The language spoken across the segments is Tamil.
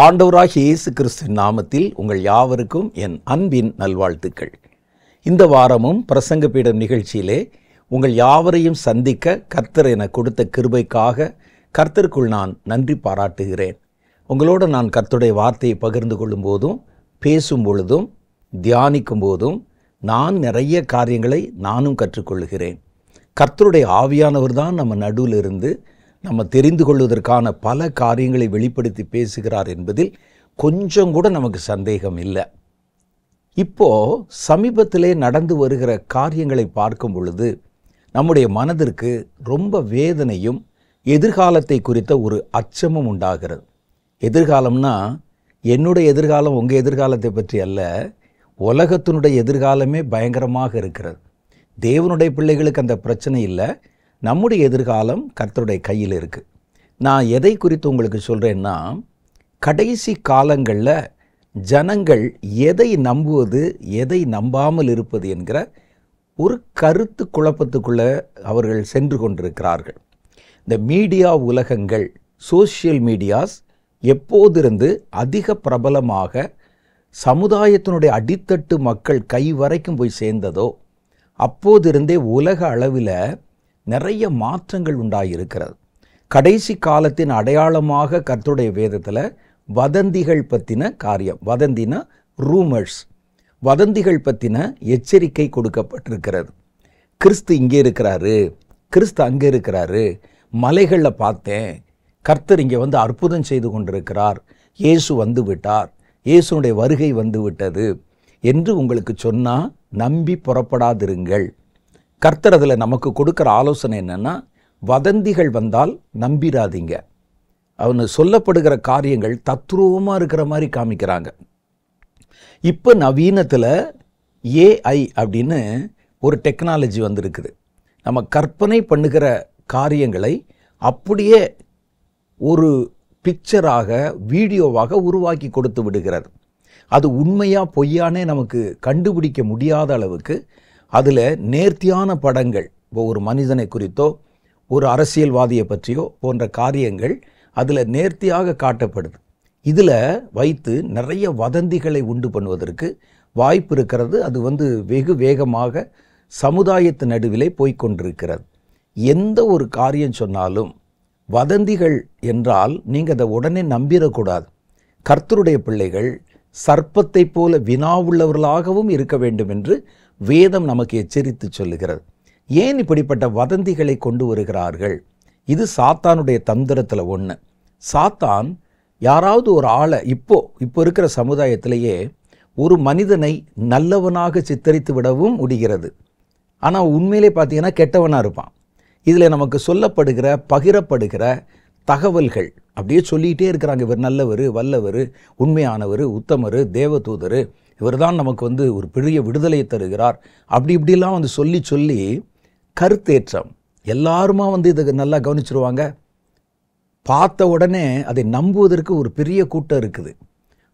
ஆண்டவராகிய இயேசு கிறிஸ்துவின் நாமத்தில் உங்கள் யாவருக்கும் என் அன்பின் நல்வாழ்த்துக்கள். இந்த வாரமும் பிரசங்க பீடம் நிகழ்ச்சியிலே உங்கள் யாவரையும் சந்திக்க கர்த்தர் என கொடுத்த கிருபைக்காக கர்த்தருக்குள் நான் நன்றி பாராட்டுகிறேன். உங்களோடு நான் கர்த்தருடைய வார்த்தையை பகிர்ந்து கொள்ளும் போதும் பேசும் பொழுதும் தியானிக்கும் போதும் நான் நிறைய காரியங்களை நானும் கற்றுக்கொள்கிறேன். கர்த்தருடைய ஆவியானவர் தான் நம்ம நடுவில் இருந்து நம்ம தெரிந்து கொள்வதற்கான பல காரியங்களை வெளிப்படுத்தி பேசுகிறார் என்பதில் கொஞ்சம் கூட நமக்கு சந்தேகம் இல்லை. இப்போ சமீபத்திலே நடந்து வருகிற காரியங்களை பார்க்கும் பொழுது நம்முடைய மனதிற்கு ரொம்ப வேதனையும் எதிர்காலத்தை குறித்த ஒரு அச்சமும் உண்டாகிறது. எதிர்காலம்னா என்னுடைய எதிர்காலம் உங்கள் எதிர்காலத்தை பற்றி அல்ல, உலகத்தினுடைய எதிர்காலமே பயங்கரமாக இருக்கிறது. தேவனுடைய பிள்ளைகளுக்கு அந்த பிரச்சனை இல்லை. நம்முடைய எதிர்காலம் கர்த்தருடைய கையில் இருக்குது. நான் எதை குறித்து உங்களுக்கு சொல்கிறேன்னா, கடைசி காலங்களில் ஜனங்கள் எதை நம்புவது எதை நம்பாமல் இருப்பது என்கிற ஒரு கருத்து குழப்பத்துக்குள்ளே அவர்கள் சென்று கொண்டிருக்கிறார்கள். இந்த மீடியா உலகங்கள், சோஷியல் மீடியாஸ் எப்போதிருந்து அதிக பிரபலமாக சமுதாயத்தினுடைய அடித்தட்டு மக்கள் கை வரைக்கும் போய் சேர்ந்ததோ அப்போதிருந்தே உலக அளவில் நிறைய மாற்றங்கள் உண்டாயிருக்கிறது. கடைசி காலத்தின் அடையாளமாக கர்த்தருடைய வேதத்தில் வதந்திகள் பற்றின காரியம், வதந்தினா ரூமர்ஸ், வதந்திகள் பற்றின எச்சரிக்கை கொடுக்கப்பட்டிருக்கிறது. கிறிஸ்து இங்கே இருக்கிறாரு, கிறிஸ்து அங்கே இருக்கிறாரு, மலைகளில் பார்த்தேன், கர்த்தர் இங்கே வந்து அற்புதம் செய்து கொண்டிருக்கிறார், இயேசு வந்து விட்டார், இயேசுனுடைய வருகை வந்து விட்டது என்று உங்களுக்கு சொன்னால் நம்பி புறப்படாதிருங்கள். கர்த்தர் அதில் நமக்கு கொடுக்குற ஆலோசனை என்னென்னா, வதந்திகள் வந்தால் நம்பிராதீங்க. அவனு சொல்லப்படுகிற காரியங்கள் தத்ரூபமாக இருக்கிற மாதிரி காமிக்கிறாங்க. இப்போ நவீனத்தில் ஏஐ அப்படின்னு ஒரு டெக்னாலஜி வந்திருக்குது. நம்ம கற்பனை பண்ணுகிற காரியங்களை அப்படியே ஒரு பிக்சராக வீடியோவாக உருவாக்கி கொடுத்து விடுகிறது. அது உண்மையா பொய்யானே நமக்கு கண்டுபிடிக்க முடியாத அளவுக்கு அதில் நேர்த்தியான படங்கள், ஒரு மனிதனை குறித்தோ ஒரு அரசியல்வாதியை பற்றியோ போன்ற காரியங்கள் அதில் நேர்த்தியாக காட்டப்படுது. இதில் வைத்து நிறைய வதந்திகளை உண்டு பண்ணுவதற்கு வாய்ப்பு இருக்கிறது. அது வெகு வேகமாக சமுதாயத்து நடுவிலே போய்கொண்டிருக்கிறது. எந்த ஒரு காரியம் சொன்னாலும் வதந்திகள் என்றால் நீங்கள் அதை உடனே நம்பிடக்கூடாது. கர்த்தருடைய பிள்ளைகள் சர்ப்பத்தை போல வினாவுள்ளவர்களாகவும் இருக்க வேண்டும் என்று வேதம் நமக்கு எச்சரித்து சொல்லுகிறது. ஏன் இப்படிப்பட்ட வதந்திகளை கொண்டு வருகிறார்கள்? இது சாத்தானுடைய தந்திரத்தில் ஒன்று. சாத்தான் யாராவது ஒரு ஆளை இப்போ இருக்கிற சமுதாயத்திலேயே ஒரு மனிதனை நல்லவனாக சித்தரித்து விடவும் முடிகிறது. ஆனால் உண்மையிலே பார்த்தீங்கன்னா கெட்டவனாக இருப்பான். இதில் நமக்கு சொல்லப்படுகிற பகிரப்படுகிற தகவல்கள் அப்படியே சொல்லிகிட்டே இருக்கிறாங்க. இவர் நல்லவர், வல்லவர், உண்மையானவர், உத்தமர், தேவதூதர், இவர் தான் நமக்கு ஒரு பெரிய விடுதலையை தருகிறார், அப்படி இப்படிலாம் சொல்லி சொல்லி கருத்தேற்றம். எல்லாருமா இதை நல்லா கவனிச்சிருவாங்க. பார்த்த உடனே அதை நம்புவதற்கு ஒரு பெரிய கூட்டம் இருக்குது.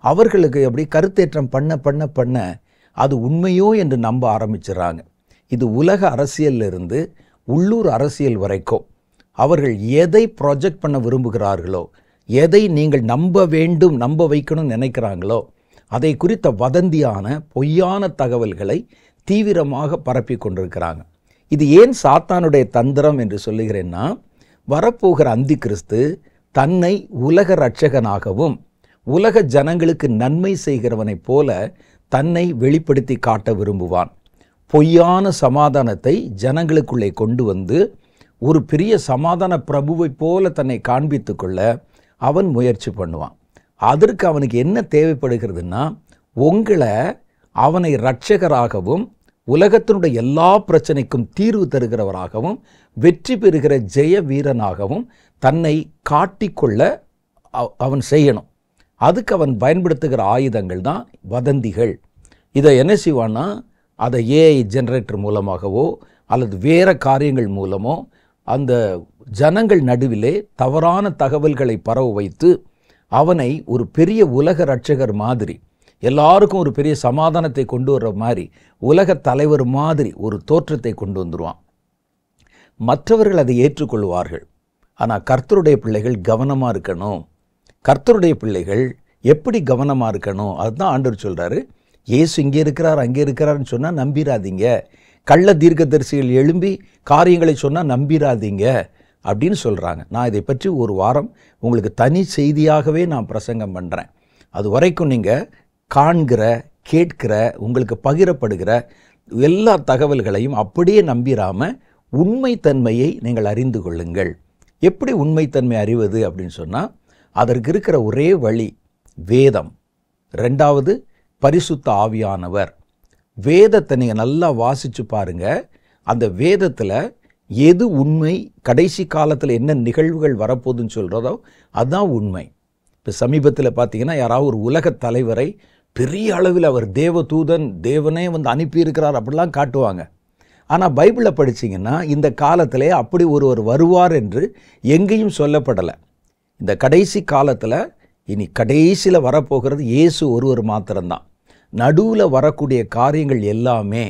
அவர்களுக்கு அப்படி கருத்தேற்றம் பண்ண பண்ண பண்ண அது உண்மையோ என்று நம்ப ஆரம்பிச்சிடறாங்க. இது உலக அரசியலில் இருந்து உள்ளூர் அரசியல் வரைக்கும் அவர்கள் எதை ப்ராஜெக்ட் பண்ண விரும்புகிறார்களோ, எதை நீங்கள் நம்ப வேண்டும், நம்ப வைக்கணும்னு நினைக்கிறாங்களோ அதை குறித்த வதந்தியான பொய்யான தகவல்களை தீவிரமாக பரப்பி கொண்டிருக்கிறாங்க. இது ஏன் சாத்தானுடைய தந்திரம் என்று சொல்லுகிறேன்னா, வரப்போகிற அந்தி கிறிஸ்து தன்னை உலக இரட்சகனாகவும் உலக ஜனங்களுக்கு நன்மை செய்கிறவனைப் போல தன்னை வெளிப்படுத்தி காட்ட விரும்புவான். பொய்யான சமாதானத்தை ஜனங்களுக்குள்ளே கொண்டு வந்து ஒரு பெரிய சமாதான பிரபுவை போல தன்னை காண்பித்து கொள்ள அவன் முயற்சி பண்ணுவான். அதற்கு அவனுக்கு என்ன தேவைப்படுகிறதுனா, உங்களை அவனை இரட்சகராகவும் உலகத்தினுடைய எல்லா பிரச்சனைக்கும் தீர்வு தருகிறவராகவும் வெற்றி பெறுகிற ஜெய வீரனாகவும் தன்னை காட்டிக்கொள்ள அவன் செய்யணும். அதுக்கு அவன் பயன்படுத்துகிற ஆயுதங்கள் தான் வதந்திகள். இதை என்ன செய்வான்னா, அதை ஏஐ ஜெனரேட்டர் மூலமாகவோ அல்லது வேறு காரியங்கள் மூலமோ அந்த ஜனங்கள் நடுவிலே தவறான தகவல்களை பரவ வைத்து அவனை ஒரு பெரிய உலக இரட்சகர் மாதிரி, எல்லாருக்கும் ஒரு பெரிய சமாதானத்தை கொண்டு வர்ற மாதிரி, உலக தலைவர் மாதிரி ஒரு தோற்றத்தை கொண்டு வந்துடுவான். மற்றவர்கள் அதை ஏற்றுக்கொள்வார்கள். ஆனால் கர்த்தருடைய பிள்ளைகள் கவனமாக இருக்கணும். கர்த்தருடைய பிள்ளைகள் எப்படி கவனமாக இருக்கணும்? அதுதான் ஆண்டவர் சொல்கிறாரு. இயேசு இங்கே இருக்கிறார் அங்கே இருக்கிறார்னு சொன்னால் நம்பிராதீங்க. கள்ள தீர்க்கதரிசிகள் எழும்பி காரியங்களை சொன்னால் நம்பிராதீங்க அப்படின்னு சொல்கிறாங்க. நான் இதை பற்றி ஒரு வாரம் உங்களுக்கு தனி செய்தியாகவே நான் பிரசங்கம் பண்ணுறேன். அது வரைக்கும் நீங்கள் காண்கிற, கேட்கிற, உங்களுக்கு பகிரப்படுகிற எல்லா தகவல்களையும் அப்படியே நம்பிராமல் உண்மைத்தன்மையை நீங்கள் அறிந்து கொள்ளுங்கள். எப்படி உண்மைத்தன்மை அறிவது அப்படின்னு சொன்னால், அதற்கு இருக்கிற ஒரே வழி வேதம். ரெண்டாவது பரிசுத்த ஆவியானவர். வேதத்தை நீங்கள் நல்லா வாசித்து பாருங்கள். அந்த வேதத்தில் எது உண்மை, கடைசி காலத்தில் என்ன நிகழ்வுகள் வரப்போகுதுன்னு சொல்கிறதோ அதுதான் உண்மை. இப்போ சமீபத்தில் பார்த்தீங்கன்னா யாராவது ஒரு உலக தலைவரை பெரிய அளவில் அவர் தேவதூதன், தேவனே வந்து அனுப்பியிருக்கிறார் அப்படிலாம் காட்டுவாங்க. ஆனால் பைபிளை படிச்சிங்கன்னா இந்த காலத்திலே அப்படி ஒருவர் வருவார் என்று எங்கேயும் சொல்லப்படலை. இந்த கடைசி காலத்தில் இனி கடைசியில் வரப்போகிறது இயேசு ஒருவர் மாத்திரம்தான். நடுவில் வரக்கூடிய காரியங்கள் எல்லாமே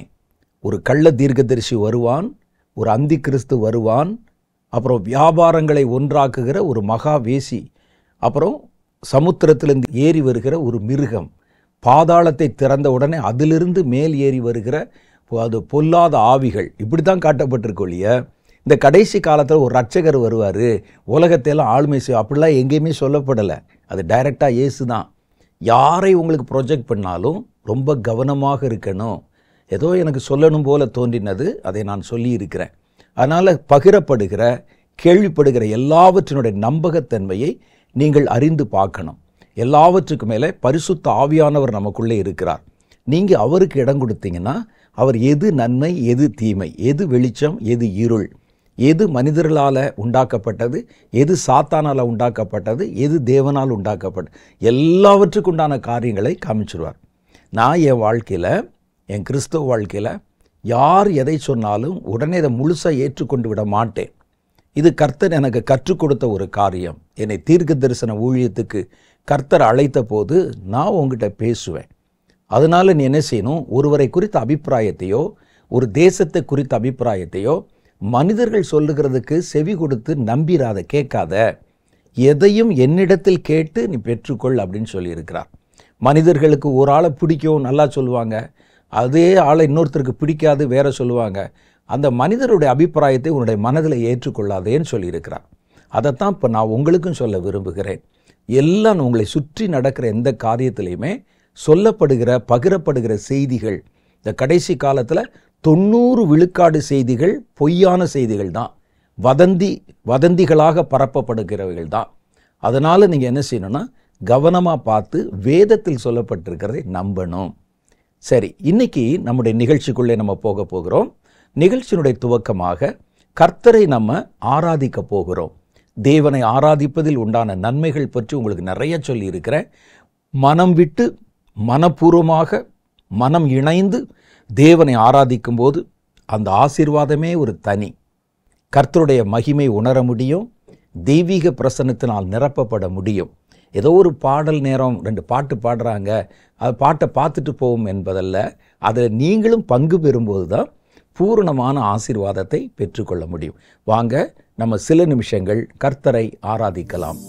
ஒரு கள்ள தீர்க்கதரிசி வருவான், ஒரு அந்தி கிறிஸ்து வருவான், அப்புறம் வியாபாரங்களை ஒன்றாக்குகிற ஒரு மகா வேசி, அப்புறம் சமுத்திரத்திலிருந்து ஏறி வருகிற ஒரு மிருகம், பாதாளத்தை திறந்த உடனே அதிலிருந்து மேல் ஏறி வருகிற அது பொல்லாத ஆவிகள், இப்படி தான் காட்டப்பட்டிருக்கோம் இல்லையா? இந்த கடைசி காலத்தில் ஒரு ரட்சகர் வருவார், உலகத்தையெல்லாம் ஆளுமை செய்யும் அப்படிலாம் எங்கேயுமே சொல்லப்படலை. அது டைரெக்டாக இயேசு தான். யாரை உங்களுக்கு ப்ரொஜெக்ட் பண்ணாலும் ரொம்ப கவனமாக இருக்கணும். ஏதோ எனக்கு சொல்லணும் போல தோன்றினது, அதை நான் சொல்லியிருக்கிறேன். அதனால் பகிரப்படுகிற, கேள்விப்படுகிற எல்லாவற்றினுடைய நம்பகத்தன்மையை நீங்கள் அறிந்து பார்க்கணும். எல்லாவற்றுக்கு மேலே பரிசுத்த ஆவியானவர் நமக்குள்ளே இருக்கிறார். நீங்கள் அவருக்கு இடம் கொடுத்தீங்கன்னா அவர் எது நன்மை, எது தீமை, எது வெளிச்சம், எது இருள், எது மனிதர்களால் உண்டாக்கப்பட்டது, எது சாத்தானால் உண்டாக்கப்பட்டது, எது தேவனால் உண்டாக்கப்பட்டது, எல்லாவற்றுக்கு உண்டான காரியங்களை காமிச்சிருவார். நான் என் வாழ்க்கையில், என் கிறிஸ்தவ வாழ்க்கையில் யார் எதை சொன்னாலும் உடனே அதை முழுசாக ஏற்றுக்கொண்டு விட மாட்டேன். இது கர்த்தர் எனக்கு கற்றுக் கொடுத்த ஒரு காரியம். என்னை தீர்க்க தரிசன ஊழியத்துக்கு கர்த்தர் அழைத்த போது நான் உங்ககிட்ட பேசுவேன். அதனால் நீ என்ன செய்யணும்? ஒருவரை குறித்த அபிப்பிராயத்தையோ, ஒரு தேசத்தை குறித்த அபிப்பிராயத்தையோ மனிதர்கள் சொல்லுகிறதுக்கு செவி கொடுத்து நம்பிராத, கேட்காத. எதையும் என்னிடத்தில் கேட்டு நீ பெற்றுக்கொள் அப்படின்னு சொல்லியிருக்கிறார். மனிதர்களுக்கு ஒரு ஆளை பிடிக்கும், நல்லா சொல்லுவாங்க. அதே ஆளை இன்னொருத்தருக்கு பிடிக்காது, வேற சொல்லுவாங்க. அந்த மனிதருடைய அபிப்பிராயத்தை உன்னுடைய மனதில் ஏற்றுக்கொள்ளாதேன்னு சொல்லியிருக்கிறார். அதைத்தான் இப்போ நான் உங்களுக்கும் சொல்ல விரும்புகிறேன். எல்லாம் உங்களை சுற்றி நடக்கிற எந்த காரியத்திலையுமே சொல்லப்படுகிற, பகிரப்படுகிற செய்திகள், இந்த கடைசி காலத்தில் 90 விழுக்காடு செய்திகள் பொய்யான செய்திகள் தான், வதந்திகளாக பரப்பப்படுகிறவைகள் தான். அதனால் நீங்கள் என்ன செய்யணும்னா கவனமாக பார்த்து வேதத்தில் சொல்லப்பட்டிருக்கிறதை நம்பணும். சரி, இன்னைக்கு நம்முடைய நிகழ்ச்சிக்குள்ளே நம்ம போக போகிறோம். நிகழ்ச்சியினுடைய துவக்கமாக கர்த்தரை நம்ம ஆராதிக்க போகிறோம். தேவனை ஆராதிப்பதில் உண்டான நன்மைகள் பற்றி உங்களுக்கு நிறைய சொல்லி இருக்கிறேன். மனம் விட்டு, மனப்பூர்வமாக, மனம் இணைந்து தேவனை ஆராதிக்கும் போது அந்த ஆசீர்வாதமே ஒரு தனி. கர்த்தருடைய மகிமை உணர முடியும், தெய்வீக பிரசன்னத்தினால் நிரப்பப்பட முடியும். ஏதோ ஒரு பாடல் நேரம் 2 பாட்டு பாடுறாங்க, அது பாட்டை பார்த்துட்டு போவோம் என்பதல்ல. அதில் நீங்களும் பங்கு பெறும்போது தான் பூரணமான ஆசீர்வாதத்தை பெற்றுக்கொள்ள முடியும். வாங்க, நம்ம சில நிமிஷங்கள் கர்த்தரை ஆராதிக்கலாம்.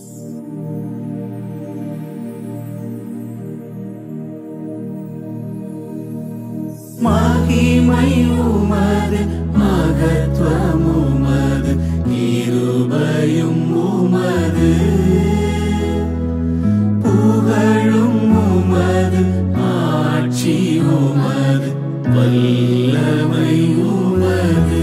மகிமை உமது, மகத்துவம் உமது, கிருபையும் உமது, புகழும் உமது, ஆட்சி உமது, வல்லமை உமது.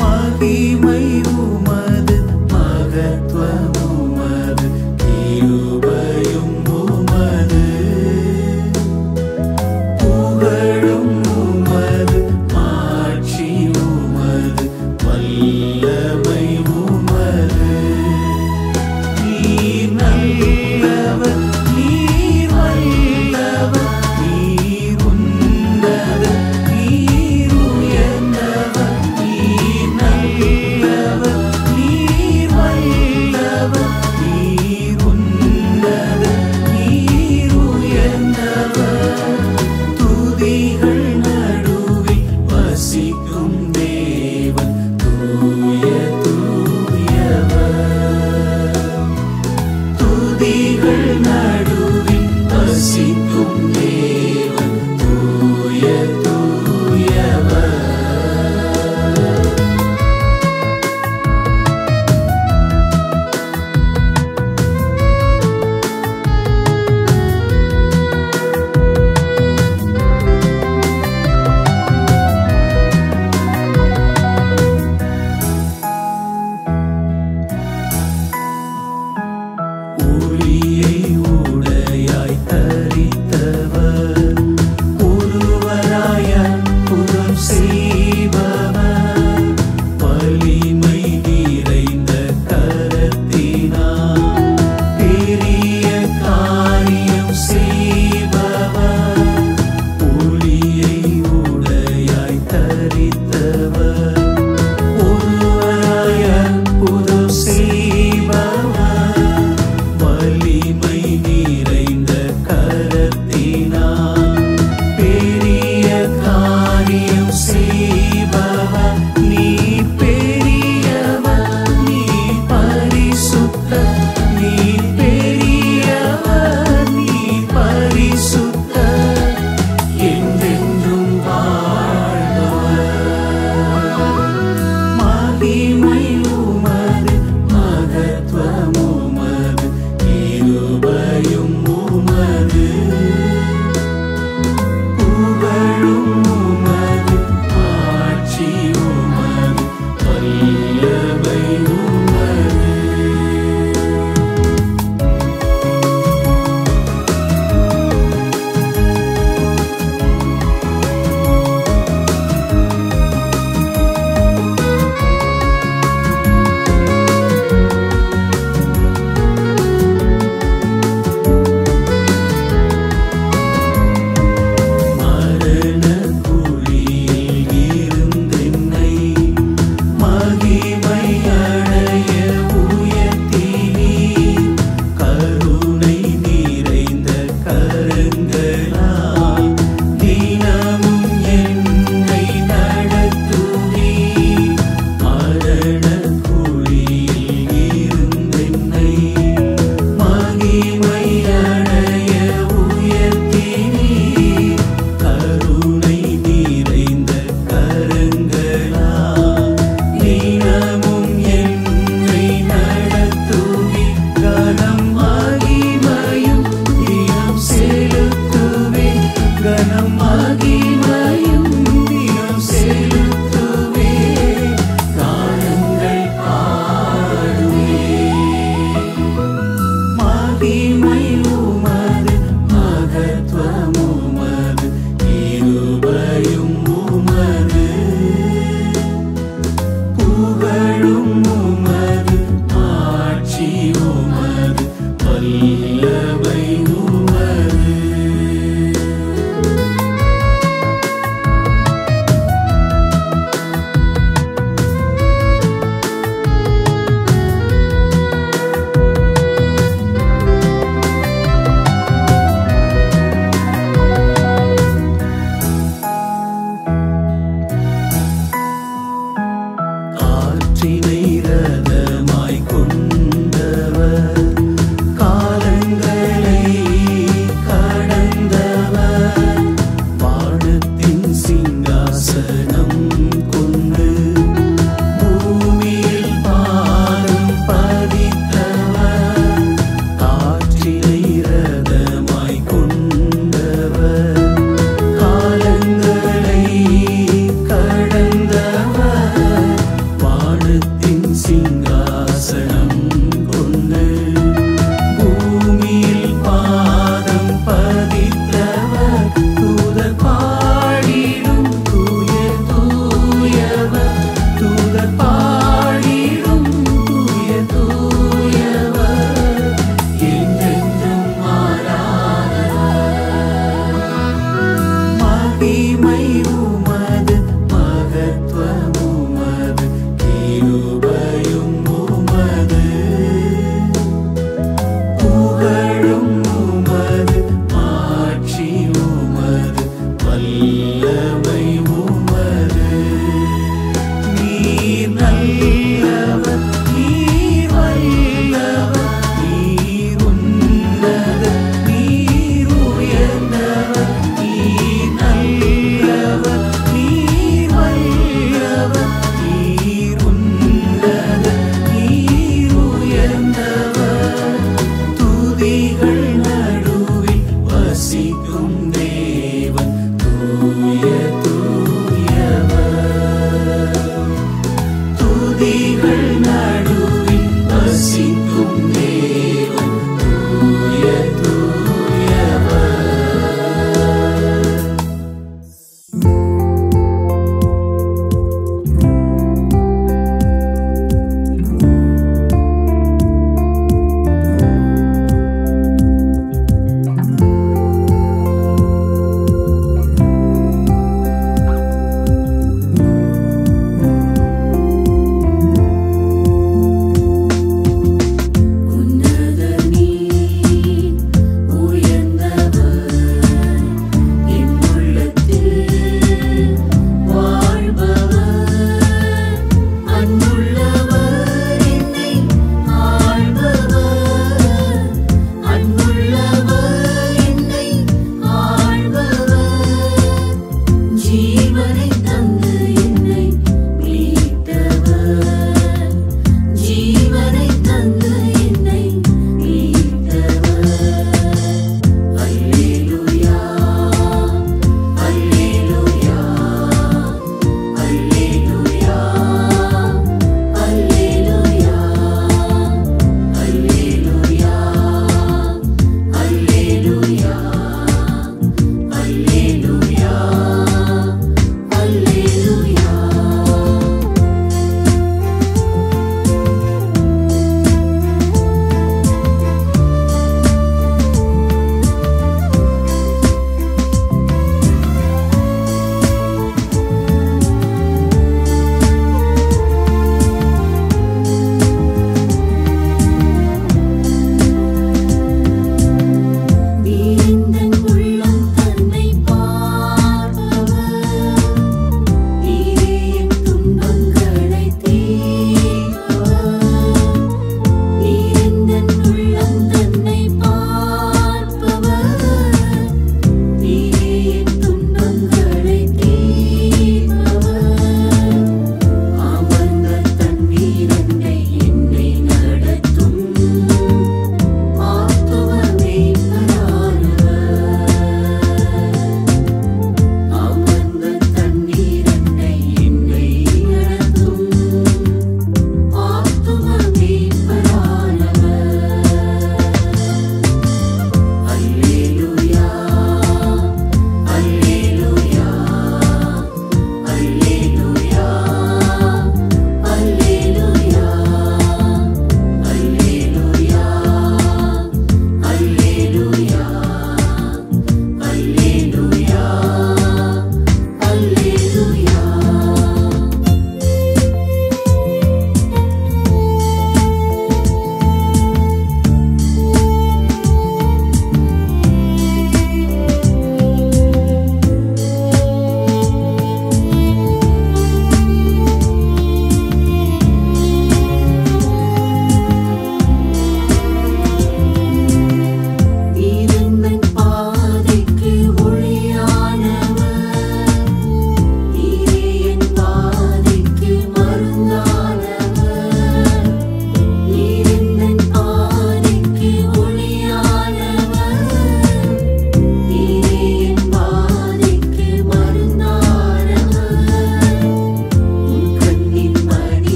மகிமை உமது, மகத்துவம் உமது, கிருபையும் உமது, புகழும் உமது, ஆட்சி உமது, வல்லமை உமது. நீர் நல்லவர், நீர் வல்லவர், நீர் உன்னதர், நீர் உயர்ந்தவர், நீர் நல்லவர், நீர் வல்லவர், நீர் உன்னதர், நீர் உயர்ந்தவர். துதிகள்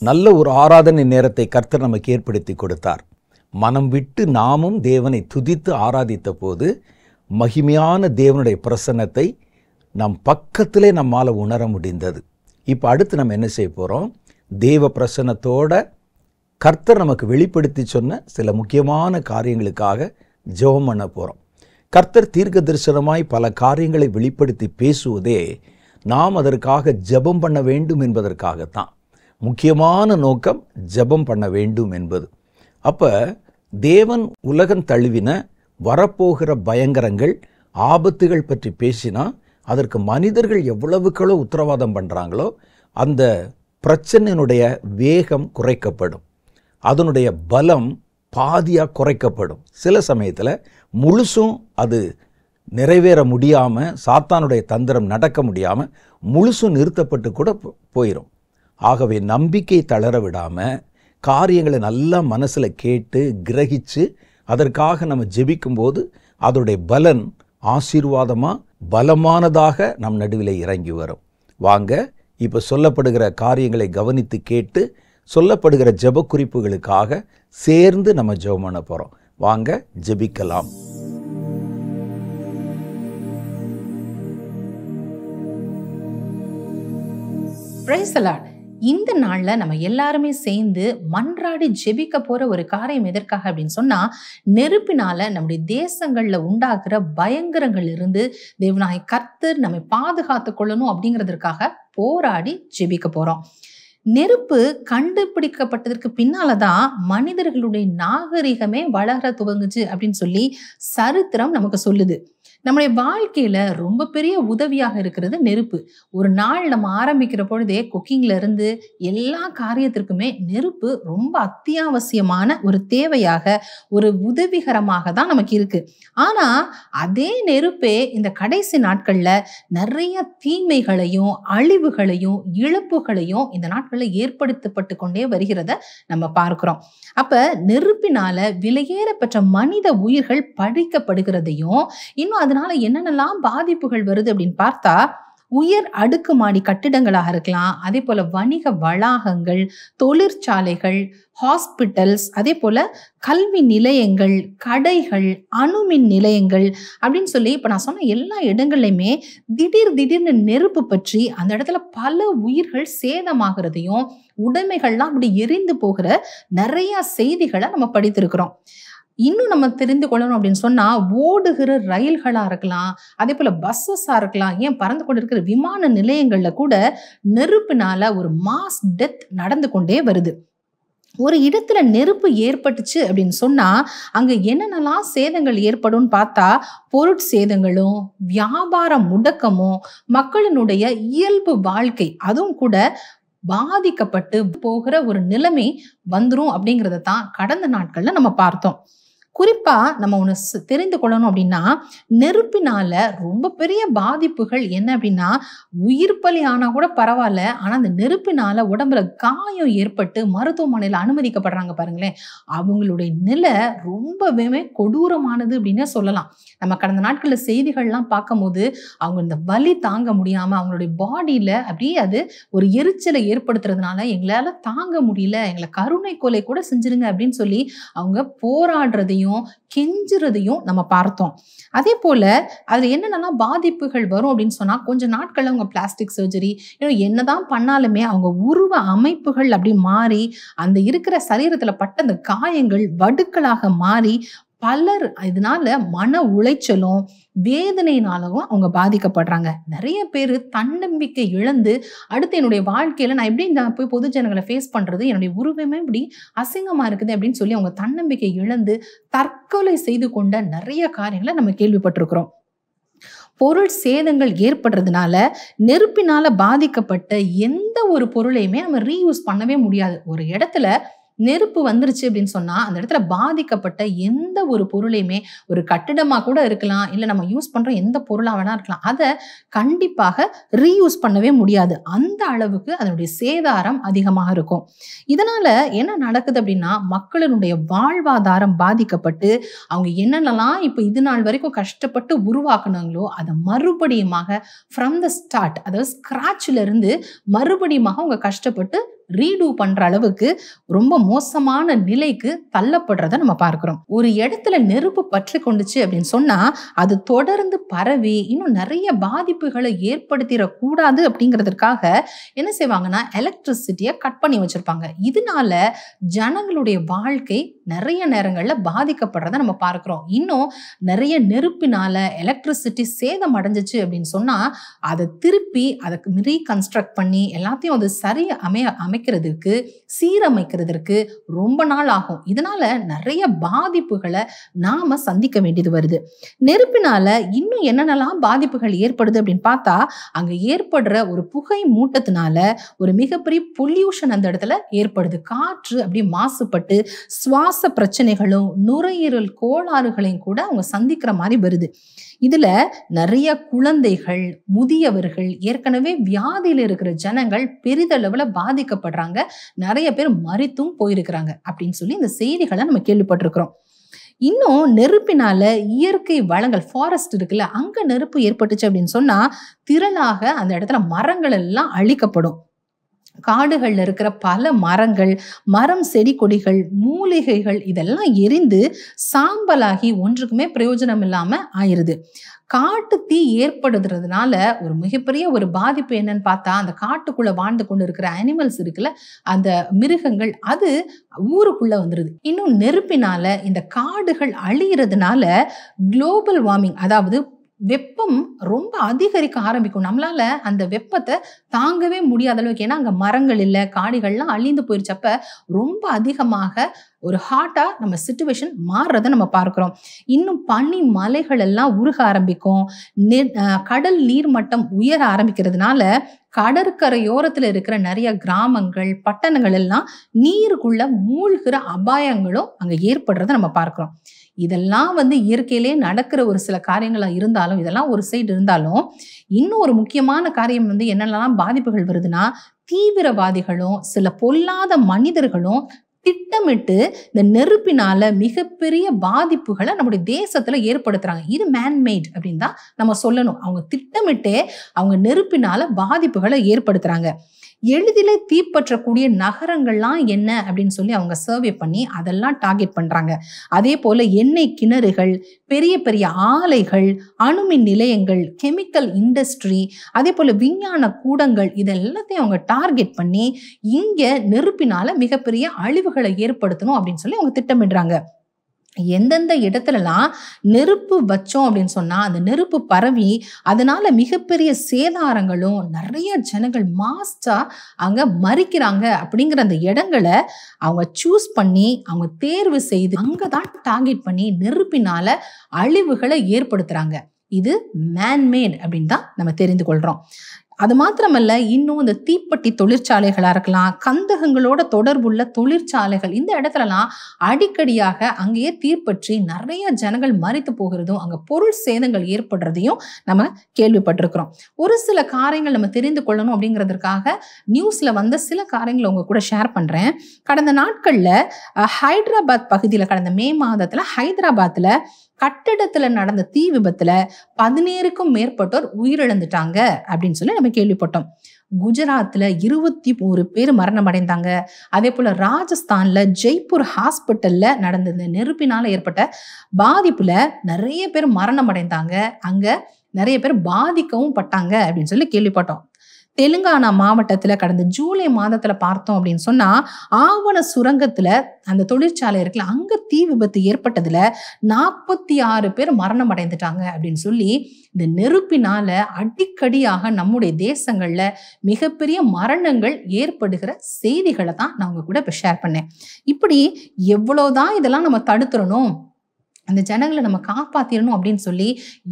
நல்ல ஒரு ஆராதனை நேரத்தை கர்த்தர் நமக்கு ஏற்படுத்தி கொடுத்தார். மனம் விட்டு நாமும் தேவனை துதித்து ஆராதித்த போது மகிமையான தேவனுடைய பிரசன்னத்தை நம் பக்கத்திலே நம்மால் உணர முடிந்தது. இப்போ அடுத்து நம்ம என்ன செய்ய போகிறோம்? தேவ பிரசன்னத்தோட கர்த்தர் நமக்கு வெளிப்படுத்தி சொன்ன சில முக்கியமான காரியங்களுக்காக ஜெபம் பண்ண போகிறோம். கர்த்தர் தீர்க்க தரிசனமாய் பல காரியங்களை வெளிப்படுத்தி பேசுவதே நாம் அதற்காக ஜெபம் பண்ண வேண்டும் என்பதற்காகத்தான். முக்கியமான நோக்கம் ஜெபம் பண்ண வேண்டும் என்பது. அப்போ தேவன் உலகம் தழுவின வரப்போகிற பயங்கரங்கள், ஆபத்துகள் பற்றி பேசினா அதற்கு மனிதர்கள் எவ்வளவுக்களோ உத்தரவாதம் பண்ணுறாங்களோ அந்த பிரச்சனையினுடைய வேகம் குறைக்கப்படும், அதனுடைய பலம் பாதியாக குறைக்கப்படும். சில சமயத்தில் முழுசும் அது நிறைவேற முடியாமல், சாத்தானுடைய தந்திரம் நடக்க முடியாமல் முழுசும் நிறுத்தப்பட்டு கூட போயிடும். ஆகவே நம்பிக்கை தளர விடாமல் காரியங்களை நல்லா மனசில் கேட்டு கிரகித்து அதற்காக நம்ம ஜெபிக்கும்போது அதோடைய பலன் ஆசீர்வாதமாக பலமானதாக நம் நடுவில் இறங்கி வரும். வாங்க இப்போ சொல்லப்படுகிற காரியங்களை கவனித்து கேட்டு சொல்லப்படுகிற ஜெப குறிப்புகளுக்காக சேர்ந்து நம்ம ஜெபம் பண்ண போகிறோம். வாங்க ஜெபிக்கலாம். Praise the Lord. இந்த நாள்ல நம்ம எல்லாருமே சேர்ந்து மன்றாடி ஜெபிக்க போற ஒரு காரியம் எதற்காக அப்படின்னு சொன்னா, நெருப்பினால நம்முடைய தேசங்கள்ல உண்டாக்குற பயங்கரங்கள் இருந்து தேவனாகிய கர்த்தர் நம்மை பாதுகாத்து கொள்ளணும் அப்படிங்கிறதுக்காக போராடி ஜெபிக்க போறோம். நெருப்பு கண்டுபிடிக்கப்பட்டதற்கு பின்னாலதான் மனிதர்களுடைய நாகரிகமே வளர துவங்குச்சு அப்படின்னு சொல்லி சரித்திரம் நமக்கு சொல்லுது. நம்முடைய வாழ்க்கையில ரொம்ப பெரிய உதவியாக இருக்கிறது நெருப்பு. ஒரு நாள் நம்ம ஆரம்பிக்கிற பொழுதே குக்கிங்ல இருந்து எல்லா காரியத்திற்குமே நெருப்பு ரொம்ப அத்தியாவசியமான ஒரு தேவையாக, ஒரு உதவிகரமாக தான் நமக்கு இருக்கு. ஆனா அதே நெருப்பே இந்த கடைசி நாட்கள்ல நிறைய தீமைகளையும் அழிவுகளையும் இழப்புகளையும் இந்த நாட்கள்ல ஏற்படுத்தப்பட்டு கொண்டே வருகிறத நம்ம பார்க்கிறோம். அப்ப நெருப்பினால விலையேற பெற்ற மனித உயிர்கள் பழிக்கப்படுகிறதையும், இன்னும் அதனால என்னென்னலாம் பாதிப்புகள் வருது அப்படின்னு பார்த்தா, உயர் அடுக்குமாடி கட்டிடங்களாக இருக்கலாம், அதே போல வணிக வளாகங்கள், தொழிற்சாலைகள், ஹாஸ்பிட்டல்ஸ், அதே போல கல்வி நிலையங்கள், கடைகள், அணுமின் நிலையங்கள் அப்படின்னு சொல்லி இப்ப நான் சொன்ன எல்லா இடங்கள்லையுமே திடீர்னு நெருப்பு பற்றி அந்த இடத்துல பல உயிர்கள் சேதமாகிறதையும், உடைமைகள்லாம் அப்படி எரிந்து போகிற நிறைய செய்திகளை நம்ம படித்திருக்கிறோம். இன்னும் நம்ம தெரிந்து கொள்ளணும் அப்படின்னு சொன்னா, ஓடுகிற ரயில்களா இருக்கலாம், அதே போல பஸ்ஸஸா இருக்கலாம், ஏன் பறந்து கொண்டு இருக்கிற விமான நிலையங்கள்ல கூட நெருப்பினால ஒரு மாஸ் டெத் நடந்து கொண்டே வருது. ஒரு இடத்துல நெருப்பு ஏற்பட்டுச்சு அப்படின்னு சொன்னா அங்க என்னென்னலாம் சேதங்கள் ஏற்படும் பார்த்தா, பொருட்சேதங்களும் வியாபார முடக்கமும் மக்களினுடைய இயல்பு வாழ்க்கை அதுவும் கூட பாதிக்கப்பட்டு போகிற ஒரு நிலைமை வந்துரும் அப்படிங்கிறத தான் கடந்த நாட்கள்ல நம்ம பார்த்தோம். குறிப்பா நம்ம ஒண்ணு தெரிந்து கொள்ளணும் அப்படின்னா, நெருப்பினால ரொம்ப பெரிய பாதிப்புகள் என்ன அப்படின்னா, உயிர் பலி ஆனா கூட பரவாயில்ல, ஆனா அந்த நெருப்பினால உடம்புல காயம் ஏற்பட்டு மருத்துவமனையில அனுமதிக்கப்படுறாங்க பாருங்களேன், அவங்களுடைய நிலை ரொம்பவே கொடூரமானது அப்படின்னே சொல்லலாம். நம்ம கடந்த நாட்கள்ல செய்திகள்லாம் பார்க்கும் போது அவங்க இந்த வலி தாங்க முடியாம அவங்களுடைய பாடியில அப்படியே அது ஒரு எரிச்சலை ஏற்படுத்துறதுனால, எங்களால தாங்க முடியல, எங்களை கருணை கொலை கூட செஞ்சிருங்க அப்படின்னு சொல்லி அவங்க போராடுறதையும் கெஞ்சுறதையும் நம்ம பார்த்தோம். அதே போல அதுல என்னென்னலாம் பாதிப்புகள் வரும் அப்படின்னு சொன்னா, கொஞ்ச நாட்கள்ல அவங்க பிளாஸ்டிக் சர்ஜரி என்னதான் பண்ணாலுமே அவங்க உருவ அமைப்புகள் அப்படி மாறி அந்த இருக்கிற சரீரத்துல பட்ட அந்த காயங்கள் வடுக்களாக மாறி பலர் இதனால மன உளைச்சலும் வேதனையினாலும் அவங்க பாதிக்கப்படுறாங்க. நிறைய பேர் தன்னம்பிக்கை இழந்து அடுத்து என்னுடைய வாழ்க்கையில நான் எப்படி இந்த போய் பொது ஜனங்களை ஃபேஸ் பண்றது, என்னுடைய உருவமே இப்படி அசிங்கமா இருக்குது அப்படின்னு சொல்லி அவங்க தன்னம்பிக்கை இழந்து தற்கொலை செய்து கொண்ட நிறைய காரியங்களை நம்ம கேள்விப்பட்டிருக்கிறோம். பொருள் சேதங்கள் ஏற்படுறதுனால, நெருப்பினால பாதிக்கப்பட்ட எந்த ஒரு பொருளையுமே நம்ம ரீயூஸ் பண்ணவே முடியாது. ஒரு இடத்துல நெருப்பு வந்துருச்சு அப்படின்னு சொன்னா அந்த இடத்துல பாதிக்கப்பட்ட எந்த ஒரு பொருளையுமே, ஒரு கட்டிடமா கூட இருக்கலாம், இல்ல நம்ம யூஸ் பண்ற எந்த பொருளா வேணா இருக்கலாம், அதை கண்டிப்பாக ரீயூஸ் பண்ணவே முடியாது. அந்த அளவுக்கு அதனுடைய சேதாரம் அதிகமாக இருக்கும். இதனால என்ன நடக்குது அப்படின்னா, மக்களினுடைய வாழ்வாதாரம் பாதிக்கப்பட்டு அவங்க என்னென்னலாம் இப்ப இது நாள் வரைக்கும் கஷ்டப்பட்டு உருவாக்குனாங்களோ அதை மறுபடியுமாக ஃப்ரம் த ஸ்டார்ட், அதாவது ஸ்கிராச்ல இருந்து மறுபடியுமாக அவங்க கஷ்டப்பட்டு ரீடூ பண்ற அளவுக்கு ரொம்ப மோசமான நிலைக்கு தள்ளப்படுறத நம்ம பார்க்கிறோம். ஒரு இடத்துல நெருப்பு பற்றி கொண்டுச்சு அப்படின்னு சொன்னா அது தொடர்ந்து பரவி இன்னும் நிறைய பாதிப்புகளை ஏற்படுத்திடக்கூடாது அப்படிங்கிறதுக்காக என்ன செய்வாங்கன்னா எலக்ட்ரிசிட்டியை கட் பண்ணி வச்சிருப்பாங்க. இதனால ஜனங்களுடைய வாழ்க்கை நிறைய நேரங்கள்ல பாதிக்கப்படுறத நம்ம பார்க்கிறோம். இன்னும் நிறைய நெருப்பினால எலக்ட்ரிசிட்டி சேதம் அடைஞ்சிச்சு அப்படின்னு சொன்னா அதை திருப்பி அதுக்கு ரீகன்ஸ்ட்ரக்ட் பண்ணி எல்லாத்தையும் அது சரியா அமைக்கிறதுக்கு சீரமைக்கிறதுக்கு ரொம்ப நாள் ஆகும். இதனால நிறைய பாதிப்புகளை நாம சந்திக்க வேண்டியது வருது. நெருப்பினால இன்னும் என்னென்னலாம் பாதிப்புகள் ஏற்படுது அப்படின்னு பார்த்தா அங்க ஏற்படுற ஒரு புகை மூட்டத்தினால ஒரு மிகப்பெரிய பொல்யூஷன் அந்த இடத்துல ஏற்படுது. காற்று அப்படி மாசுபட்டு சுவாச பிரச்சனைகளும் நுரையீரல் கோளாறுகளையும் கூட அவங்க சந்திக்கிற மாதிரி வருது. இதுல நிறைய குழந்தைகள், முதியவர்கள், ஏற்கனவே வியாதியில இருக்கிற ஜனங்கள் பெரிதளவுல பாதிக்கப்படுறாங்க. நிறைய பேர் மரித்தும் போயிருக்கிறாங்க அப்படின்னு சொல்லி இந்த செய்திகளை நம்ம கேள்விப்பட்டிருக்கிறோம். இன்னும் நெருப்பினால இயற்கை வளங்கள், ஃபாரஸ்ட் இருக்குல்ல, அங்க நெருப்பு ஏற்பட்டுச்சு அப்படின்னு சொன்னா திரளாக அந்த இடத்துல மரங்கள் எல்லாம் அழிக்கப்படும். காடுகள்ல இருக்கிற பல மரங்கள், மரம் செடி கொடிகள், மூலிகைகள் இதெல்லாம் எரிந்து சாம்பலாகி ஒன்றுக்குமே பிரயோஜனம் இல்லாம ஆயிருது. காட்டு தீ ஏற்படுறதுனால ஒரு மிகப்பெரிய ஒரு பாதிப்பு என்னன்னு பார்த்தா அந்த காட்டுக்குள்ள வாழ்ந்து கொண்டு இருக்கிற அனிமல்ஸ் இருக்குல்ல, அந்த மிருகங்கள், அது ஊருக்குள்ள வந்துருது. இன்னும் நெருப்பினால இந்த காடுகள் அழியறதுனால குளோபல் வார்மிங், அதாவது வெப்பம் ரொம்ப அதிகரிக்க ஆரம்பிக்கும். நம்மளால அந்த வெப்பத்தை தாங்கவே முடியாத அளவுக்கு, ஏன்னா அங்க மரங்கள் இல்லை, காடுகள்லாம் அழிந்து போயிருச்சப்ப ரொம்ப அதிகமாக ஒரு ஹாட்டா நம்ம சிச்சுவேஷன் மாறுறதை நம்ம பார்க்கிறோம். இன்னும் பனி மலைகள் எல்லாம் உருக ஆரம்பிக்கும். கடல் நீர் மட்டம் உயர ஆரம்பிக்கிறதுனால கடற்கரையோரத்துல இருக்கிற நிறைய கிராமங்கள், பட்டணங்கள் எல்லாம் நீருக்குள்ள மூழ்கிற அபாயங்களும் அங்க ஏற்படுறதை நம்ம பார்க்கிறோம். இதெல்லாம் இயற்கையிலே நடக்கிற ஒரு சில காரியங்களா இருந்தாலும், இதெல்லாம் ஒரு சைடு இருந்தாலும், இன்னும் ஒரு முக்கியமான காரியம் என்னெல்லாம் பாதிப்புகள் வருதுன்னா, தீவிரவாதிகளும் சில பொல்லாத மனிதர்களும் திட்டமிட்டு இந்த நெருப்பினால மிகப்பெரிய பாதிப்புகளை நம்முடைய தேசத்துல ஏற்படுத்துறாங்க. இது மேன்மேட் அப்படின்னு தான் நம்ம சொல்லணும். அவங்க திட்டமிட்டே அவங்க நெருப்பினால பாதிப்புகளை ஏற்படுத்துறாங்க. எளிதிலே தீப்பற்றக்கூடிய நகரங்கள்லாம் என்ன அப்படின்னு சொல்லி அவங்க சர்வே பண்ணி அதெல்லாம் டார்கெட் பண்றாங்க. அதே போல எண்ணெய் கிணறுகள், பெரிய பெரிய ஆலைகள், அணுமின் நிலையங்கள், கெமிக்கல் இண்டஸ்ட்ரி, அதே போல விஞ்ஞான கூடங்கள், இதெல்லாத்தையும் அவங்க டார்கெட் பண்ணி இங்க நெருப்பினால மிகப்பெரிய அழிவுகளை ஏற்படுத்தணும் அப்படின்னு சொல்லி அவங்க திட்டமிடுறாங்க. எந்தெந்த இடத்துலலாம் நெருப்பு வச்சோம் அப்படின்னு சொன்னா அந்த நெருப்பு பரவி அதனால மிகப்பெரிய சேதாரங்களும் நிறைய ஜனங்கள் மாஸ்டா அங்க மறிக்கிறாங்க அப்படிங்கிற அந்த இடங்களை அவங்க சூஸ் பண்ணி அவங்க தேர்வு செய்து அங்கதான் டார்கெட் பண்ணி நெருப்பினால அழிவுகளை ஏற்படுத்துறாங்க. இது மேன்மேட் அப்படின்னு தான் நம்ம தெரிந்து கொள்றோம். அது மாத்திரமல்ல, இன்னும் இந்த தீப்பெட்டி தொழிற்சாலைகளா இருக்கலாம், கந்தகங்களோட தொடர்புள்ள தொழிற்சாலைகள், இந்த இடத்துலலாம் அடிக்கடியாக அங்கேயே தீப்பற்றி நிறைய ஜனங்கள் மரித்து போகிறதும் அங்க பொருள் சேதங்கள் ஏற்படுறதையும் நம்ம கேள்விப்பட்டிருக்கிறோம். ஒரு சில காரியங்கள் நம்ம தெரிந்து கொள்ளணும் அப்படிங்கிறதுக்காக நியூஸ்ல வந்த சில காரியங்களை உங்க கூட ஷேர் பண்றேன். கடந்த நாட்கள்ல ஹைதராபாத் பகுதியில, கடந்த மே மாதத்துல ஹைதராபாத்ல கட்டிடத்துல நடந்த தீ விபத்துல 17க்கும் மேற்பட்டோர் உயிரிழந்துட்டாங்க அப்படின்னு சொல்லி நம்ம கேள்விப்பட்டோம். குஜராத்ல 21 பேர் மரணம் அடைந்தாங்க. அதே போல ராஜஸ்தான்ல ஜெய்ப்பூர் ஹாஸ்பிட்டல்ல நடந்த இந்த நெருப்பினால ஏற்பட்ட பாதிப்புல நிறைய பேர் மரணம் அடைந்தாங்க. அங்க நிறைய பேர் பாதிக்கவும் பட்டாங்க அப்படின்னு சொல்லி கேள்விப்பட்டோம். தெலுங்கானா மாவட்டத்துல கடந்த ஜூலை மாதத்துல பார்த்தோம் அப்படின்னு சொன்னா ஆவண சுரங்கத்துல அந்த தொழிற்சாலை இருக்குல்ல, அங்க தீ விபத்து ஏற்பட்டதுல 46 பேர் மரணம் அடைந்துட்டாங்க அப்படின்னு சொல்லி இந்த நெருப்பினால அடிக்கடியாக நம்முடைய தேசங்கள்ல மிகப்பெரிய மரணங்கள் ஏற்படுகிற செய்திகளை தான் நான் உங்க கூட இப்ப ஷேர் பண்ணேன். இப்படி எவ்வளவுதான் இதெல்லாம் நம்ம தடுத்துறணும், அந்த ஜனங்களை நம்ம காப்பாத்திடணும் அப்படின்னு சொல்லி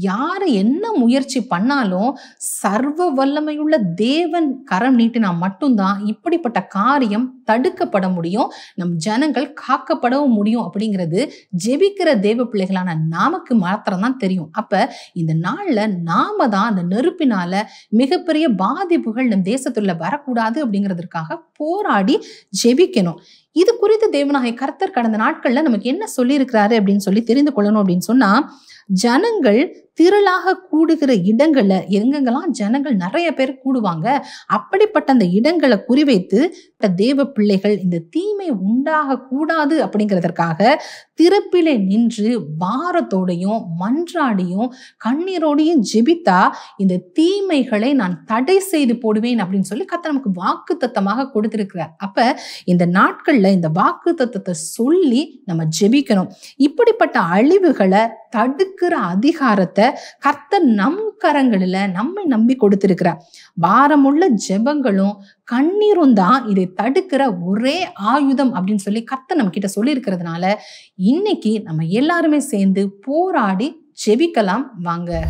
யாரு என்ன முயற்சி பண்ணாலும் சர்வ வல்லமையுள்ள தேவன் கரம் நீட்டினா மட்டும்தான் இப்படிப்பட்ட காரியம் தடுக்கப்பட முடியும், நம் ஜனங்கள் காக்கப்படவும் முடியும் அப்படிங்கிறது ஜெபிக்கிற தேவ பிள்ளைகளான நமக்கு மாத்திரம்தான் தெரியும். அப்ப இந்த நாள்ல நாம தான் அந்த நெருப்பினால மிகப்பெரிய பாதிப்புகள் நம் தேசத்துல வரக்கூடாது அப்படிங்கிறதுக்காக போராடி ஜெபிக்கணும். இது குறித்து தேவனாகிய கர்த்தர் கடந்த நாட்கள்ல நமக்கு என்ன சொல்லி இருக்கிறாரு அப்படின்னு சொல்லி தெரிந்து கொள்ளணும் அப்படின்னு சொன்னா, ஜனங்கள் திரளாக கூடுகிற இடங்கள்ல எங்கெங்கெல்லாம் ஜனங்கள் நிறைய பேர் கூடுவாங்க, அப்படிப்பட்ட அந்த இடங்களை குறிவைத்து தேவ பிள்ளைகள் இந்த தீமை உண்டாக கூடாது அப்படிங்கிறதற்காக திறப்பிலே நின்று பாரத்தோடையும் மன்றாடியும் கண்ணீரோடையும் ஜெபித்தா இந்த தீமைகளை நான் தடை செய்து போடுவேன் அப்படின்னு சொல்லி கர்த்தர் நமக்கு வாக்கு தத்தமாக கொடுத்திருக்கிறார். அப்ப இந்த நாட்கள்ல இந்த வாக்கு தத்தத்தை சொல்லி நம்ம ஜெபிக்கணும். இப்படிப்பட்ட அழிவுகளை தடுக்கிற அதிகாரத்தை கர்த்தர் நம் கரங்களில நம்மை நம்பி கொடுத்திருக்கிறார். பாரமுள்ள ஜெபங்களும் கண்ணீரும் தான் இதை தடுக்கிற ஒரே ஆயுதம் அப்படின்னு சொல்லி கர்த்தர் நம்ம கிட்ட சொல்லி இருக்கிறதுனால இன்னைக்கு நம்ம எல்லாருமே சேர்ந்து போராடி ஜெபிக்கலாம் வாங்க.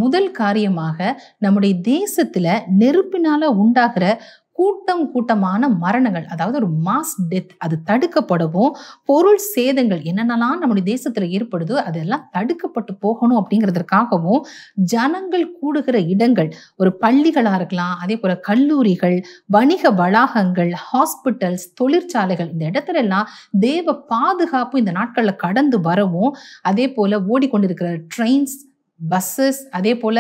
முதல் காரியமாக நம்முடைய தேசத்துல நெருப்பினால உண்டாகிற கூட்டமான மரணங்கள், அதாவது ஒரு மாஸ் டெத், அது தடுக்கப்படவும், பொருள் சேதங்கள் என்னென்னலாம் நம்முடைய தேசத்துல ஏற்படுதோ அதெல்லாம் தடுக்கப்பட்டு போகணும் அப்படிங்கிறதுக்காகவும் ஜனங்கள் கூடுகிற இடங்கள், ஒரு பள்ளிகளா இருக்கலாம், அதே போல கல்லூரிகள், வணிக வளாகங்கள், ஹாஸ்பிட்டல்ஸ், தொழிற்சாலைகள், இந்த இடத்துல எல்லாம் தேவ பாதுகாப்பு இந்த நாட்கள்ல கடந்து வரவும், அதே போல ஓடிக்கொண்டிருக்கிற ட்ரெயின்ஸ், பஸ்ஸஸ், அதே போல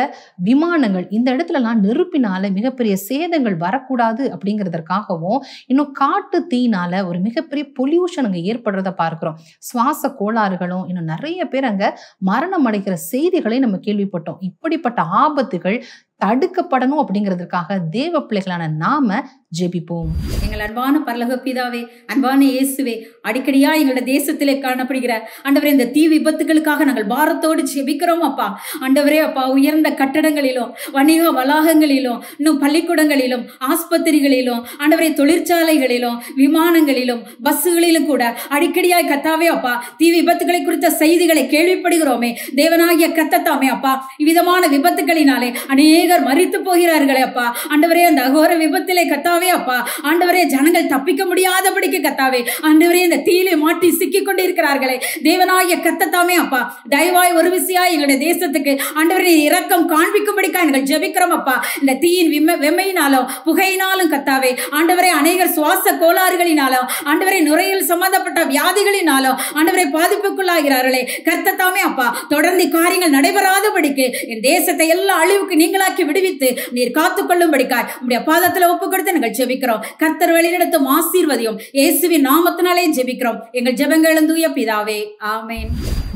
விமானங்கள், இந்த இடத்துலலாம் நெருப்பினால மிகப்பெரிய சேதங்கள் வரக்கூடாது அப்படிங்கிறதுக்காகவும், இன்னும் காட்டு தீனால ஒரு மிகப்பெரிய பொல்யூஷன் அங்க ஏற்படுறத பார்க்கிறோம். சுவாச கோளாறுகளும் இன்னும் நிறைய பேர் அங்க மரணம் அடைகிற செய்திகளை நம்ம கேள்விப்பட்டோம். இப்படிப்பட்ட ஆபத்துகள் தடுக்கப்படணும் அப்படிங்கிறதுக்காக தேவ பிள்ளைகளான நாம ஜெபிப்போம். எங்கள் அன்பான பரலோக பிதாவே, அன்பான இயேசுவே, அடிக்கடியா எங்களோட தேசத்திலே காணப்படுகிற ஆண்டவரே இந்த தீ விபத்துகளுக்காக நாங்கள் பாரத்தோடு ஜெபிக்கிறோம் அப்பா. ஆண்டவரே அப்பா, உயர்ந்த கட்டடங்களிலும் வணிக வளாகங்களிலும் இன்னும் பள்ளிக்கூடங்களிலும் ஆஸ்பத்திரிகளிலும் ஆண்டவரே தொழிற்சாலைகளிலும் விமானங்களிலும் பஸ்ஸுகளிலும் கூட அடிக்கடியாய் கத்தாவே அப்பா தீ விபத்துகளை குறித்த செய்திகளை கேள்விப்படுகிறோமே. தேவனாகிய கத்தத்தாமே அப்பா, இவ்விதமான விபத்துகளினாலே அநேகர் மரித்து போகிறார்களே அப்பா. ஆண்டவரே அந்த அகோர விபத்திலே கத்தாவே அப்பா, ஆண்டவரே ஜனங்கள் தப்பிக்க முடியாதபடிக்கு கத்தாவே ஆண்டவரே இந்த தீயிலே மாட்டி சிக்கி கொண்டிருக்கிறார்களே. தேவனாகிய கத்தத்தாமே அப்பா, தயவாய் ஒரு விசையாய் எங்களுடைய தேசத்துக்கு ஆண்டவரே இரக்கம் காண்பிக்கும்படிக்கா எங்கள் ஜெபிக்கிறோம் அப்பா. இந்த தீயின் வெம்மையினாலும் புகையினாலும் கத்தாவே ஆண்டவரே அநேகர் சுவாச கோளாறுகளினாலும் ஆண்டவரே நுரையில் சம்பந்தப்பட்ட வியாதிகளினாலும் ஆண்டவரை பாதிப்புக்குள்ளாகிறார்களே. கர்த்தத்தாமே அப்பா, தொடர்ந்து காரியங்கள் நடைபெறாதபடிக்கு என் தேசத்தை எல்லா அழிவுக்கு நீங்களாக்கி விடுவித்து நீர் காத்துக்கொள்ளும்படிக்காய் உம்முடைய பாதத்துல ஒப்பு கொடுத்து நாங்கள் ஜெபிக்கிறோம். கர்த்தர் வழிநடத்தும் ஆசீர்வதியும் இயேசுவின் நாமத்தினாலே ஜெபிக்கிறோம் எங்கள் ஜெபங்களும் தூய பிதாவே, ஆமென்.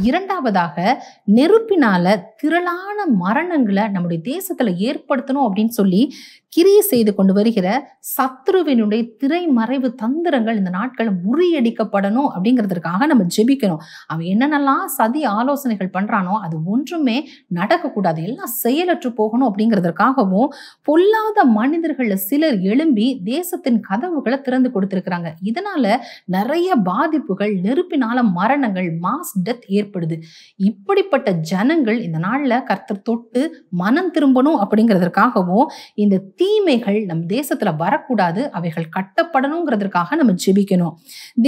இரண்டாவதாக, நெருப்பினால திரளான மரணங்களை நம்முடைய தேசத்துல ஏற்படுத்தணும் அப்படின்னு சொல்லி கிரியை செய்து கொண்டு வருகிற சத்ருவினுடைய திரைமறைவு தந்திரங்கள் இந்த நாட்கள் முறியடிக்கப்படணும் அப்படிங்கிறதுக்காக நம்ம ஜெபிக்கணும். அவன் என்னென்னலாம் சதி ஆலோசனைகள் பண்றானோ அது ஒன்றுமே நடக்கக்கூடாது, எல்லாம் செயலற்று போகணும் அப்படிங்கிறதுக்காகவும் பொல்லாத மனிதர்கள சிலர் எழும்பி தேசத்தின் கதவுகளை திறந்து கொடுத்திருக்கிறாங்க. இதனால நிறைய பாதிப்புகள், நெருப்பினால மரணங்கள், மாஸ் டெத் ஏற்படுது. இப்படிப்பட்ட ஜனங்கள் இந்த நாள்ல கர்த்தர் தொட்டு மனம் திரும்பணும் அப்படிங்கிறதுக்காகவும் இந்த தீமைகள் நம் தேசத்துல வரக்கூடாது, அவைகள் கட்டப்படணுங்கிறதுக்காக நம்ம ஜெபிக்கணும்.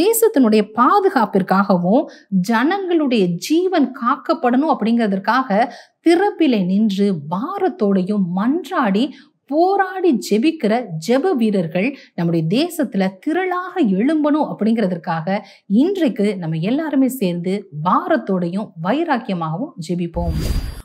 தேசத்தினுடைய பாதுகாப்பிற்காகவும் ஜனங்களுடைய ஜீவன் காக்கப்படணும் அப்படிங்கிறதுக்காக திறப்பிலே நின்று பாரத்தோடையும் மன்றாடி போராடி ஜெபிக்கிற ஜெப வீரர்கள் நம்முடைய தேசத்துல திரளாக எழும்பணும் அப்படிங்கிறதுக்காக இன்றைக்கு நம்ம எல்லாருமே சேர்ந்து பாரத்தோடையும் வைராக்கியமாகவும் ஜெபிப்போம்.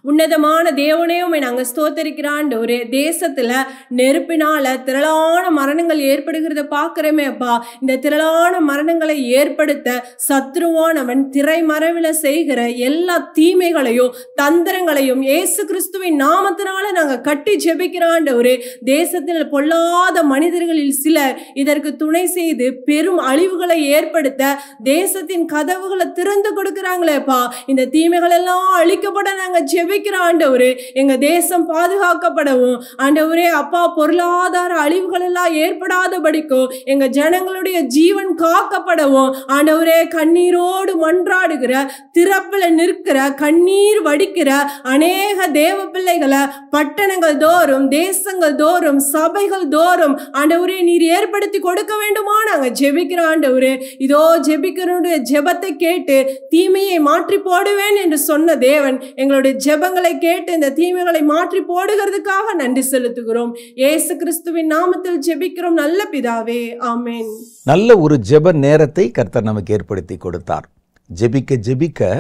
உன்னதமான தேவனையும் நாங்கள் ஸ்தோத்தரிக்கிறான். ஒரு தேசத்துல நெருப்பினால திரளான மரணங்கள் ஏற்படுகிறத பார்க்கிறோமே அப்பா. இந்த திரளான மரணங்களை ஏற்படுத்த சத்ருவானவன் திரைமறைவில செய்கிற எல்லா தீமைகளையும் தந்திரங்களையும் இயேசு கிறிஸ்துவின் நாமத்தினால நாங்க கட்டி ஜெபிக்கிறான். ஒரு தேசத்தில் பொல்லாத மனிதர்களில் சிலர் இதற்கு துணை செய்து பெரும் அழிவுகளை ஏற்படுத்த தேசத்தின் கதவுகளை திறந்து கொடுக்கிறாங்களேப்பா. இந்த தீமைகள் எல்லாம் அழிக்கப்பட நாங்க ஜெபிக்கிற ஆண்டவரே, எங்க தேசம் பாதுகாக்கப்படவும் ஆண்டவரே அப்பா, பொருளாதார அழிவுகள் எல்லாம் ஏற்படாதபடிக்கும் எங்க ஜனங்களுடைய ஜீவன் காக்கப்படவும் ஆண்டவரே, கண்ணீரோடு மன்றாடுகிற, திறப்புல நிற்கிற, கண்ணீர் வடிக்கிற அநேக தேவ பிள்ளைகளை பட்டணங்கள் தோறும், தேசங்கள் தோறும், சபைகள் தோறும் ஆண்டவரே நீர் ஏற்படுத்தி கொடுக்க வேண்டுமா நாங்க ஜெபிக்கிற ஆண்டவரே. இதோ ஜெபிக்கிறோடைய ஜெபத்தை கேட்டு தீமையை மாற்றி போடுவேன் என்று சொன்ன தேவன் எங்களுடைய ஜெபங்களை கேட்டு இந்த தீமைகளை மாற்றி போடுகிறதுக்காக நன்றி செலுத்துகிறோம். இயேசு கிறிஸ்துவின் நாமத்தில் ஜெபிக்கிறோம் நல்ல பிதாவே, ஆமென். நல்ல ஒரு ஜெப நேரத்தை கர்த்தர் நமக்கு ஏற்படுத்தி கொடுத்தார். ஜெபிக்க ஜெபிக்க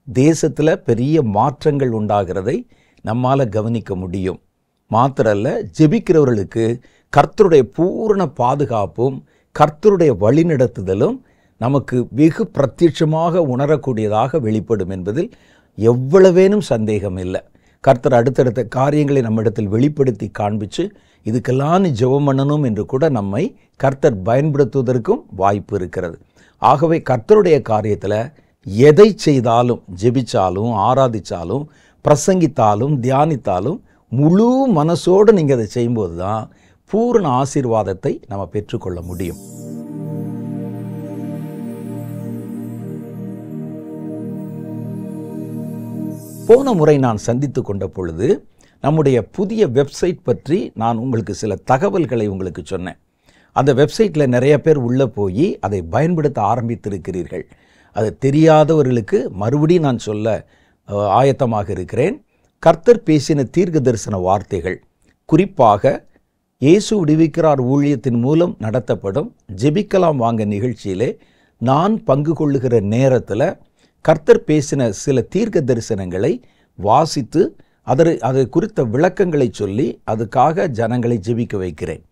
தேசத்தில் பெரிய மாற்றங்கள் உண்டாகிறதை நம்மால் கவனிக்க முடியும். மாத்திரல்ல, ஜெபிக்கிறவர்களுக்கு கர்த்தருடைய பூரண பாதுகாப்பும் கர்த்தருடைய வழிநடத்துதலும் நமக்கு வெகு பிரத்யட்சமாக உணரக்கூடியதாக வெளிப்படும் என்பதில் எவ்வளவேனும் சந்தேகம் இல்லை. கர்த்தர் அடுத்தடுத்த காரியங்களை நம்மிடத்தில் வெளிப்படுத்தி காண்பித்து இதுக்கெல்லாம் நீ ஜெபம் பண்ணணும் என்று கூட நம்மை கர்த்தர் பயன்படுத்துவதற்கும் வாய்ப்பு இருக்கிறது. ஆகவே கர்த்தருடைய காரியத்தில் எதை செய்தாலும், ஜெபிச்சாலும், ஆராதித்தாலும், பிரசங்கித்தாலும், தியானித்தாலும் முழு மனசோடு நீங்கள் அதை செய்யும்போது தான் பூரண ஆசீர்வாதத்தை நம்ம பெற்றுக்கொள்ள முடியும். போன முறை நான் சந்தித்து கொண்ட பொழுது நம்முடைய புதிய வெப்சைட் பற்றி நான் உங்களுக்கு சில தகவல்களை உங்களுக்கு சொன்னேன். அந்த வெப்சைட்டில் நிறைய பேர் உள்ளே போய் அதை பயன்படுத்த ஆரம்பித்திருக்கிறீர்கள். அது தெரியாதவர்களுக்கு மறுபடியும் நான் சொல்ல ஆயத்தமாக இருக்கிறேன். கர்த்தர் பேசின தீர்க்க தரிசன வார்த்தைகள், குறிப்பாக இயேசு விடுவிக்கிறார் ஊழியத்தின் மூலம் நடத்தப்படும் ஜெபிக்கலாம் வாங்க நிகழ்ச்சியிலே நான் பங்கு கொள்ளுகிற நேரத்தில் கர்த்தர் பேசின சில தீர்க்க தரிசனங்களை வாசித்து அதை குறித்த விளக்கங்களை சொல்லி அதுக்காக ஜனங்களை ஜெபிக்க வைக்கிறேன்.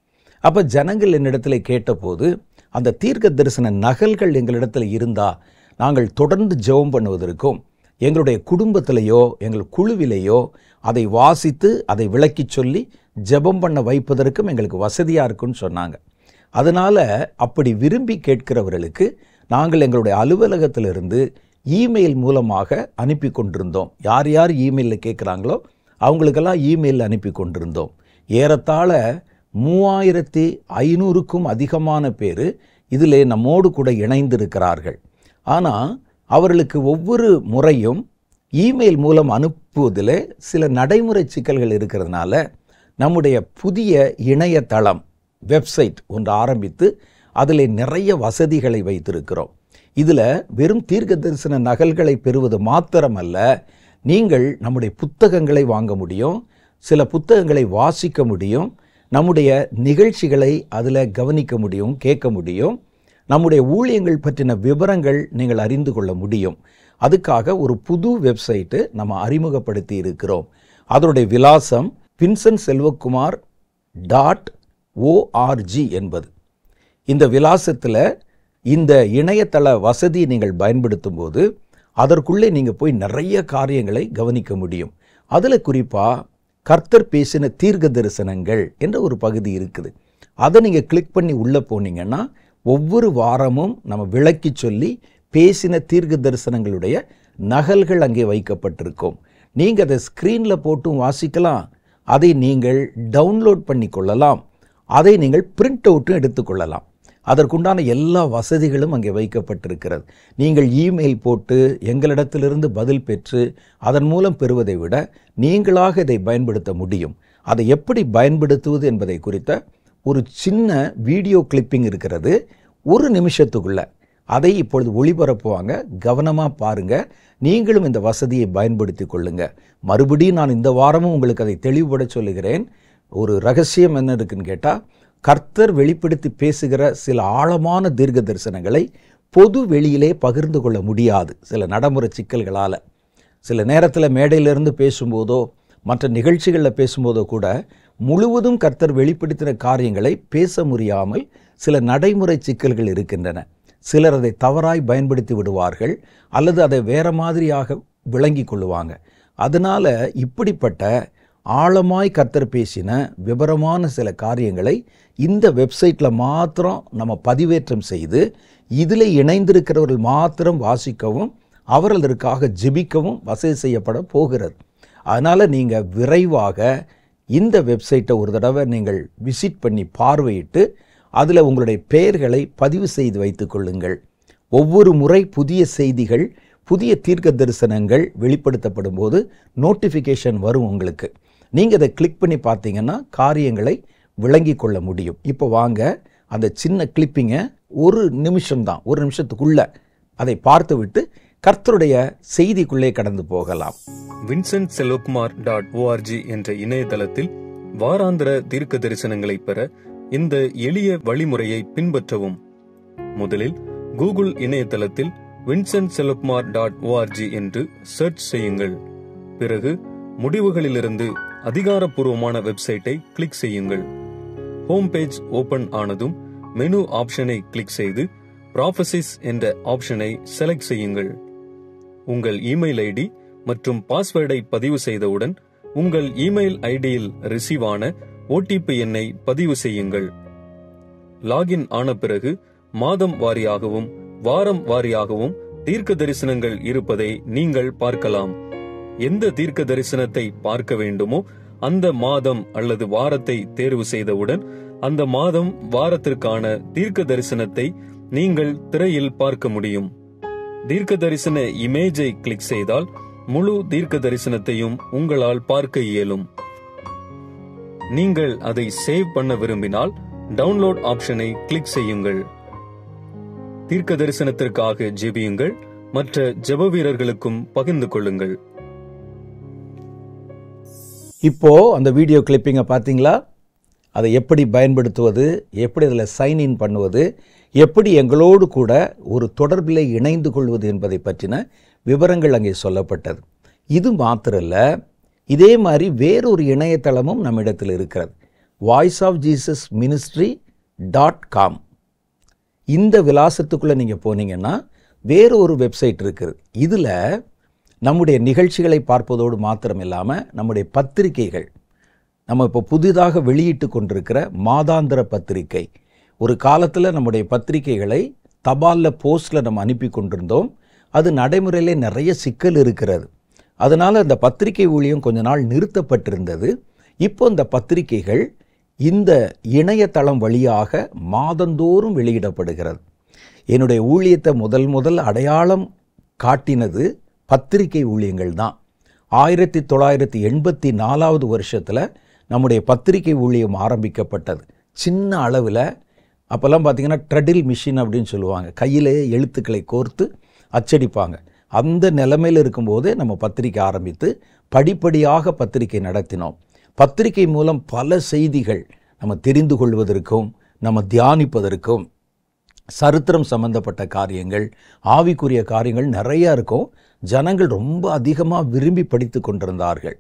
அப்போ ஜனங்கள் என்னிடத்தில் கேட்டபோது அந்த தீர்க்க தரிசன நகல்கள் எங்களிடத்தில் இருந்தால் நாங்கள் தொடர்ந்து ஜெபம் பண்ணுவதற்கும், எங்களுடைய குடும்பத்திலேயோ எங்கள் குழுவிலேயோ அதை வாசித்து அதை விளக்கி சொல்லி ஜெபம் பண்ண வைப்பதற்கும் எங்களுக்கு வசதியாக இருக்குன்னு சொன்னாங்க. அதனால் அப்படி விரும்பி கேட்கிறவர்களுக்கு நாங்கள் எங்களுடைய அலுவலகத்திலிருந்து இமெயில் மூலமாக அனுப்பி கொண்டிருந்தோம். யார் யார் இமெயிலில் கேட்குறாங்களோ அவங்களுக்கெல்லாம் இமெயில் அனுப்பி கொண்டிருந்தோம். ஏறத்தாழ 3500க்கும் அதிகமான பேர் இதில் நம்மோடு கூட இணைந்திருக்கிறார்கள். ஆனால் அவர்களுக்கு ஒவ்வொரு முறையும் இமெயில் மூலம் அனுப்புவதில் சில நடைமுறை சிக்கல்கள் இருக்கிறதுனால நம்முடைய புதிய இணையதளம் வெப்சைட் ஒன்று ஆரம்பித்து அதில் நிறைய வசதிகளை வைத்திருக்கிறோம். இதில் வெறும் தீர்க்க தரிசன நகல்களை பெறுவது மாத்திரமல்ல, நீங்கள் நம்முடைய புத்தகங்களை வாங்க முடியும், சில புத்தகங்களை வாசிக்க முடியும், நம்முடைய நிகழ்ச்சிகளை அதில் கவனிக்க முடியும், கேட்க முடியும், நம்முடைய ஊழியங்கள் பற்றின விவரங்கள் நீங்கள் அறிந்து கொள்ள முடியும். அதுக்காக ஒரு புது வெப்சைட்டு நம்ம அறிமுகப்படுத்தி இருக்கிறோம். அதனுடைய விலாசம் vincenselvakumar.org என்பது. இந்த விலாசத்தில் இந்த இணையதள வசதியை நீங்கள் பயன்படுத்தும் போது அதற்குள்ளே நீங்கள் போய் நிறைய காரியங்களை கவனிக்க முடியும். அதில் குறிப்பாக கர்த்தர் பேசின தீர்க்க தரிசனங்கள் என்ற ஒரு பகுதி இருக்குது. அதை நீங்கள் கிளிக் பண்ணி உள்ளே போனீங்கன்னா ஒவ்வொரு வாரமும் நம்ம விளக்கி சொல்லி பேசின தீர்க்க தரிசனங்களுடைய நகல்கள் அங்கே வைக்கப்பட்டிருக்கும். நீங்கள் அதை ஸ்க்ரீனில் போட்டும் வாசிக்கலாம், அதை நீங்கள் டவுன்லோட் பண்ணி கொள்ளலாம், அதை நீங்கள் பிரிண்ட் அவுட்டும் எடுத்துக்கொள்ளலாம். அதற்குண்டான எல்லா வசதிகளும் அங்கே வைக்கப்பட்டிருக்கிறது. நீங்கள் இமெயில் போட்டு எங்களிடத்திலிருந்து பதில் பெற்று அதன் மூலம் பெறுவதை விட நீங்களாக இதை பயன்படுத்த முடியும். அதை எப்படி பயன்படுத்துவது என்பதை குறித்த ஒரு சின்ன வீடியோ கிளிப்பிங் இருக்கிறது. 1 நிமிஷத்துக்குள்ள அதை இப்பொழுது ஒளிபரப்புவாங்க. கவனமாக பாருங்கள். நீங்களும் இந்த வசதியை பயன்படுத்தி கொள்ளுங்க. மறுபடியும் நான் இந்த வாரமும் உங்களுக்கு அதை தெளிவுபட சொல்லுகிறேன். ஒரு ரகசியம் என்ன இருக்குன்னு கேட்டால், கர்த்தர் வெளிப்படுத்தி பேசுகிற சில ஆழமான தீர்க்க தரிசனங்களை பொது வெளியிலே பகிர்ந்து கொள்ள முடியாது சில நடைமுறை சிக்கல்களால். சில நேரத்தில் மேடையிலிருந்து பேசும்போதோ மற்ற நிகழ்ச்சிகளில் பேசும்போதோ கூட முழுவதும் கர்த்தர் வெளிப்படுத்தின காரியங்களை பேச முடியாமல் சில நடைமுறை சிக்கல்கள் இருக்கின்றன. சிலர் அதை தவறாய் பயன்படுத்தி விடுவார்கள் அல்லது அதை வேற மாதிரியாக விளங்கி கொள்ளுவாங்க. அதனால் இப்படிப்பட்ட ஆழமாய் கர்த்தர் பேசின விவரமான சில காரியங்களை இந்த வெப்சைட்டில் மாத்திரம் நம்ம பதிவேற்றம் செய்து இதில் இணைந்திருக்கிறவர்கள் மாத்திரம் வாசிக்கவும் அவர்களுக்காக ஜெபிக்கவும் வசதி செய்யப்பட போகிறது. அதனால் நீங்கள் விரைவாக இந்த வெப்சைட்டை ஒரு தடவை நீங்கள் விசிட் பண்ணி பார்வையிட்டு அதில் உங்களுடைய பெயர்களை பதிவு செய்து வைத்து கொள்ளுங்கள். ஒவ்வொரு முறை புதிய செய்திகள், புதிய தீர்க்க தரிசனங்கள் வெளிப்படுத்தப்படும் போது நோட்டிஃபிகேஷன் வரும் உங்களுக்கு. நீங்கள் அதை கிளிக் பண்ணி பார்த்தீங்கன்னா காரியங்களை விளங்கி கொள்ள முடியும். இப்போ வாங்க அந்த சின்ன கிளிப்பிங்கை 1 நிமிஷம்தான், 1 நிமிஷத்துக்குள்ள அதை பார்த்து விட்டு கர்த்தருடைய செய்திக்குள்ளே கடந்து போகலாம். vincenselvakumar.org என்ற இணையதளத்தில் வாராந்திர தீர்க்க தரிசனங்களை பெற இந்த எளிய வழிமுறையை பின்பற்றவும். முதலில் கூகுள் இணையதளத்தில் vincentselupmar.org என்று சர்ச் செய்யுங்கள். பிறகு முடிவுகளிலிருந்து அதிகாரப்பூர்வமான வெப்சைட்டை கிளிக் செய்யுங்கள். ஹோம் பேஜ் ஓபன் ஆனதும் மெனு ஆப்ஷனை கிளிக் செய்து ப்ராஃபசிஸ் என்ற ஆப்ஷனை செலக்ட் செய்யுங்கள். உங்கள் இமெயில் ஐடி மற்றும் பாஸ்வேர்டை பதிவு செய்தவுடன் உங்கள் இமெயில் ஐடியில் ரிசீவ் ஆன OTP எண்ணை பதிவு செய்யுங்கள். லாகின் ஆன பிறகு மாதம் வாரியாகவும் வாரம் வாரியாகவும் தீர்க்க தரிசனங்கள் இருப்பதை நீங்கள் பார்க்கலாம். எந்த தீர்க்க தரிசனத்தை பார்க்க வேண்டுமோ அந்த மாதம் அல்லது வாரத்தை தேர்வு செய்தவுடன் அந்த மாதம் வாரத்திற்கான தீர்க்க தரிசனத்தை நீங்கள் திரையில் பார்க்க முடியும். தீர்க்க தரிசன இமேஜை கிளிக் செய்தால் முழு தீர்க்க தரிசனத்தையும் உங்களால் பார்க்க இயலும். நீங்கள் அதை சேவ் பண்ண விரும்பினால் டவுன்லோட் ஆப்ஷனை கிளிக் செய்யுங்கள். தீர்க்க தரிசனத்திற்காக ஜெபியுங்கள். மற்ற ஜெப வீரர்களுக்கும் பகிர்ந்து கொள்ளுங்கள். இப்போ அந்த வீடியோ கிளிப்பிங்கை பார்த்தீங்களா? அதை எப்படி பயன்படுத்துவது, எப்படி அதில் சைன்இன் பண்ணுவது, எப்படி எங்களோடு கூட ஒரு தொடர்பில் இணைந்து கொள்வது என்பதை பற்றின விவரங்கள் அங்கே சொல்லப்பட்டது. இது மாத்திரல்ல, இதே மாதிரி வேறொரு இணையதளமும் நம்மிடத்தில் இருக்கிறது. voiceofjesusministry.com. இந்த விலாசத்துக்குள்ளே நீங்கள் போனீங்கன்னா வேறு ஒரு வெப்சைட் இருக்குது. இதில் நம்முடைய நிகழ்ச்சிகளை பார்ப்பதோடு மாத்திரம் இல்லாமல் நம்முடைய பத்திரிகைகள், நம்ம இப்போ புதிதாக வெளியிட்டு கொண்டிருக்கிற மாதாந்திர பத்திரிகை, ஒரு காலத்தில் நம்முடைய பத்திரிகைகளை தபாலில் போஸ்டில் நம்ம அனுப்பி கொண்டிருந்தோம். அது நடைமுறையிலே நிறைய சிக்கல் இருக்கிறது. அதனால் அந்த பத்திரிகை ஊழியம் கொஞ்ச நாள் நிறுத்தப்பட்டிருந்தது. இப்போ இந்த பத்திரிகைகள் இந்த இணையதளம் வழியாக மாதந்தோறும் வெளியிடப்படுகிறது. என்னுடைய ஊழியத்தை முதல் அடையாளம் காட்டினது பத்திரிகை ஊழியங்கள் தான். 1984 வருஷத்தில் நம்முடைய பத்திரிகை ஊழியம் ஆரம்பிக்கப்பட்டது. சின்ன அளவில், அப்போல்லாம் பார்த்திங்கன்னா ட்ரெடில் மிஷின் அப்படின்னு சொல்லுவாங்க, கையிலே எழுத்துக்களை கோர்த்து அச்சடிப்பாங்க. அந்த நிலைமையில் இருக்கும்போதே நம்ம பத்திரிகை ஆரம்பித்து படிப்படியாக பத்திரிகை நடத்தினோம். பத்திரிகை மூலம் பல செய்திகள் நம்ம தெரிந்து கொள்வதற்கும் நம்ம தியானிப்பதற்கும் சரித்திரம் சம்பந்தப்பட்ட காரியங்கள், ஆவிக்குரிய காரியங்கள் நிறையா இருக்கும். ஜனங்கள் ரொம்ப அதிகமாக விரும்பி படித்து கொண்டிருந்தார்கள்.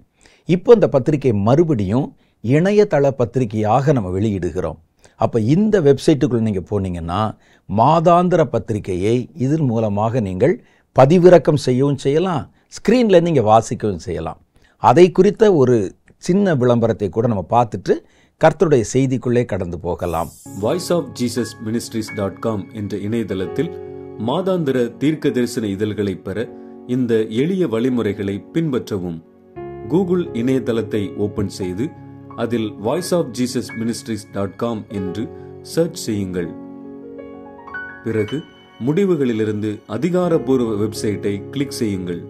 இப்போ இந்த பத்திரிகை மறுபடியும் இணையதள பத்திரிகையாக நம்ம வெளியிடுகிறோம். அப்போ இந்த வெப்சைட்டுக்குள்ளே நீங்கள் போனீங்கன்னா மாதாந்திர பத்திரிகையை இதன் மூலமாக நீங்கள் பதிவிறக்கம் செய்யவும் செய்யலாம், ஸ்க்ரீனில் நீங்கள் வாசிக்கவும் செய்யலாம். அதை குறித்த ஒரு சின்ன விளம்பரத்தை கூட நம்ம பார்த்துட்டு கர்த்தருடைய செய்திக்குள்ளே கடந்து போகலாம். voiceofjesusministries.com என்ற இணையதளத்தில் மாதாந்திர தீர்க்க தரிசன இதழ்களை பெற இந்த எளிய வழிமுறைகளை பின்பற்றவும். கூகுள் இணையதளத்தை ஓபன் செய்து அதில் voiceofjesusministries.com என்று சர்ச் செய்யுங்கள். பிறகு முடிவுகளிலிருந்து அதிகாரப்பூர்வ வெப்சைட்டை கிளிக் செய்யுங்கள்.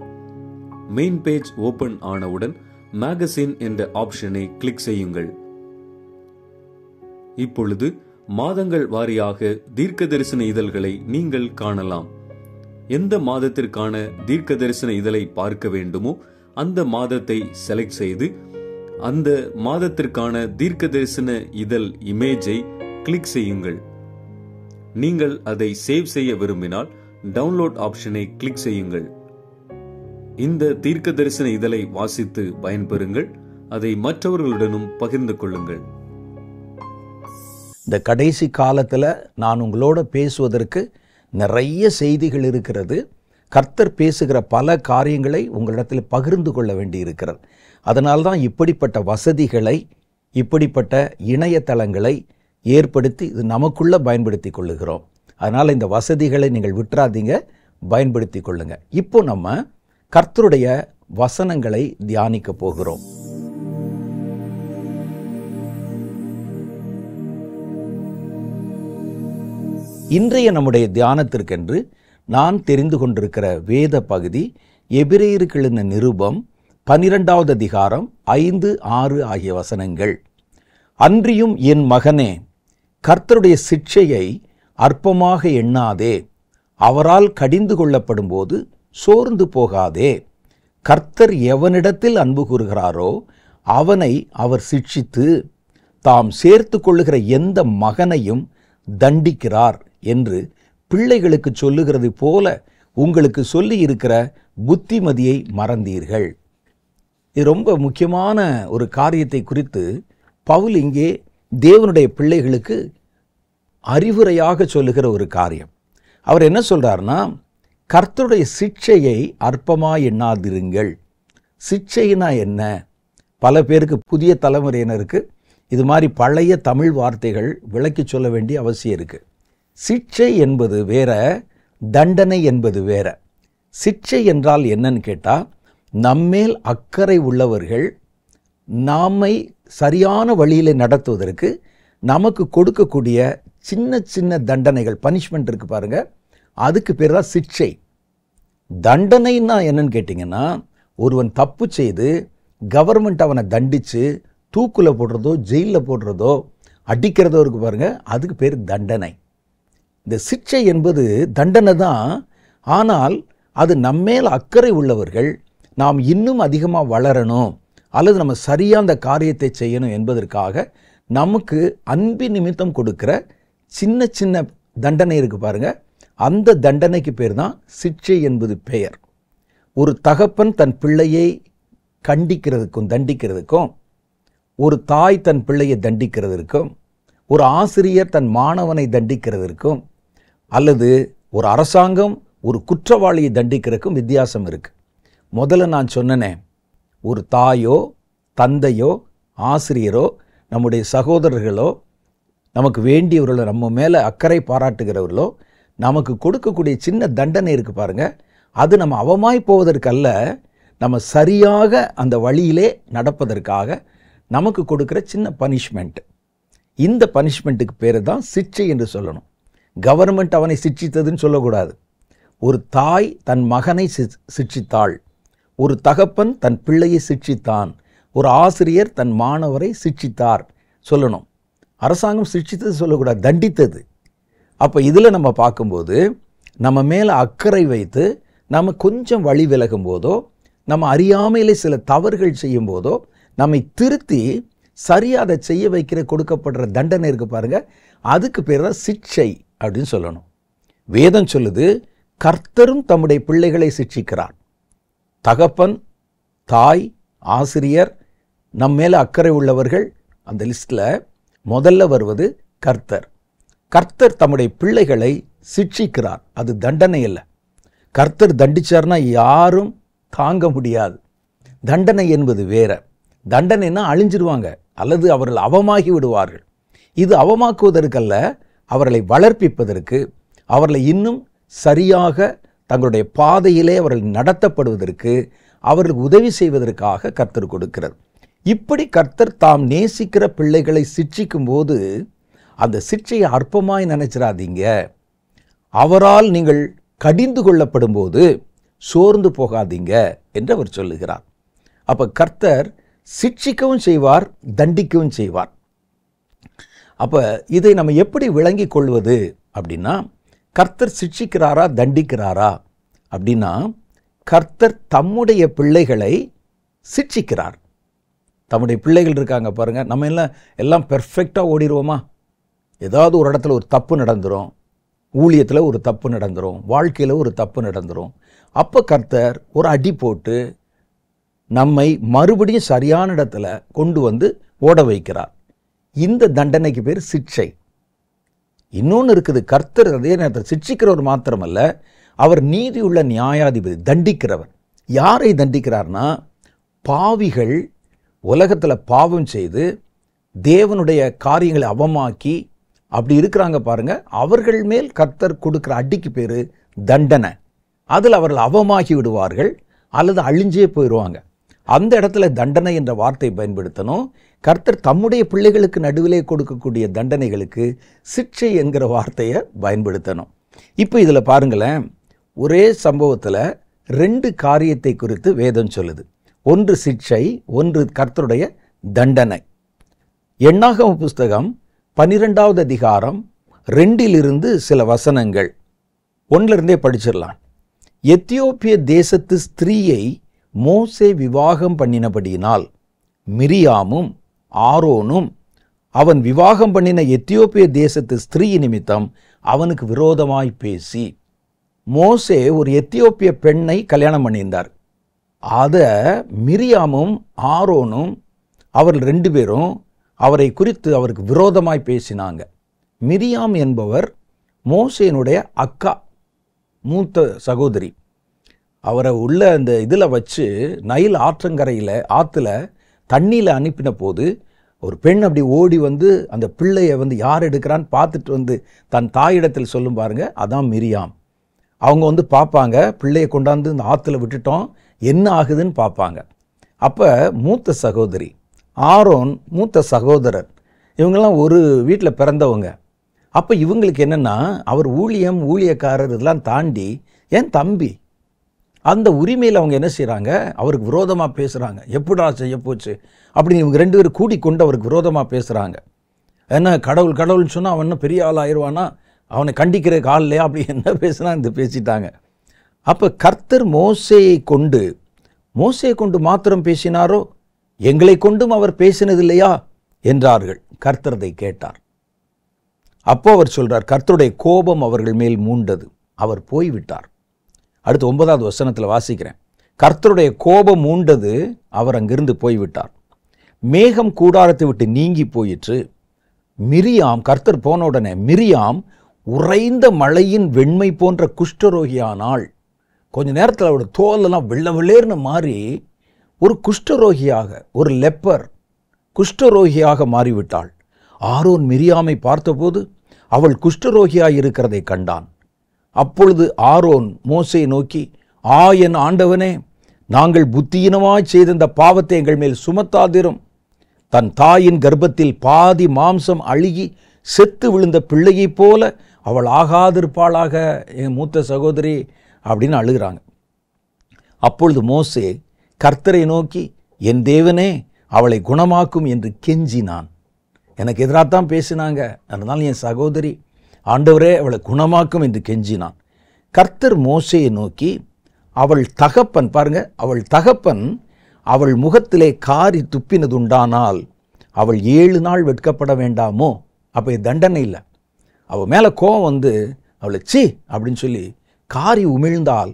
மெயின் பேஜ் ஓபன் ஆனவுடன் மேகசின் என்ற ஆப்ஷனை கிளிக் செய்யுங்கள். இப்பொழுது மாதங்கள் வாரியாக தீர்க்க தரிசன இதழ்களை நீங்கள் காணலாம். எந்த மாதத்திற்கான தீர்க்க தரிசன இதழை பார்க்க வேண்டுமோ அந்த மாதத்தை செலக்ட் செய்து அந்த மாதத்திற்கான தீர்க்க தரிசன இதழ் இமேஜை கிளிக் செய்யுங்கள். நீங்கள் அதை சேவ் செய்ய விரும்பினால் டவுன்லோட் ஆப்ஷனை கிளிக் செய்யுங்கள். இந்த தீர்க்க தரிசன இதழை வாசித்து பயன்பெறுங்கள். அதை மற்றவர்களுடனும் பகிர்ந்து கொள்ளுங்கள். இந்த கடைசி காலத்தில் நான் உங்களோட பேசுவதற்கு நிறைய செய்திகள் இருக்கிறது. கர்த்தர் பேசுகிற பல காரியங்களை உங்களிடத்தில் பகிர்ந்து கொள்ள வேண்டி இருக்கிறது. அதனால்தான் இப்படிப்பட்ட வசதிகளை, இப்படிப்பட்ட இணையதளங்களை ஏற்படுத்தி இது நமக்குள்ள பயன்படுத்தி கொள்ளுகிறோம். அதனால் இந்த வசதிகளை நீங்கள் விட்டுறாதீங்க, பயன்படுத்தி கொள்ளுங்க. இப்போ நம்ம கர்த்தருடைய வசனங்களை தியானிக்க போகிறோம். இன்றைய நம்முடைய தியானத்திற்கென்று நான் தெரிந்து கொண்டிருக்கிற வேத பகுதி எபிரேயருக்கு எழுதின நிருபம் 12வது அதிகாரம் 5, 6 ஆகிய வசனங்கள். அன்றியும் என் மகனே, கர்த்தருடைய சிட்சையை அற்பமாக எண்ணாதே, அவரால் கடிந்து கொள்ளப்படும் போது சோர்ந்து போகாதே. கர்த்தர் எவனிடத்தில் அன்பு கூறுகிறாரோ அவனை அவர் சிட்சித்து தாம் சேர்த்து கொள்ளுகிற எந்த மகனையும் தண்டிக்கிறார் என்று பிள்ளைகளுக்கு சொல்லுகிறது போல உங்களுக்கு சொல்லி இருக்கிற புத்திமதியை மறந்தீர்கள். இது ரொம்ப முக்கியமான ஒரு காரியத்தை குறித்து பவுல் இங்கே தேவனுடைய பிள்ளைகளுக்கு அறிவுரையாக சொல்லுகிற ஒரு காரியம். அவர் என்ன சொல்றாருன்னா, கர்த்தருடைய சிட்சையை அற்பமாய் எண்ணாதிருங்கள். சிட்சைனா என்ன? பல பேருக்கு, புதிய தலைமுறையினருக்கு இது மாதிரி பழைய தமிழ் வார்த்தைகள் விளக்கி சொல்ல வேண்டிய அவசியம் இருக்கு. சிட்சை என்பது வேற, தண்டனை என்பது வேற. சிட்சை என்றால் என்னன்னு கேட்டால், நம்மேல் அக்கறை உள்ளவர்கள் நாமை சரியான வழியில் நடத்துவதற்கு நமக்கு கொடுக்கக்கூடிய சின்ன சின்ன தண்டனைகள், பனிஷ்மெண்ட் இருக்கு பாருங்க, அதுக்கு பேர் தான் சிட்சை. தண்டனைன்னா என்னன்னு கேட்டிங்கன்னா, ஒருவன் தப்பு செய்து கவர்மெண்ட் அவனை தண்டித்து தூக்கில் போடுறதோ ஜெயிலில் போடுறதோ அடிக்கிறதோ இருக்கு பாருங்க, அதுக்கு பேர் தண்டனை. இந்த சிட்சை என்பது தண்டனை தான். ஆனால் அது நம்மேல் அக்கறை உள்ளவர்கள் நாம் இன்னும் அதிகமாக வளரணும் அல்லது நம்ம சரியாக அந்த காரியத்தை செய்யணும் என்பதற்காக நமக்கு அன்பின் நிமித்தம் கொடுக்கிற சின்ன சின்ன தண்டனை இருக்கு பாருங்க, அந்த தண்டனைக்கு பேர் தான் சிட்சை என்பது பெயர். ஒரு தகப்பன் தன் பிள்ளையை கண்டிக்கிறதுக்கும் தண்டிக்கிறதுக்கும், ஒரு தாய் தன் பிள்ளையை தண்டிக்கிறதற்கும், ஒரு ஆசிரியர் தன் மாணவனை தண்டிக்கிறதற்கும், அல்லது ஒரு அரசாங்கம் ஒரு குற்றவாளியை தண்டிக்கிறதுக்கும் வித்தியாசம் இருக்கு. முதல்ல நான் சொன்னனே, ஒரு தாயோ தந்தையோ ஆசிரியரோ நம்முடைய சகோதரர்களோ நமக்கு வேண்டியவர்களோ நம்ம மேலே அக்கறை பாராட்டுகிறவர்களோ நமக்கு கொடுக்கக்கூடிய சின்ன தண்டனை இருக்கு பாருங்க, அது நம்ம அவமாய் போவதற்கல்ல, நம்ம சரியாக அந்த வழியிலே நடப்பதற்காக நமக்கு கொடுக்குற சின்ன பனிஷ்மெண்ட். இந்த பனிஷ்மெண்ட்டுக்கு பேர் தான் சிட்சை என்று சொல்லணும். கவர்மெண்ட் அவனை சிட்சித்ததுன்னு சொல்லக்கூடாது. ஒரு தாய் தன் மகனை சிட்சித்தாள், ஒரு தகப்பன் தன் பிள்ளையை சிட்சித்தான், ஒரு ஆசிரியர் தன் மாணவரை சிட்சித்தார் சொல்லணும். அரசாங்கம் சிட்சித்தது சொல்லக்கூடாது, தண்டித்தது. அப்போ இதில் நம்ம பார்க்கும்போது நம்ம மேலே அக்கறை வைத்து நம்ம கொஞ்சம் வழி விலகும் போதோ, நம்ம அறியாமையிலே சில தவறுகள் செய்யும் போதோ நம்மை திருத்தி சரியாக அதை செய்ய வைக்கிற கொடுக்கப்படுற தண்டனை இருக்கு பாருங்க, அதுக்கு பேர் தான் சிட்சை அப்படின்னு சொல்லணும். வேதம் சொல்லுது, கர்த்தரும் தம்முடைய பிள்ளைகளை சிட்சிக்கிறார். தகப்பன், தாய், ஆசிரியர், நம் மேலே அக்கறை உள்ளவர்கள், அந்த லிஸ்ட்டில் முதல்ல வருவது கர்த்தர். கர்த்தர் தம்முடைய பிள்ளைகளை சிட்சிக்கிறார். அது தண்டனை இல்லை. கர்த்தர் தண்டிச்சார்னா யாரும் தாங்க முடியாது. தண்டனை என்பது வேற. தண்டனைன்னா அழிஞ்சிருவாங்க அல்லது அவர்கள் அவமாகி விடுவார்கள். இது அவமாக்குவதற்கல்ல, அவர்களை வளர்ப்பிப்பதற்கு, அவர்களை இன்னும் சரியாக தங்களுடைய பாதையிலே அவர்கள் நடத்தப்படுவதற்கு, அவர்களுக்கு உதவி செய்வதற்காக கர்த்தர் கொடுக்கிறது. இப்படி கர்த்தர் தாம் நேசிக்கிற பிள்ளைகளை சிட்சிக்கும் போது அந்த சிட்சையை அற்பமாய் நினைச்சிடாதீங்க. அவரால் நீங்கள் கடிந்து கொள்ளப்படும் போது சோர்ந்து போகாதீங்க என்று அவர் சொல்லுகிறார். அப்ப கர்த்தர் சிட்சிக்கவும் செய்வார், தண்டிக்கவும் செய்வார். அப்ப இதை நம்ம எப்படி விளங்கி கொள்வது அப்படின்னா, கர்த்தர் சிட்சிக்கிறாரா தண்டிக்கிறாரா அப்படின்னா, கர்த்தர் தம்முடைய பிள்ளைகளை சிட்சிக்கிறார். தம்முடைய பிள்ளைகள் இருக்காங்க பாருங்க, நம்ம எல்லாம் பெர்ஃபெக்டாக ஓடிடுவோமா? ஏதாவது ஒரு இடத்துல ஒரு தப்பு நடந்துடும், ஊழியத்தில் ஒரு தப்பு நடந்துடும், வாழ்க்கையில் ஒரு தப்பு நடந்துடும். அப்போ கர்த்தர் ஒரு அடி போட்டு நம்மை மறுபடியும் சரியான இடத்துல கொண்டு வந்து ஓட வைக்கிறார். இந்த தண்டனைக்கு பேர் சிட்சை. இன்னொன்று இருக்குது, கர்த்தர் அதே நேரத்தில் சிட்சிக்கிறவர் மாத்திரமல்ல, அவர் நீதியுள்ள நியாயாதிபதி, தண்டிக்கிறவர். யாரை தண்டிக்கிறார்னா, பாவிகள் உலகத்தில் பாவம் செய்து தேவனுடைய காரியங்களை அவமாக்கி அப்படி இருக்கிறாங்க பாருங்க, அவர்கள் மேல் கர்த்தர் கொடுக்குற அடிக்கு பேர் தண்டனை. அதில் அவர்கள் அவமாகி விடுவார்கள் அல்லது அழிஞ்சே போயிடுவாங்க. அந்த இடத்துல தண்டனை என்ற வார்த்தை பயன்படுத்தணும். கர்த்தர் தம்முடைய பிள்ளைகளுக்கு நடுவிலே கொடுக்கக்கூடிய தண்டனைகளுக்கு சிட்சை என்கிற வார்த்தையை பயன்படுத்தணும். இப்போ இதில் பாருங்களேன், ஒரே சம்பவத்தில் ரெண்டு காரியத்தை குறித்து வேதம் சொல்லுது. ஒன்று சிட்சை, ஒன்று கர்த்தருடைய தண்டனை. எண்ணாகம புஸ்தகம் 12வது அதிகாரம் 2 சில வசனங்கள் 1 படிச்சிடலாம். எத்தியோப்பிய தேசத்து ஸ்திரீயை மோசே விவாகம் பண்ணினபடியினால் மிரியாமும் ஆரோனும் அவன் விவாகம் பண்ணின எத்தியோப்பிய தேசத்து ஸ்திரீ நிமித்தம் அவனுக்கு விரோதமாய் பேசி. மோசே ஒரு எத்தியோப்பிய பெண்ணை கல்யாணம் பண்ணியிருந்தார். அதை மிரியாமும் ஆரோனும் அவர்கள் 2 பேரும் அவரை குறித்து அவருக்கு விரோதமாய் பேசினாங்க. மிரியாம் என்பவர் மோசேனுடைய அக்கா, மூத்த சகோதரி. அவரை உள்ள அந்த இதில் வச்சு நைல் ஆற்றுல தண்ணியில் அனுப்பின போது ஒரு பெண் அப்படி ஓடி வந்து அந்த பிள்ளையை வந்து யார் எடுக்கிறான்னு பார்த்துட்டு வந்து தன் தாயிடத்தில் சொல்லும் பாருங்க, அதான் மிரியாம். அவங்க வந்து பார்ப்பாங்க, பிள்ளையை கொண்டாந்து இந்த ஆற்றுல விட்டுட்டோம், என்ன ஆகுதுன்னு பார்ப்பாங்க. அப்போ மூத்த சகோதரி ஆரோன், மூத்த சகோதரர், இவங்கெல்லாம் ஒரு வீட்டில் பிறந்தவங்க. அப்போ இவங்களுக்கு என்னென்னா, அவர் ஊழியக்காரர் இதெல்லாம் தாண்டி என் தம்பி, அந்த உரிமையில் அவங்க என்ன செய்கிறாங்க, அவருக்கு விரோதமாக பேசுகிறாங்க. எப்படா செய்ய போச்சு அப்படின்னு இவங்க 2 பேரும் கூடிக்கொண்டு அவருக்கு விரோதமாக பேசுகிறாங்க. என்ன கடவுள்னு சொன்னால் அவன் இன்னும் பெரிய ஆள் ஆயிடுவானா, அவனை கண்டிக்கிற ஆள் இல்லையா, அப்படி என்ன பேசுனா இந்த பேசிட்டாங்க. அப்போ கர்த்தர் மோசேயை கொண்டு மாத்திரம் பேசினாரோ, எங்களை கொண்டும் அவர் பேசினதில்லையா என்றார்கள். கர்த்தர் அதை கேட்டார். அப்போ அவர் சொல்றார், கர்த்தருடைய கோபம் அவர்கள் மேல் மூண்டது, அவர் போய்விட்டார். அடுத்து 9வது வசனத்தில் வாசிக்கிறேன். கர்த்தருடைய கோபம் மூண்டது, அவர் அங்கிருந்து போய்விட்டார். மேகம் கூடாரத்தை விட்டு நீங்கி போயிற்று. மிரியாம், கர்த்தர் போன உடனே மிரியாம் உறைந்த மழையின் வெண்மை போன்ற குஷ்டரோகியானாள். கொஞ்ச நேரத்தில் அவருடைய தோலெல்லாம் வெள்ளவெளேர்னு மாறி ஒரு குஷ்டரோகியாக, ஒரு லெப்பர் குஷ்டரோகியாக மாறிவிட்டாள். ஆரோன் மிரியாமை பார்த்தபோது அவள் குஷ்டரோகியாய் இருக்கிறதை கண்டான். அப்பொழுது ஆரோன் மோசேயை நோக்கி, என் ஆண்டவனே, நாங்கள் புத்தியினமாய் செய்த இந்த பாவத்தை எங்கள் மேல் சுமத்தாதிரும். தன் தாயின் கர்ப்பத்தில் பாதி மாம்சம் அழுகி செத்து விழுந்த பிள்ளையைப் போல அவள் ஆகாதிருப்பாளாக, என் மூத்த சகோதரி அப்படின்னு அழுகிறாங்க. அப்பொழுது மோசே கர்த்தரை நோக்கி, என் தேவனே, அவளை குணமாக்கும் என்று கெஞ்சினான். எனக்கு எதிராகத்தான் பேசினாங்க, அதனால என் சகோதரி, ஆண்டவரே அவளை குணமாக்கும் என்று கெஞ்சினான். கர்த்தர் மோசேயை நோக்கி, அவள் தகப்பன், பாருங்க, அவள் தகப்பன் அவள் முகத்திலே காரி துப்பினதுண்டானால் அவள் 7 நாள் வெட்கப்பட வேண்டாமோ? அப்போ தண்டனை இல்லை. அவள் மேலே கோபம் வந்து அவளை சீ அப்படின்னு சொல்லி காரி உமிழ்ந்தால்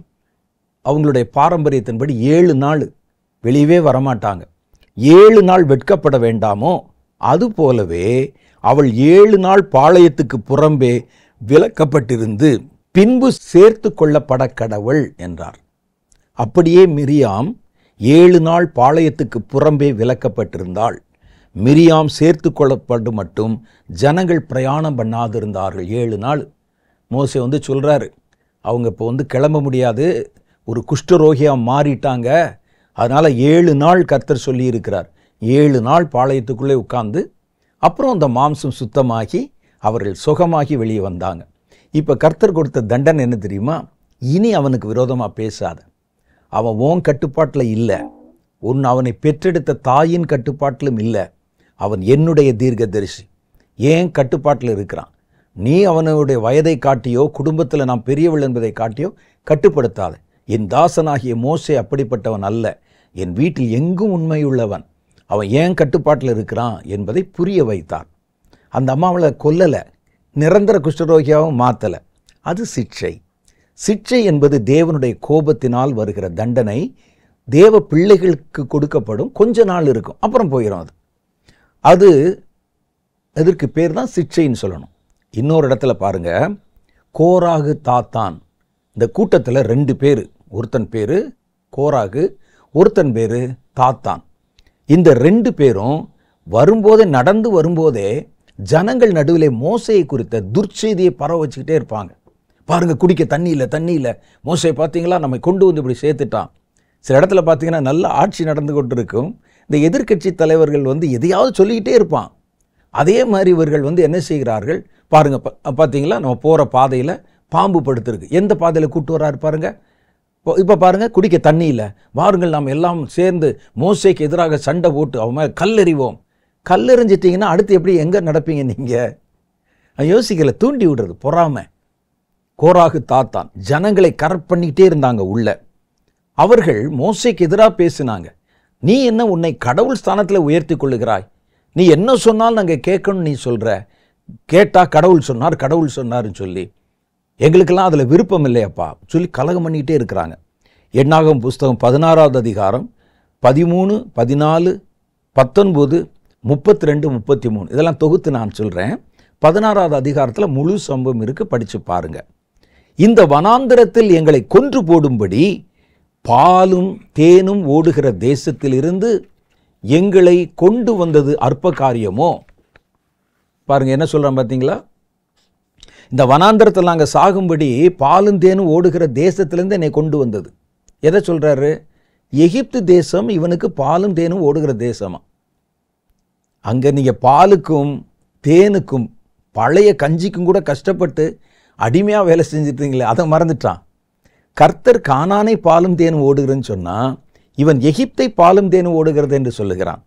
அவங்களுடைய பாரம்பரியத்தின்படி 7 நாள் வெளியவே வரமாட்டாங்க. 7 நாள் வெட்கப்பட வேண்டாமோ? அதுபோலவே அவள் 7 நாள் பாளையத்துக்கு புறம்பே விலக்கப்பட்டிருந்து பின்பு சேர்த்து கொள்ளப்பட கடவுள் என்றார். அப்படியே மிரியாம் 7 நாள் பாளையத்துக்கு புறம்பே விலக்கப்பட்டிருந்தாள். மிரியாம் சேர்த்து கொள்ளப்படும் மட்டும் ஜனங்கள் பிரயாணம் பண்ணாதிருந்தார்கள் 7 நாள். மோசே வந்து சொல்கிறாரு, அவங்க இப்போ வந்து கிளம்ப முடியாது, ஒரு குஷ்டரோகியாக மாறிட்டாங்க, அதனால் 7 நாள் கர்த்தர் சொல்லி இருக்கிறார். 7 நாள் பாளையத்துக்குள்ளே உட்கார்ந்து அப்புறம் அந்த மாம்சம் சுத்தமாகி அவர்கள் சுகமாகி வெளியே வந்தாங்க. இப்போ கர்த்தர் கொடுத்த தண்டனை என்ன தெரியுமா? இனி அவனுக்கு விரோதமாக பேசாத, அவன் உன் கட்டுப்பாட்டில் இல்லை, அவனை பெற்றெடுத்த தாயின் கட்டுப்பாட்டிலும் இல்லை, அவன் என்னுடைய தீர்க்கதரிசி, ஏன் கட்டுப்பாட்டில் இருக்கிறான். நீ அவனுடைய வயதை காட்டியோ குடும்பத்தில் நான் பெரியவள் என்பதை காட்டியோ கட்டுப்படுத்தாத. என் தாசனாகிய மோசே அப்படிப்பட்டவன் அல்ல, என் வீட்டில் எங்கும் உண்மையுள்ளவன், அவன் ஏன் கட்டுப்பாட்டில் இருக்கிறான் என்பதை புரிய வைத்தார். அந்த அம்மாவளை கொல்லலை, நிரந்தர குஷ்டரோகியாகவும் மாற்றலை. அது சிட்சை. சிட்சை என்பது தேவனுடைய கோபத்தினால் வருகிற தண்டனை. தேவ பிள்ளைகளுக்கு கொடுக்கப்படும், கொஞ்ச நாள் இருக்கும், அப்புறம் போயிடும். அது அதற்கு பேர் தான் சிட்சைன்னு சொல்லணும். இன்னொரு இடத்துல பாருங்க, கோராகு தாத்தான், இந்த கூட்டத்தில் 2 பேர், ஒருத்தன் பேர் கோராகு, ஒருத்தன் பேர் தாத்தான். இந்த 2 பேரும் நடந்து வரும்போதே ஜனங்கள் நடுவிலே மோசையை குறித்த துர்ச்செய்தியை பரவ வச்சுக்கிட்டே இருப்பாங்க. பாருங்க, குடிக்க தண்ணி இல்லை, மோசையை பார்த்தீங்களா, நம்மை கொண்டு வந்து இப்படி சேர்த்துட்டான். சில இடத்துல பார்த்தீங்கன்னா நல்ல ஆட்சி நடந்து கொண்டு இருக்கும், இந்த எதிர்க்கட்சி தலைவர்கள் வந்து எதையாவது சொல்லிக்கிட்டே இருப்பான். அதே மாதிரி இவர்கள் வந்து என்ன செய்கிறார்கள் பாருங்க, பார்த்தீங்களா, நம்ம போகிற பாதையில் பாம்பு படுத்திருக்கு, எந்த பாதையில் கூட்டு வராரு பாருங்க. இப்போ பாருங்க, குடிக்க தண்ணி இல்லை, வாருங்கள் நாம் எல்லாம் சேர்ந்து மோசைக்கு எதிராக சண்டை போட்டு அவன் மேலே கல்லெறிவோம். கல்லெறிஞ்சிட்டிங்கன்னா அடுத்து எப்படி எங்கே நடப்பீங்க நீங்கள்? யோசிக்கலை, தூண்டி விடுறது பொறாமை. கோராகு தாத்தான் ஜனங்களை கரெக்ட் பண்ணிக்கிட்டே இருந்தாங்க உள்ள. அவர்கள் மோசைக்கு எதிராக பேசினாங்க. நீ என்ன உன்னை கடவுள் ஸ்தானத்தில் உயர்த்தி கொள்ளுகிறாய்? நீ என்ன சொன்னாலும் நாங்கள் கேட்கணும்னு நீ சொல்கிற, கேட்டால் கடவுள் சொன்னார்னு சொல்லி எங்களுக்கெல்லாம் அதில் விருப்பம் இல்லையப்பா சொல்லி கலகம் பண்ணிக்கிட்டே இருக்கிறாங்க. எண்ணாகமம் புஸ்தகம் 16வது அதிகாரம் 13, 14, 19, 32, 33 இதெல்லாம் தொகுத்து நான் சொல்கிறேன். 16வது அதிகாரத்தில் முழு சம்பவம் இருக்கு, படித்து பாருங்க. இந்த வனாந்தரத்தில் எங்களை கொன்று போடும்படி பாலும் தேனும் ஓடுகிற தேசத்திலிருந்து எங்களை கொண்டு வந்தது அற்ப காரியமோ? பாருங்க என்ன சொல்கிறேன் பார்த்தீங்களா? இந்த வனாந்தரத்தில் நாங்கள் சாகும்படி பாலும் தேனும் ஓடுகிற தேசத்திலேருந்து என்னை கொண்டு வந்தது. எதை சொல்கிறாரு? எகிப்து தேசம் இவனுக்கு பாலும் தேனும் ஓடுகிற தேசமா. அங்கே நீங்கள் பாலுக்கும் தேனுக்கும் பழைய கஞ்சிக்கும் கூட கஷ்டப்பட்டு அடிமையாக வேலை செஞ்சுட்டீங்களே, அதை மறந்துட்டான். கர்த்தர் கானானை பாலும் தேனும் ஓடுகிறன்னு சொன்னால் இவன் எகிப்தை பாலும் தேனும் ஓடுகிறது என்று சொல்லுகிறான்.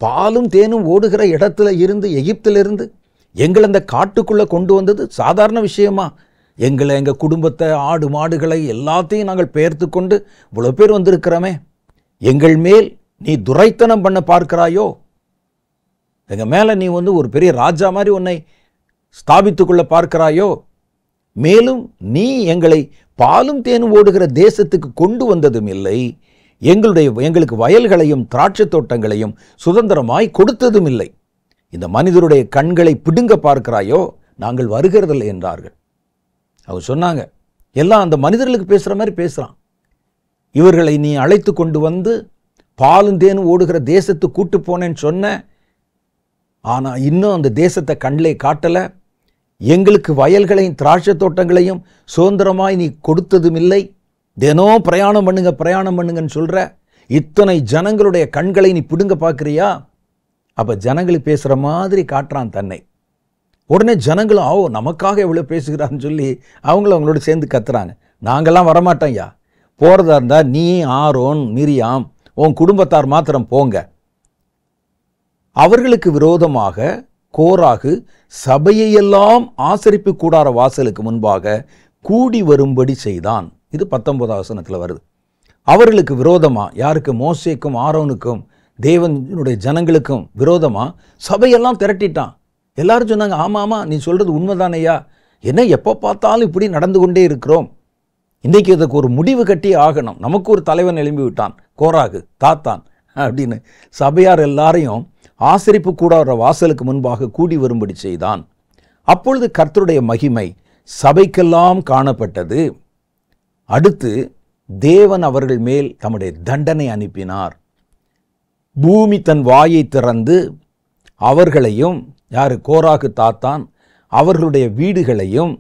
பாலும் தேனும் ஓடுகிற இடத்துல இருந்து, எகிப்திலிருந்து எங்களை அந்த காட்டுக்குள்ளே கொண்டு வந்தது சாதாரண விஷயமா? எங்களை, எங்கள் குடும்பத்தை, ஆடு மாடுகளை எல்லாத்தையும் நாங்கள் பெயர்த்து கொண்டு இவ்வளோ பேர் வந்திருக்கிறோமே, எங்கள் மேல் நீ துரைத்தனம் பண்ண பார்க்கிறாயோ? எங்கள் மேலே நீ ஒரு பெரிய ராஜா மாதிரி உன்னை ஸ்தாபித்துக்கொள்ள பார்க்கிறாயோ? மேலும் நீ எங்களை பாலும் தேனும் ஓடுகிற தேசத்துக்கு கொண்டு வந்ததும் இல்லை, எங்களுக்கு வயல்களையும் திராட்சை தோட்டங்களையும் சுதந்திரமாய் கொடுத்ததும் இல்லை. இந்த மனிதருடைய கண்களை பிடுங்க பார்க்கிறாயோ? நாங்கள் வருகிறதில்லை என்றார்கள். அவர் சொன்னாங்க, எல்லாம் அந்த மனிதர்களுக்கு பேசுகிற மாதிரி பேசுகிறான். இவர்களை நீ அழைத்து கொண்டு வந்து பாலும் தேனும் ஓடுகிற தேசத்துக்கு கூட்டு போனேன்னு சொன்ன, ஆனால் இன்னும் அந்த தேசத்தை கண்ணிலே காட்டலை. எங்களுக்கு வயல்களையும் திராட்சை தோட்டங்களையும் சுதந்திரமாய் நீ கொடுத்ததும் இல்லை. தினம் பிரயாணம் பண்ணுங்கன்னு சொல்கிற. இத்தனை ஜனங்களுடைய கண்களை நீ பிடுங்க பார்க்குறியா? அப்போ ஜனங்களுக்கு பேசுகிற மாதிரி காட்டுறான் தன்னை. உடனே ஜனங்களும் நமக்காக எவ்வளோ பேசுகிறான்னு சொல்லி அவங்களோட சேர்ந்து கத்துறாங்க. நாங்கள்லாம் வரமாட்டோம் ஐயா, போகிறதா இருந்தால் நீ, ஆரோன், மிரியாம், உன் குடும்பத்தார் மாத்திரம் போங்க. அவர்களுக்கு விரோதமாக கோராகு சபையெல்லாம் ஆசரிப்பு கூடார வாசலுக்கு முன்பாக கூடி வரும்படி செய்தான். இது 19வது வசனத்தில் வருது. அவர்களுக்கு விரோதமா, யாருக்கு? மோசேக்கும் ஆரோனுக்கும் தேவனுடைய ஜனங்களுக்கும் விரோதமா சபையெல்லாம் திரட்டிட்டான். எல்லாரும் சொன்னாங்க, ஆமாம் நீ சொல்கிறது உண்மைதானையா, என்ன எப்போ பார்த்தாலும் இப்படி நடந்து கொண்டே இருக்கிறோம், இன்றைக்கி இதுக்கு ஒரு முடிவு கட்டி ஆகணும், நமக்கு ஒரு தலைவன் எழும்பி விட்டான், கோராகு, தாத்தான் அப்படின்னு சபையார் எல்லாரையும் ஆசரிப்பு கூடார வாசலுக்கு முன்பாக கூடி வரும்படி செய்தான். அப்பொழுது கர்த்தருடைய மகிமை சபைக்கெல்லாம் காணப்பட்டது. அடுத்து தேவன் அவர்கள் மேல் தம்முடைய தண்டனை அனுப்பினார். பூமி தன் வாயை திறந்து அவர்களையும், யாரு? கோராகு, தாத்தான், அவர்களுடைய வீடுகளையும்,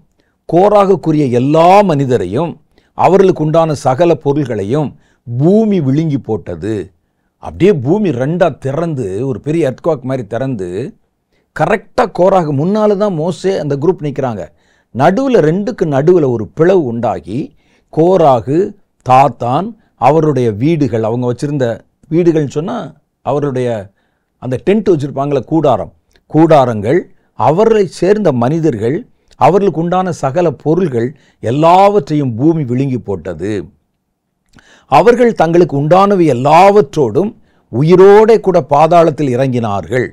கோராகுக்குரிய எல்லா மனிதரையும், அவர்களுக்கு உண்டான சகல பொருள்களையும் பூமி விழுங்கி போட்டது. அப்படியே பூமி ரெண்டாக திறந்து, ஒரு பெரிய எர்த்குவாக் மாதிரி திறந்து, கரெக்டாக கோராகு முன்னால் தான் மோசே அந்த குரூப் நிற்கிறாங்க. நடுவில், ரெண்டுக்கு நடுவில் ஒரு பிளவு உண்டாகி கோராகு, தாத்தான், அவருடைய வீடுகள், அவங்க வச்சுருந்த வீடுகள்னு சொன்னால் அவருடைய அந்த டென்ட் வச்சுருப்பாங்களே, கூடாரங்கள், அவர்களை சேர்ந்த மனிதர்கள், அவர்களுக்கு உண்டான சகல பொருள்கள் எல்லாவற்றையும் பூமி விழுங்கி போட்டது. அவர்கள் தங்களுக்கு உண்டானவை எல்லாவற்றோடும் உயிரோடே கூட பாதாளத்தில் இறங்கினார்கள்.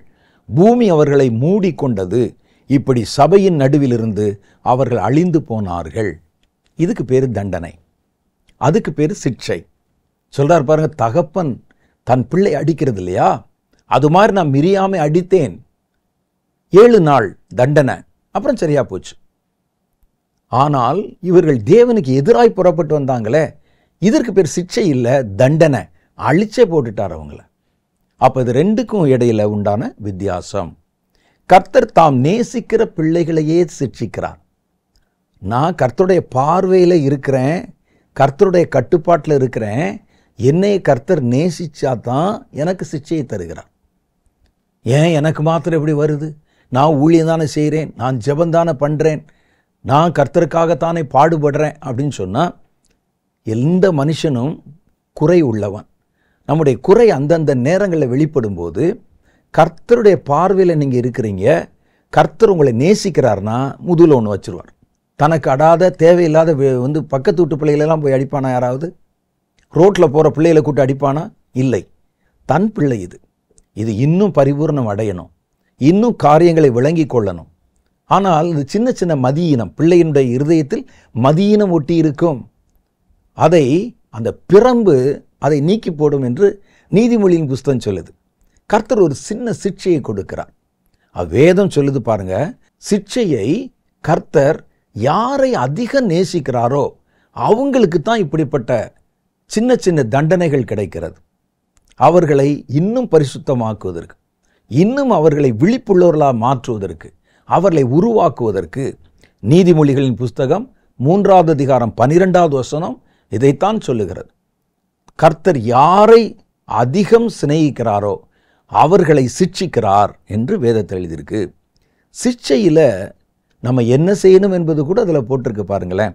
பூமி அவர்களை மூடிக்கொண்டது. இப்படி சபையின் நடுவிலிருந்து அவர்கள் அழிந்து போனார்கள். இதுக்கு பேர் தண்டனை, அதுக்கு பேர் சிக்ஷை. சொல்றார் பாருங்க, தகப்பன் தன் பிள்ளை அடிக்கிறது இல்லையா, அது மாதிரி நான் மிரியாமை அடித்தேன். 7 நாள் தண்டனை, அப்புறம் சரியா போச்சு. ஆனால் இவர்கள் தேவனுக்கு எதிராய் புறப்பட்டு வந்தாங்களே, இதற்கு பேர் சிக்ஷை இல்லை, தண்டனை. அழிச்சே போட்டுட்டார் அவங்கள. அப்போ இது ரெண்டுக்கும் இடையில உண்டான வித்தியாசம். கர்த்தர் தாம் நேசிக்கிற பிள்ளைகளையே சிக்ஷிக்கிறார். நான் கர்த்தருடைய பார்வையில் இருக்கிறேன், கர்த்தருடைய கட்டுப்பாட்டில் இருக்கிறேன், என்னை கர்த்தர் நேசிச்சா தான் எனக்கு சிக்ஷையை தருகிறார். ஏன் எனக்கு மாத்திரம் எப்படி வருது? நான் ஊழியம் தானே செய்கிறேன், நான் ஜெபந்தானே பண்ணுறேன், நான் கர்த்தருக்காகத்தானே பாடுபடுறேன் அப்படின்னு சொன்னால், எந்த மனுஷனும் குறை உள்ளவன். நம்முடைய குறை அந்தந்த நேரங்களில் வெளிப்படும் போது, கர்த்தருடைய பார்வையில் நீங்கள் இருக்கிறீங்க, கர்த்தர் உங்களை நேசிக்கிறார்னா முதுகில் ஒன்று வச்சுருவார். தனக்கு அடாத தேவையில்லாத பக்கத்து வீட்டு பிள்ளைகளெல்லாம் போய் அடிப்பானா? யாராவது ரோட்டில் போகிற பிள்ளைகளை கூட்டு அடிப்பானா? இல்லை. தன் பிள்ளை இது இன்னும் பரிபூர்ணம் அடையணும், இன்னும் காரியங்களை விளங்கி கொள்ளணும், ஆனால் இது சின்ன சின்ன மதியினம், பிள்ளையினுடைய இருதயத்தில் மதியினம் ஒட்டி இருக்கும். அதை அந்த பிரம்பு அதை நீக்கி போடும் என்று நீதிமொழியின் புஸ்தகம் சொல்லுது. கர்த்தர் ஒரு சின்ன சிட்சையை கொடுக்கிறார். வேதம் சொல்லுது பாருங்க, சிட்சையை கர்த்தர் யாரை அதிக நேசிக்கிறாரோ அவங்களுக்கு தான் இப்படிப்பட்ட சின்ன சின்ன தண்டனைகள் கிடைக்கிறது. அவர்களை இன்னும் பரிசுத்தமாக்குவதற்கு, இன்னும் அவர்களை விழிப்புள்ளவர்களாக மாற்றுவதற்கு, அவர்களை உருவாக்குவதற்கு. நீதிமொழிகளின் புஸ்தகம் 3வது அதிகாரம் 12வது வசனம் இதைத்தான் சொல்லுகிறது. கர்த்தர் யாரை அதிகம் சிநேகிக்கிறாரோ அவர்களை சிட்சிக்கிறார் என்று வேதத்தில் எழுதியிருக்கு. சிட்சையில் நம்ம என்ன செய்யணும் என்பது கூட அதில் போட்டிருக்கு பாருங்களேன்.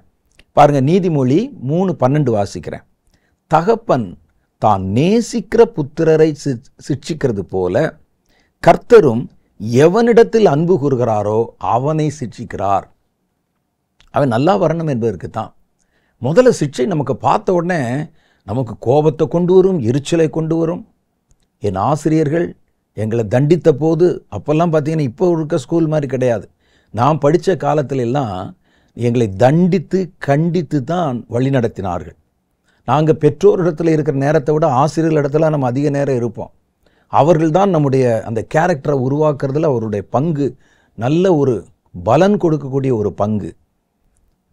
பாருங்க, நீதிமொழி 3:12 வாசிக்கிறேன். தகப்பன் தான் நேசிக்கிற புத்திரரை சிட்சிக்கிறது போல கர்த்தரும் எவனிடத்தில் அன்பு கூறுகிறாரோ அவனை சிட்சிக்கிறார். அவன் நல்லா வரணும் என்பதற்கு தான். முதல்ல சிட்சை நமக்கு பார்த்த உடனே நமக்கு கோபத்தை கொண்டு வரும், எரிச்சலை கொண்டு வரும். என் ஆசிரியர்கள் எங்களை தண்டித்த போது, அப்போல்லாம் பார்த்தீங்கன்னா இப்போ இருக்க ஸ்கூல் மாதிரி கிடையாது. நான் படித்த காலத்துல எல்லாம் எங்களை தண்டித்து கண்டித்து தான் வழி நடத்தினார்கள். நாங்கள் பெற்றோரிடத்தில் இருக்கிற நேரத்தை விட ஆசிரியர்கள் இடத்துல நம்ம அதிக நேரம் இருப்போம். அவர்கள் தான் நம்முடைய அந்த கேரக்டரை உருவாக்குறதுல அவருடைய பங்கு, நல்ல ஒரு பலன் கொடுக்கக்கூடிய ஒரு பங்கு.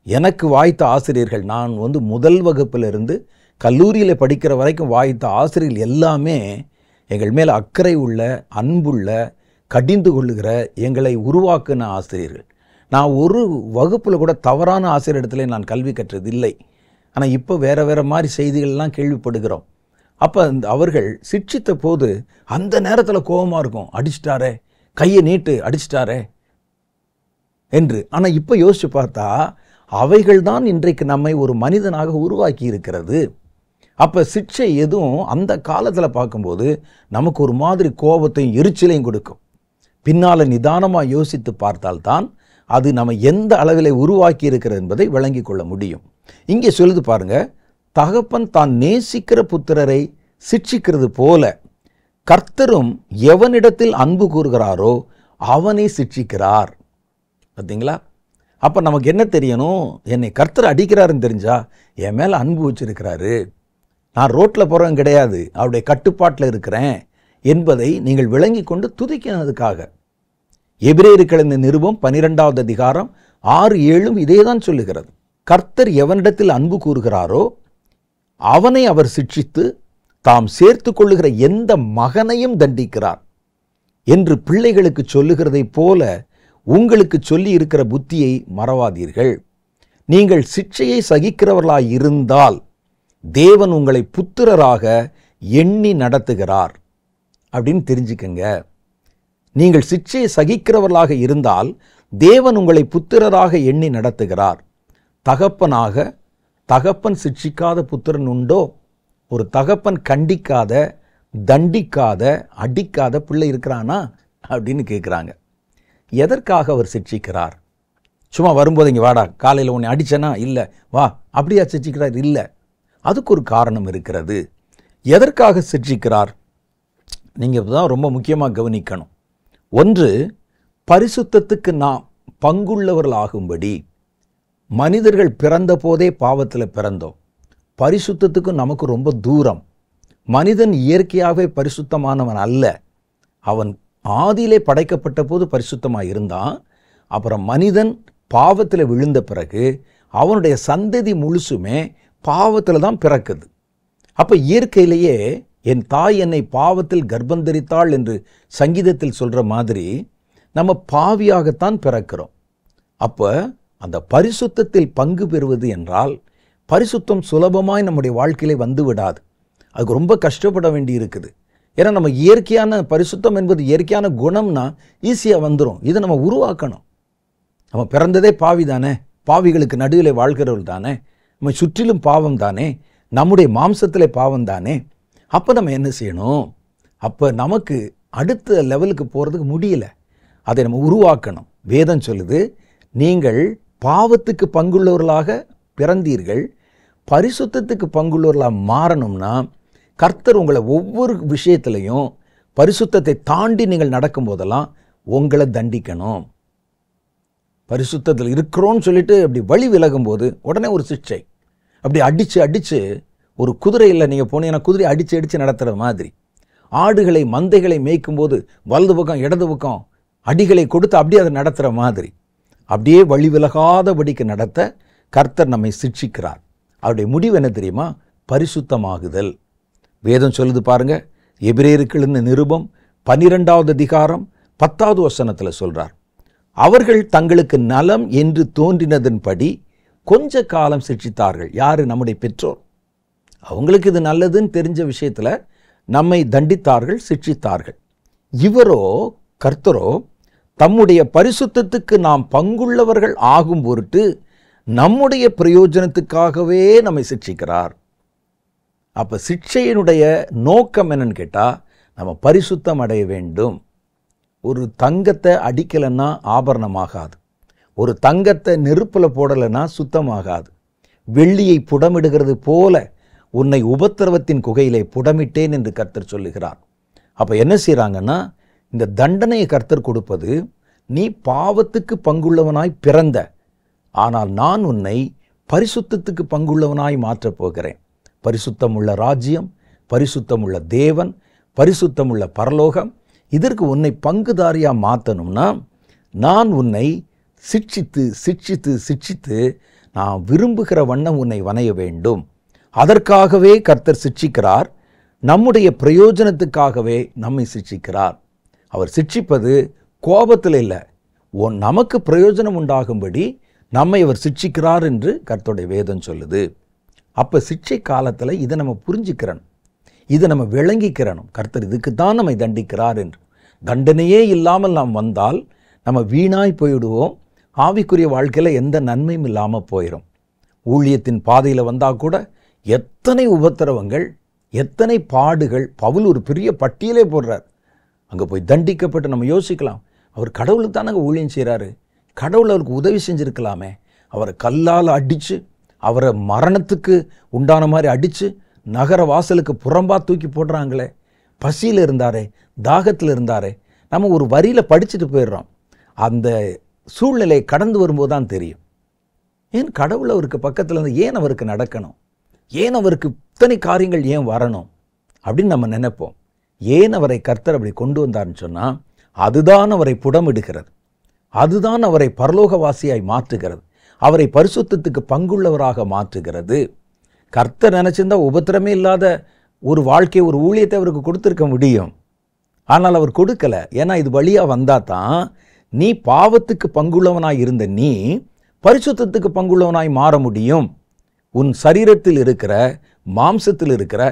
எனக்கு வாய்த்த ஆசிரியர்கள், நான் முதல் வகுப்பிலிருந்து கல்லூரியில் படிக்கிற வரைக்கும் வாய்த்த ஆசிரியர்கள் எல்லாமே எங்கள் மேல் அக்கறை உள்ள, அன்புள்ள, கடிந்து கொள்ளுகிற, எங்களை உருவாக்குன ஆசிரியர்கள். நான் ஒரு வகுப்பில் கூட தவறான ஆசிரியர் இடத்துல நான் கல்வி கற்றதில்லை. ஆனால் இப்போ வேறு வேறு மாதிரி செய்திகள்லாம் கேள்விப்படுகிறோம். அப்போ அவர்கள் சிட்சித்த போது அந்த நேரத்தில் கோபமாக இருக்கும், அடிச்சிட்டாரே, கையை நீட்டு அடிச்சிட்டாரே என்று. ஆனால் இப்போ யோசித்து பார்த்தா அவைகள் தான் இன்றைக்கு நம்மை ஒரு மனிதனாக உருவாக்கி இருக்கிறது. அப்போ சிட்சை எதுவும் அந்த காலத்தில் பார்க்கும்போது நமக்கு ஒரு மாதிரி கோபத்தையும் எரிச்சலையும் கொடுக்கும். பின்னால் நிதானமாக யோசித்து பார்த்தால்தான் அது நம்ம எந்த அளவில் உருவாக்கி இருக்கிறது என்பதை விளங்கி கொள்ள முடியும். இங்கே சொல்லுது பாருங்க, தகப்பன் தான் நேசிக்கிற புத்திரரை சிட்சிக்கிறது போல கர்த்தரும் எவனிடத்தில் அன்பு கூறுகிறாரோ அவனை சிட்சிக்கிறார். பார்த்தீங்களா? அப்போ நமக்கு என்ன தெரியணும்? என்னை கர்த்தர் அடிக்கிறாருன்னு தெரிஞ்சா என் மேலே அன்பு வச்சிருக்கிறாரு, நான் ரோட்டில் போகிறவன் கிடையாது, அவருடைய கட்டுப்பாட்டில் இருக்கிறேன் என்பதை நீங்கள் விளங்கி கொண்டு துதிக்கிறதுக்காக. எபிரேயருக்கு இந்த நிருபம் 12வது அதிகாரம் 6-7 இதே தான் சொல்லுகிறது. கர்த்தர் எவனிடத்தில் அன்பு கூறுகிறாரோ அவனை அவர் சிட்சித்து தாம் சேர்த்து கொள்ளுகிற எந்த மகனையும் தண்டிக்கிறார் என்று பிள்ளைகளுக்கு சொல்லுகிறதை போல உங்களுக்கு சொல்லி இருக்கிற புத்தியை மறவாதீர்கள். நீங்கள் சிட்சையை சகிக்கிறவர்களாய் இருந்தால் தேவன் உங்களை புத்திரராக எண்ணி நடத்துகிறார் அப்படின்னு தெரிஞ்சுக்கங்க. நீங்கள் சிட்சையை சகிக்கிறவர்களாக இருந்தால் தேவன் உங்களை புத்திரராக எண்ணி நடத்துகிறார். தகப்பன் சிட்சிக்காத புத்திரன் உண்டோ? ஒரு தகப்பன் கண்டிக்காத, தண்டிக்காத, அடிக்காத பிள்ளை இருக்கிறானா அப்படின்னு கேட்குறாங்க. எதற்காக அவர் சிட்சிக்கிறார்? சும்மா வரும்போது இங்கே வாடா, காலையில் உன்னை அடிச்சனா? இல்லை. வா, அப்படியா சிட்சிக்கிறார்? இல்லை. அதுக்கு ஒரு காரணம் இருக்கிறது. எதற்காக சிட்சிக்கிறார்? நீங்கள் தான் ரொம்ப முக்கியமாக கவனிக்கணும். ஒன்று, பரிசுத்தத்துக்கு நாம் பங்குள்ளவர்களாகும்படி. மனிதர்கள் பிறந்த போதே பாவத்தில் பிறந்தோம். பரிசுத்தத்துக்கு நமக்கு ரொம்ப தூரம். மனிதன் இயற்கையாகவே பரிசுத்தமானவன் அல்ல. அவன் ஆதியிலே படைக்கப்பட்ட போது பரிசுத்தமாக இருந்தான். அப்புறம் மனிதன் பாவத்தில் விழுந்த பிறகு அவனுடைய சந்ததி முழுசுமே பாவத்தில் தான் பிறக்குது. அப்போ இயற்கையிலேயே என் தாய் என்னை பாவத்தில் கர்ப்பந்தரித்தாள் என்று சங்கீதத்தில் சொல்கிற மாதிரி நம்ம பாவியாகத்தான் பிறக்கிறோம். அப்போ அந்த பரிசுத்தத்தில் பங்கு பெறுவது என்றால் பரிசுத்தம் சுலபமாய் நம்முடைய வாழ்க்கையிலே வந்து விடாது. அதுக்கு ரொம்ப கஷ்டப்பட வேண்டி இருக்குது. ஏன்னா நம்ம இயற்கையான பரிசுத்தம் என்பது இயற்கையான குணம்னா ஈஸியாக வந்துடும். இதை நம்ம உருவாக்கணும். நம்ம பிறந்ததே பாவி தானே, பாவிகளுக்கு நடுவில் வாழ்கிறவர்கள் தானே, நம்ம சுற்றிலும் பாவம் தானே, நம்முடைய மாம்சத்தில் பாவம் தானே. அப்போ நம்ம என்ன செய்யணும்? அப்போ நமக்கு அடுத்த லெவலுக்கு போகிறதுக்கு முடியல. அதை நம்ம உருவாக்கணும். வேதம் சொல்லுது, நீங்கள் பாவத்துக்கு பங்குள்ளவர்களாக பிறந்தீர்கள், பரிசுத்தத்துக்கு பங்குள்ளவர்களாக மாறணும்னா கர்த்தர் உங்களை ஒவ்வொரு விஷயத்திலையும் பரிசுத்தத்தை தாண்டி நீங்கள் நடக்கும் போதெல்லாம் உங்களை தண்டிக்கணும். பரிசுத்தத்தில் இருக்கிறோன்னு சொல்லிட்டு அப்படி வழி விலகும்போது உடனே ஒரு சிக்ஷை. அப்படி அடித்து ஒரு குதிரையில் நீங்கள் போனீங்கன்னா குதிரை அடித்து நடத்துகிற மாதிரி, ஆடுகளை மந்தைகளை மேய்க்கும்போது வலது பக்கம் இடது பக்கம் அடிகளை கொடுத்து அப்படியே அதை நடத்துகிற மாதிரி, அப்படியே வழி விலகாதபடிக்கு நடத்த கர்த்தர் நம்மை சிட்சிக்கிறார். அவருடைய முடிவு என்ன தெரியுமா? பரிசுத்தமாகுதல். வேதம் சொல்லுது பாருங்க, எபிரேயருக்கு எழுதின நிருபம் 12வது அதிகாரம் 10வது வசனத்தில் சொல்றார், அவர்கள் தங்களுக்கு நலம் என்று தோன்றினதன்படி கொஞ்ச காலம் சிட்சித்தார்கள். யாரு? நம்முடைய பெற்றோர். அவங்களுக்கு இது நல்லதுன்னு தெரிஞ்ச விஷயத்தில் நம்மை தண்டித்தார்கள், சிட்சித்தார்கள். இவரோ, கர்த்தரோ, தம்முடைய பரிசுத்தத்துக்கு நாம் பங்குள்ளவர்கள் ஆகும் பொருட்டு நம்முடைய பிரயோஜனத்துக்காகவே நம்மை சிட்சிக்கிறார். அப்போ சிட்சையினுடைய நோக்கம் என்னன்னு கேட்டால், நம்ம பரிசுத்தம் அடைய வேண்டும். ஒரு தங்கத்தை அடிக்கலைன்னா ஆபரணமாகாது, ஒரு தங்கத்தை நெருப்பில் போடலைன்னா சுத்தமாகாது. வெள்ளியை புடமிடுகிறது போல உன்னை உபத்திரவத்தின் குகையிலே புடமிட்டேன் என்று கர்த்தர் சொல்லுகிறார். அப்போ என்ன செய்கிறாங்கன்னா, இந்த தண்டனையை கர்த்தர் கொடுப்பது, நீ பாவத்துக்கு பங்குள்ளவனாய் பிறந்த, ஆனால் நான் உன்னை பரிசுத்தத்துக்கு பங்குள்ளவனாய் மாற்றப் போகிறேன். பரிசுத்தமுள்ள ராஜ்யம், பரிசுத்தமுள்ள தேவன், பரிசுத்தமுள்ள பரலோகம், இதற்கு உன்னை பங்குதாரியாக மாற்றணும்னா நான் உன்னை சிட்சித்து சிட்சித்து சிட்சித்து நான் விரும்புகிற வண்ணம் உன்னை வணைய வேண்டும். அதற்காகவே கர்த்தர் சிட்சிக்கிறார். நம்முடைய பிரயோஜனத்துக்காகவே நம்மை சிட்சிக்கிறார். அவர் சிட்சிப்பது கோபத்தில் இல்லை, நமக்கு பிரயோஜனம் உண்டாகும்படி நம்மை அவர் சிட்சிக்கிறார் என்று கர்த்தருடைய வேதம் சொல்லுது. அப்போ சிட்சை காலத்தில் இதை நம்ம புரிஞ்சுக்கிறணும், இதை நம்ம விளங்கிக்கிறணும். கர்த்தர் இதுக்கு தான் நம்மை தண்டிக்கிறார் என்று. தண்டனையே இல்லாமல் நாம் வந்தால் நம்ம வீணாய் போயிடுவோம். ஆவிக்குரிய வாழ்க்கையில் எந்த நன்மையும் இல்லாமல் போயிடும். ஊழியத்தின் பாதையில் வந்தால் கூட எத்தனை உபத்திரவங்கள், எத்தனை பாடுகள். பவுல் ஒரு பெரிய பட்டியலே போடுறார். அங்கே போய் தண்டிக்கப்பட்டு நம்ம யோசிக்கலாம், அவர் கடவுளுக்கு தானே அங்கே ஊழியம் செய்கிறாரு, கடவுள் அவருக்கு உதவி செஞ்சுருக்கலாமே. அவரை கல்லால் அடித்து, அவரை மரணத்துக்கு உண்டான மாதிரி அடித்து, நகர வாசலுக்கு புறம்பா தூக்கி போடுறாங்களே. பசியில் இருந்தாரே, தாகத்தில் இருந்தாரே. நம்ம ஒரு வரியில் படிச்சுட்டு போயிடுறோம். அந்த சூழ்நிலையை கடந்து வரும்போது தான் தெரியும், ஏன் கடவுள் அவருக்கு பக்கத்தில் இருந்து ஏன் அவருக்கு நடக்கணும், ஏன் அவருக்கு இத்தனை காரியங்கள் ஏன் வரணும் அப்படின்னு நம்ம நினைப்போம். ஏன் அவரை கர்த்தர் அப்படி கொண்டு வந்தார்னு சொன்னால், அதுதான் அவரை புடமிடுகிறது, அதுதான் அவரை பரலோகவாசியாய் மாற்றுகிறது, அவரை பரிசுத்தத்துக்கு பங்குள்ளவராக மாற்றுகிறது. கர்த்தர் நினச்சிருந்தா உபத்திரமே இல்லாத ஒரு வாழ்க்கை, ஒரு ஊழியத்தை அவருக்கு கொடுத்துருக்க முடியும். ஆனால் அவர் கொடுக்கலை. ஏன்னா இது வழியாக வந்தால் தான் நீ பாவத்துக்கு பங்குள்ளவனாய் இருந்த நீ பரிசுத்தத்துக்கு பங்குள்ளவனாய் மாற முடியும். உன் சரீரத்தில் இருக்கிற, மாம்சத்தில் இருக்கிற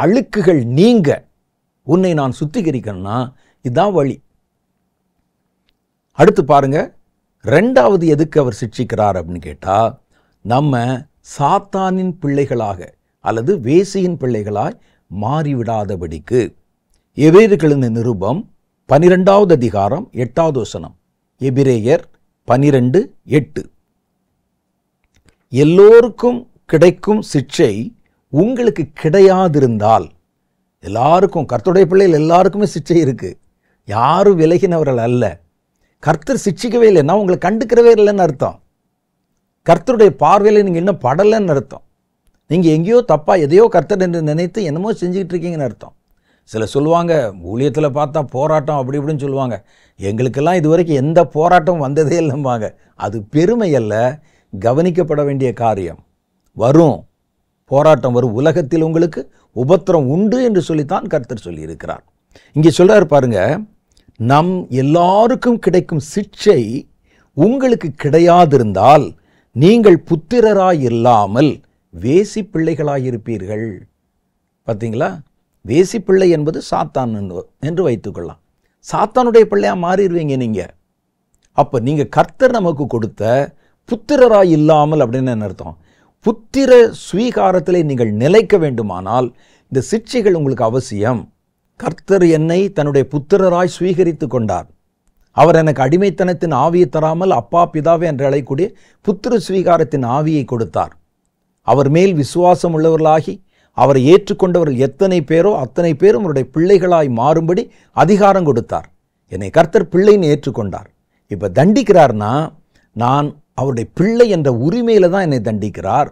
அழுக்குகள் நீங்க உன்னை நான் சுத்திகரிக்கணும்னா இதுதான் வழி. அடுத்து பாருங்க, ரெண்டாவது எதுக்கு அவர் சிட்சிக்கிறார் அப்படின்னு கேட்டால், நம்ம சாத்தானின் பிள்ளைகளாக அல்லது வேசியின் பிள்ளைகளாய் மாறிவிடாதபடிக்கு. எபிரேயர்களின் நிருபம் 12வது அதிகாரம் 8வது வசனம். எபிரேயர் 12:8. எல்லோருக்கும் கிடைக்கும் சிட்சை உங்களுக்கு கிடையாதிருந்தால், எல்லாருக்கும், கர்த்தருடைய பிள்ளைகள் எல்லாருக்குமே சிட்சை இருக்கு, யாரும் விலகினவர்கள் அல்ல. கர்த்தர் சிட்சிக்கவே இல்லைன்னா உங்களை கண்டுக்கிறவே இல்லைன்னு அர்த்தம். கர்த்தருடைய பார்வையில் நீங்கள் இன்னும் படலைன்னு அர்த்தம். நீங்கள் எங்கேயோ தப்பாக எதையோ கர்த்தர் என்று நினைத்து என்னமோ செஞ்சுக்கிட்டு இருக்கீங்கன்னு அர்த்தம். சில சொல்லுவாங்க, ஊழியத்தில் பார்த்தா போராட்டம் அப்படி இப்படின்னு சொல்லுவாங்க. எங்களுக்கெல்லாம் இதுவரைக்கும் எந்த போராட்டம் வந்ததே இல்லைம்பாங்க. அது பெருமை அல்ல, கவனிக்கப்பட வேண்டிய காரியம். வரும் போராட்டம் வரும், உலகத்தில் உங்களுக்கு உபத்திரம் உண்டு என்று சொல்லித்தான் கர்த்தர் சொல்லியிருக்கிறார். இங்கே சொல்றாரு பாருங்க, நம் எல்லாருக்கும் கிடைக்கும் சிட்சை உங்களுக்கு கிடையாதிருந்தால் நீங்கள் புத்திரராய் இல்லாமல் வேசி பிள்ளைகளாயிருப்பீர்கள். பார்த்தீங்களா? வேசி பிள்ளை என்பது சாத்தான் என்று வைத்துக்கொள்ளலாம். சாத்தானுடைய பிள்ளையா மாறிடுவீங்க நீங்க. அப்ப நீங்க கர்த்தர் நமக்கு கொடுத்த புத்திரராய் இல்லாமல் அப்படின்னு என்ன அர்த்தம்? புத்திர ஸ்வீகாரத்திலே நீங்கள் நிலைக்க வேண்டுமானால் இந்த சிட்சைகள் உங்களுக்கு அவசியம். கர்த்தர் என்னை தன்னுடைய புத்திரராய் ஸ்வீகரித்து கொண்டார். அவர் எனக்கு அடிமைத்தனத்தின் ஆவியை தராமல் அப்பா பிதாவே என்று அழைக்கக்கூடிய புத்திர ஸ்வீகாரத்தின் ஆவியை கொடுத்தார். அவர் மேல் விசுவாசம் உள்ளவர்களாகி அவரை ஏற்றுக்கொண்டவர்கள் எத்தனை பேரோ அத்தனை பேரும் அவருடைய பிள்ளைகளாய் மாறும்படி அதிகாரம் கொடுத்தார். என்னை கர்த்தர் பிள்ளைன்னு ஏற்றுக்கொண்டார். இப்போ தண்டிக்கிறார்னா நான் அவருடைய பிள்ளை என்ற உரிமையில தான் என்னை தண்டிக்கிறார்.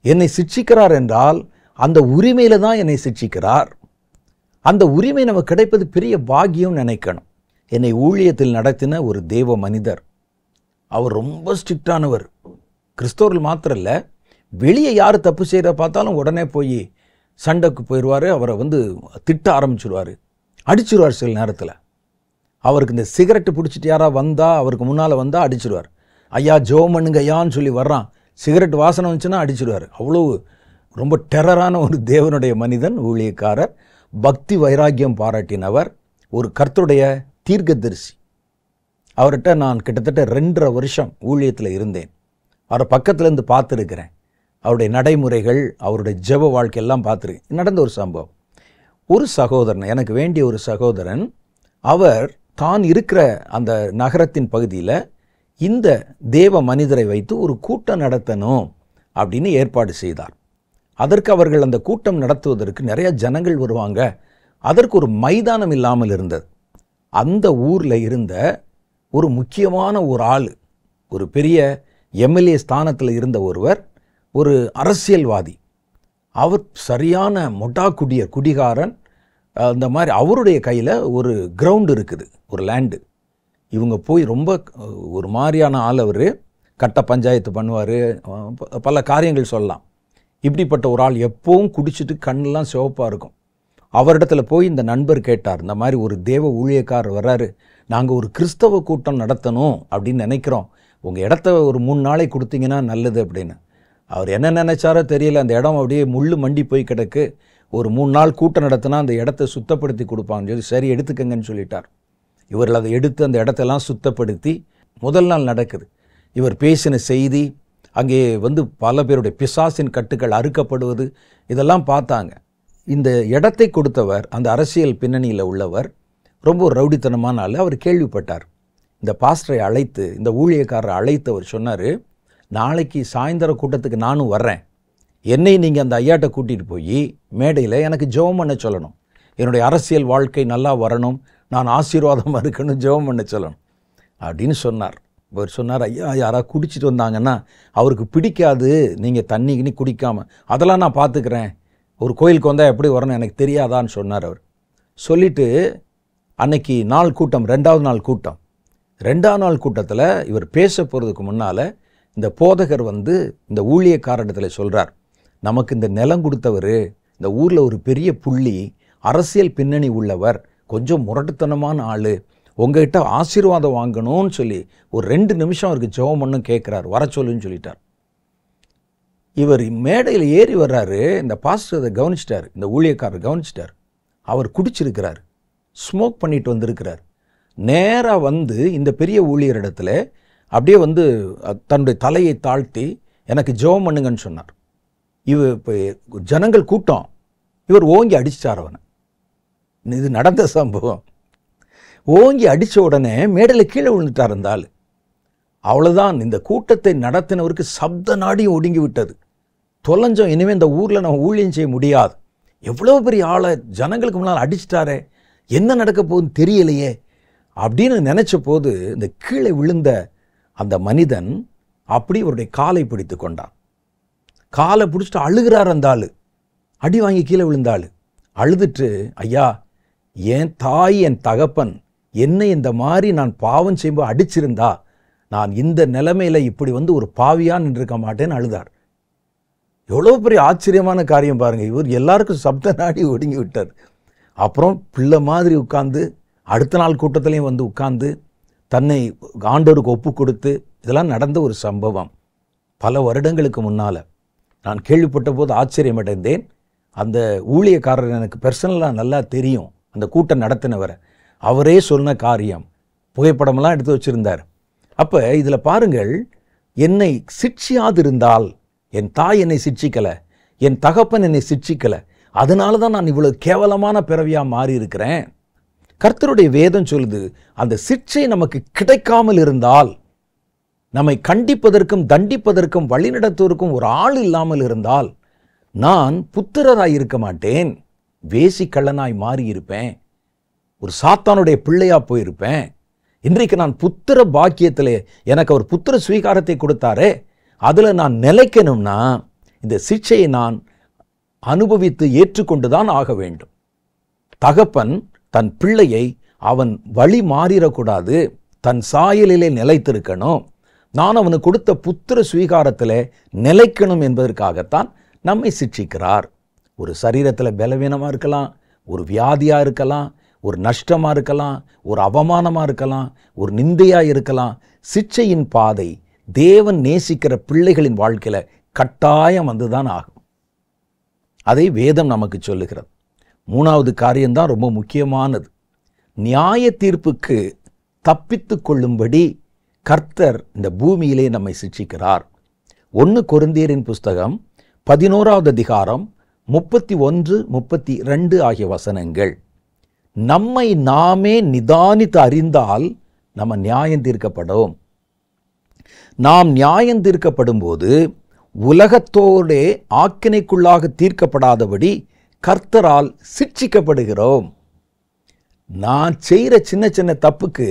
என்னை சிட்சிக்கிறார் என்றால் அந்த உரிமையில தான் என்னை சிட்சிக்கிறார். அந்த உரிமை நமக்கு கிடைப்பது பெரிய பாக்கியம் நினைக்கணும். என்னை ஊழியத்தில் நடத்தின ஒரு தேவ மனிதர், அவர் ரொம்ப ஸ்ட்ரிக்டானவர். கிறிஸ்தவர்கள் மாத்திரம் இல்லை, வெளியே யார் தப்பு செய்கிற பார்த்தாலும் உடனே போய் சண்டைக்கு போயிடுவார். அவரை திட்ட ஆரம்பிச்சிடுவார், அடிச்சிடுவார். சில நேரத்தில் அவருக்கு இந்த சிகரெட்டு பிடிச்சிட்டு யாராவது வந்தால், அவருக்கு முன்னால் வந்தால் அடிச்சிடுவார். ஐயா ஜெபம் பண்ணுங்க ஐயான்னு சொல்லி வர்றான், சிகரெட் வாசனை வந்துச்சுன்னா அடிச்சிடுவார். அவ்வளோ ரொம்ப டெரரான ஒரு தேவனுடைய மனிதன், ஊழியக்காரர், பக்தி வைராக்கியம் பாராட்டினவர், ஒரு கர்த்தருடைய தீர்க்கதரிசி. அவர்கிட்ட நான் கிட்டத்தட்ட 2.5 வருஷம் ஊழியத்தில் இருந்தேன். அவரை பக்கத்துலேருந்து பார்த்துருக்கிறேன். அவருடைய நடைமுறைகள், அவருடைய ஜெப வாழ்க்கையெல்லாம் பார்த்துருக்கேன். நடந்த ஒரு சம்பவம், ஒரு சகோதரன், எனக்கு வேண்டிய ஒரு சகோதரன், அவர் தான் இருக்கிற அந்த நகரத்தின் பகுதியில் இந்த தேவ மனிதரை வைத்து ஒரு கூட்டம் நடத்தணும் அப்படின்னு ஏற்பாடு செய்தார். அதற்கு அவர்கள் அந்த கூட்டம் நடத்துவதற்கு நிறைய ஜனங்கள் வருவாங்க. அதற்கு ஒரு மைதானம் இல்லாமல் இருந்தது. அந்த ஊரில் இருந்த ஒரு முக்கியமான ஒரு ஆள், ஒரு பெரிய எம்எல்ஏ ஸ்தானத்தில் இருந்த ஒருவர், ஒரு அரசியல்வாதி. அவர் சரியான மொட்டா குடிகாரன். அந்த மாதிரி அவருடைய கையில் ஒரு கிரவுண்டு இருக்குது, ஒரு லேண்டு. இவங்க போய் ரொம்ப ஒரு மாதிரியான ஆள். அவர் கட்ட பஞ்சாயத்து பண்ணுவார், பல காரியங்கள் சொல்லலாம். இப்படிப்பட்ட ஒரு ஆள் எப்பவும் குடிச்சிட்டு கண்ணெல்லாம் சிவப்பாக இருக்கும். அவரிடத்துல போய் இந்த நண்பர் கேட்டார், இந்த மாதிரி ஒரு தேவ ஊழியக்காரர் வர்றாரு, நாங்கள் ஒரு கிறிஸ்தவ கூட்டம் நடத்தணும் அப்படின்னு நினைக்கிறோம், உங்கள் இடத்த ஒரு 3 நாளை கொடுத்தீங்கன்னா நல்லது அப்படின்னு. அவர் என்ன நினைச்சாரோ தெரியல, அந்த இடம் அப்படியே முள்ளு மண்டி போய் கிடக்கு. ஒரு 3 நாள் கூட்டம் நடத்தினா அந்த இடத்த சுத்தப்படுத்தி கொடுப்பாங்கன்னு சொல்லி, சரி எடுத்துக்கங்கன்னு சொல்லிட்டார். இவர்கள் அதை எடுத்து அந்த இடத்தெல்லாம் சுத்தப்படுத்தி முதல் நாள் நடக்குது. இவர் பேசின செய்தி, அங்கே பல பேருடைய பிசாசின் கட்டுகள் அறுக்கப்படுவது, இதெல்லாம் பார்த்தாங்க. இந்த இடத்தை கொடுத்தவர், அந்த அரசியல் பின்னணியில் உள்ளவர், ரொம்ப ரவுடித்தனமான ஆள். அவர் கேள்விப்பட்டார். இந்த பாஸ்டரை அழைத்து, இந்த ஊழியக்காரரை அழைத்து அவர் சொன்னார், நாளைக்கு சாயந்தர கூட்டத்துக்கு நானும் வர்றேன், என்னை நீங்கள் அந்த ஐயாட்ட கூட்டிகிட்டு போய் மேடையில் எனக்கு ஜெபம் பண்ண சொல்லணும், என்னுடைய அரசியல் வாழ்க்கை நல்லா வரணும், நான் ஆசீர்வாதமாக இருக்கணும், ஜெபம் பண்ண சொல்லணும் அப்படின்னு சொன்னார். அவர் சொன்னார், ஐயா யாராவது குடிச்சிட்டு வந்தாங்கன்னா அவருக்கு பிடிக்காது, நீங்கள் தண்ணி குடிக்காமல், அதெல்லாம் நான் பார்த்துக்கிறேன், ஒரு கோயிலுக்கு வந்தால் எப்படி வரணும் எனக்கு தெரியாதான்னு சொன்னார். அவர் சொல்லிவிட்டு அன்னைக்கு நாள் கூட்டம், 2வது நாள் கூட்டம், 2வது நாள் கூட்டத்தில் இவர் பேச போகிறதுக்கு முன்னால் இந்த போதகர் இந்த ஊழியக்காரரிடத்தில் சொல்கிறார், நமக்கு இந்த நிலம் கொடுத்தவர், இந்த ஊரில் ஒரு பெரிய புள்ளி, அரசியல் பின்னணி உள்ளவர், கொஞ்சம் முரட்டுத்தனமான ஆள், உங்ககிட்ட ஆசீர்வாதம் வாங்கணும்னு சொல்லி ஒரு 2 நிமிஷம் அவருக்கு ஜெபம் பண்ணு கேட்குறார், வர சொல்லுன்னு சொல்லிட்டார். இவர் மேடையில் ஏறி வர்றாரு. இந்த பாஸ்டர் அதை கவனிச்சிட்டார், இந்த ஊழியக்காரர் கவனிச்சிட்டார். அவர் குடிச்சிருக்கிறார், ஸ்மோக் பண்ணிட்டு வந்திருக்கிறார். நேராக இந்த பெரிய ஊழியரிடத்துல அப்படியே தன்னுடைய தலையை தாழ்த்தி எனக்கு ஜெபம் பண்ணுங்கன்னு சொன்னார். இப்போ ஜனங்கள் கூட்டம், இவர் ஓங்கி அடிச்சிட்டார் அவனை. இது நடந்த சம்பவம். ஓங்கி அடித்த உடனே மேடையில் கீழே விழுந்துட்டார் அந்த ஆள். அவ்வளோதான், இந்த கூட்டத்தை நடத்தினவருக்கு சப்த நாடியும் ஒடுங்கி விட்டது. தொலைஞ்சோம், இனிமேல் இந்த ஊரில் நம்ம ஊழியம் செய்ய முடியாது, எவ்வளோ பெரிய ஆளை ஜனங்களுக்கு முன்னால் அடிச்சிட்டாரே, என்ன நடக்க போகுதுன்னு தெரியலையே அப்படின்னு நினச்ச போது இந்த கீழே விழுந்த அந்த மனிதன் அப்படி அவருடைய காலை பிடித்து கொண்டான். காலை பிடிச்சிட்டு அழுகிறார் அந்த ஆள், அடி வாங்கி கீழே விழுந்தாள். அழுதுட்டு, ஐயா என் தாய் என் தகப்பன் என்னை இந்த மாதிரி நான் பாவம் செய்யும்போது அடிச்சிருந்தா நான் இந்த நிலைமையில் இப்படி ஒரு பாவியாக நின்றுக்க மாட்டேன்னு அழுதார். எவ்வளோ பெரிய ஆச்சரியமான காரியம் பாருங்கள். இவர் எல்லாருக்கும் சப்த நாடி ஒடுங்கி விட்டார். அப்புறம் பிள்ளை மாதிரி உட்கார்ந்து அடுத்த நாள் கூட்டத்திலையும் உட்கார்ந்து தன்னை ஆண்டவருக்கு ஒப்பு கொடுத்து, இதெல்லாம் நடந்த ஒரு சம்பவம். பல வருடங்களுக்கு முன்னால் நான் கேள்விப்பட்ட போது ஆச்சரியமடைந்தேன். அந்த ஊழியக்காரர் எனக்கு பர்சனலாக நல்லா தெரியும், அந்த கூட்டம் நடத்தினவரை. அவரே சொன்ன காரியம், புகைப்படமெல்லாம் எடுத்து வச்சுருந்தார். அப்போ இதில் பாருங்கள், என்னை சிட்சியாதிருந்தால், என் தாய் என்னை சிட்சிக்கலை, என் தகப்பன் என்னை சிட்சிக்கலை, அதனால தான் நான் இவ்வளோ கேவலமான பிறவியாக மாறி இருக்கிறேன். கர்த்தருடைய வேதம் சொல்லுது, அந்த சிட்சை நமக்கு கிடைக்காமல் இருந்தால், நம்மை கண்டிப்பதற்கும் தண்டிப்பதற்கும் வழிநடத்துவதற்கும் ஒரு ஆள் இல்லாமல் இருந்தால், நான் புத்திரராய் இருக்க மாட்டேன், வேசி கள்ளனாய் மாறி இருப்பேன், ஒரு சாத்தானுடைய பிள்ளையா போயிருப்பேன். இன்றைக்கு நான் புத்திர பாக்கியத்திலே எனக்கு அவர் புத்திர ஸ்வீகாரத்தை கொடுத்தாரே, அதில் நான் நிலைக்கணும்னா இந்த சிக்ஷையை நான் அனுபவித்து ஏற்றுக்கொண்டுதான் ஆக வேண்டும். தகப்பன் தன் பிள்ளையை அவன் வழி மாறிடக்கூடாது, தன் சாயலிலே நிலைத்திருக்கணும், நான் அவனுக்கு கொடுத்த புத்திர ஸ்வீகாரத்தில் நிலைக்கணும் என்பதற்காகத்தான் நம்மை சிக்ஷிக்கிறார். ஒரு சரீரத்தில் பலவீனமாக இருக்கலாம், ஒரு வியாதியாக இருக்கலாம், ஒரு நஷ்டமாக இருக்கலாம், ஒரு அவமானமாக இருக்கலாம், ஒரு நிந்தையாக இருக்கலாம். சிக்ஷையின் பாதை தேவன் நேசிக்கிற பிள்ளைகளின் வாழ்க்கையில் கட்டாயம் வந்துதான் ஆகும். அதை வேதம் நமக்கு சொல்லுகிறது. மூணாவது காரியம்தான் ரொம்ப முக்கியமானது. நியாய தீர்ப்புக்கு தப்பித்து கொள்ளும்படி கர்த்தர் இந்த பூமியிலே நம்மை சிக்ஷிக்கிறார். 1 கொரிந்தியரின் புஸ்தகம் 11வது அதிகாரம் 31, 32 ஆகிய வசனங்கள். நம்மை நாமே நிதானித்து அறிந்தால் நம்ம நியாயம் தீர்க்கப்படும். நாம் நியாயம் தீர்க்கப்படும் போது உலகத்தோடே ஆக்கினைக்குள்ளாக தீர்க்கப்படாதபடி கர்த்தரால் சிட்சிக்கப்படுகிறோம். நான் செய்கிற சின்ன சின்ன தப்புக்கு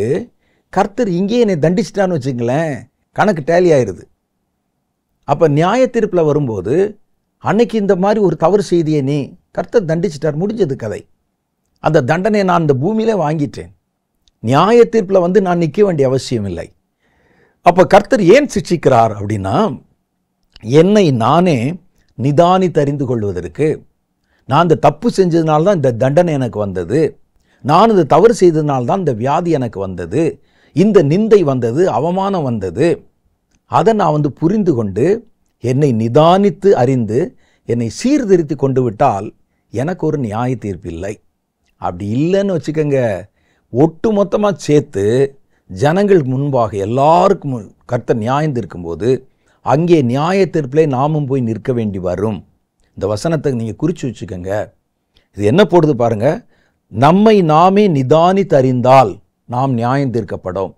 கர்த்தர் இங்கே என்னை தண்டிச்சிட்டான்னு வச்சுங்களேன், கணக்கு டேலி ஆயிடுது. அப்போ நியாய தீர்ப்பில் வரும்போது அன்னைக்கு இந்த மாதிரி ஒரு தவறு செய்தியை நீ கர்த்தர் தண்டிச்சிட்டார், முடிஞ்சது கதை. அந்த தண்டனை நான் இந்த பூமியிலே வாங்கிட்டேன். நியாய தீர்ப்பில் வந்து நான் நிற்க வேண்டிய அவசியம் இல்லை. அப்போ கர்த்தர் ஏன் சிட்சிக்கிறார் அப்படின்னா, என்னை நானே நிதானித்து அறிந்து கொள்வதற்கு. நான் இந்த தப்பு செஞ்சதுனால்தான் இந்த தண்டனை எனக்கு வந்தது, நான் இந்த தவறு செய்ததுனால்தான் இந்த வியாதி எனக்கு வந்தது, இந்த நிந்தை வந்தது, அவமானம் வந்தது. அதை நான் வந்து புரிந்து கொண்டு என்னை நிதானித்து அறிந்து என்னை சீர்திருத்தி கொண்டு விட்டால் எனக்கு ஒரு நியாய தீர்ப்பு இல்லை. அப்படி இல்லைன்னு வச்சுக்கோங்க, ஒட்டு மொத்தமாக சேர்த்து ஜனங்கள் முன்பாக எல்லாருக்கும் கர்த்தர் நியாயம் தீர்க்கும்போது அங்கே நியாய தீர்ப்பிலே நாமும் போய் நிற்க வேண்டி வரும். இந்த வசனத்தை நீங்கள் குறித்து வச்சுக்கோங்க. இது என்ன போடுது பாருங்க, நம்மை நாமே நிதானித்து அறிந்தால் நாம் நியாயம் தீர்க்கப்படும்.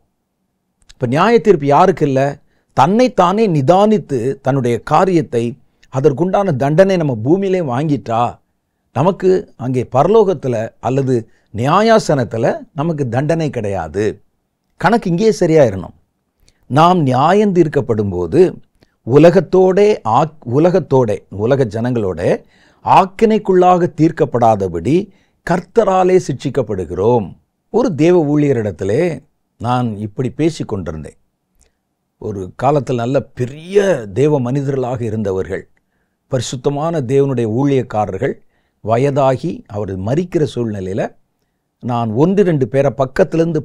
இப்போ நியாய தீர்ப்பு யாருக்கு இல்லை? தன்னைத்தானே நிதானித்து தன்னுடைய காரியத்தை அதற்குண்டான தண்டனை நம்ம பூமியிலே வாங்கிட்டா நமக்கு அங்கே பரலோகத்தில் அல்லது நியாயாசனத்தில் நமக்கு தண்டனை கிடையாது. கணக்கு இங்கே சரியாயிடணும். நாம் நியாயம் தீர்க்கப்படும் போது உலக ஜனங்களோட ஆக்கினைக்குள்ளாக தீர்க்கப்படாதபடி கர்த்தராலே சிட்சிக்கப்படுகிறோம். ஒரு தேவ ஊழியரிடத்திலே நான் இப்படி பேசி கொண்டிருந்தேன். ஒரு காலத்தில் நல்ல பெரிய தேவ மனிதர்களாக இருந்தவர்கள், பரிசுத்தமான தேவனுடைய ஊழியக்காரர்கள், வயதாகி அவர் மரிக்கிற சூழ்நிலையில் நான் 1-2 பேரை பக்கத்திலேருந்து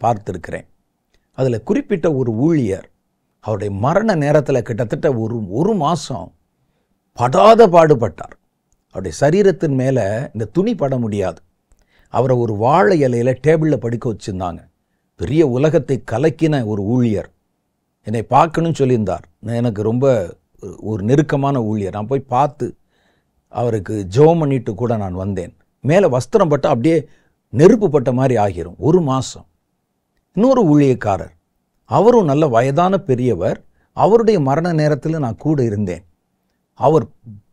பார்த்திருக்கிறேன். அதில் குறிப்பிட்ட ஒரு ஊழியர் அவருடைய மரண நேரத்தில் கிட்டத்தட்ட ஒரு மாதம் படாத பாடுபட்டார். அவருடைய சரீரத்தின் மேலே இந்த துணி பட முடியாது. அவரை ஒரு வாழை இலையில் டேபிளில் படுக்க வச்சுருந்தாங்க. பெரிய உலகத்தை கலக்கின ஒரு ஊழியர். என்னை பார்க்கணும்னு சொல்லியிருந்தார். எனக்கு ரொம்ப ஒரு நெருக்கமான ஊழியர். நான் போய் பார்த்து அவருக்கு ஜெபம் பண்ணிட்டு கூட நான் வந்தேன். மேலே வஸ்திரம் பட்டு அப்படியே நெருப்பு பட்ட மாதிரி ஆகிரும். ஒரு மாதம். இன்னொரு ஊழியக்காரர், அவரும் நல்ல வயதான பெரியவர். அவருடைய மரண நேரத்தில் நான் கூட இருந்தேன். அவர்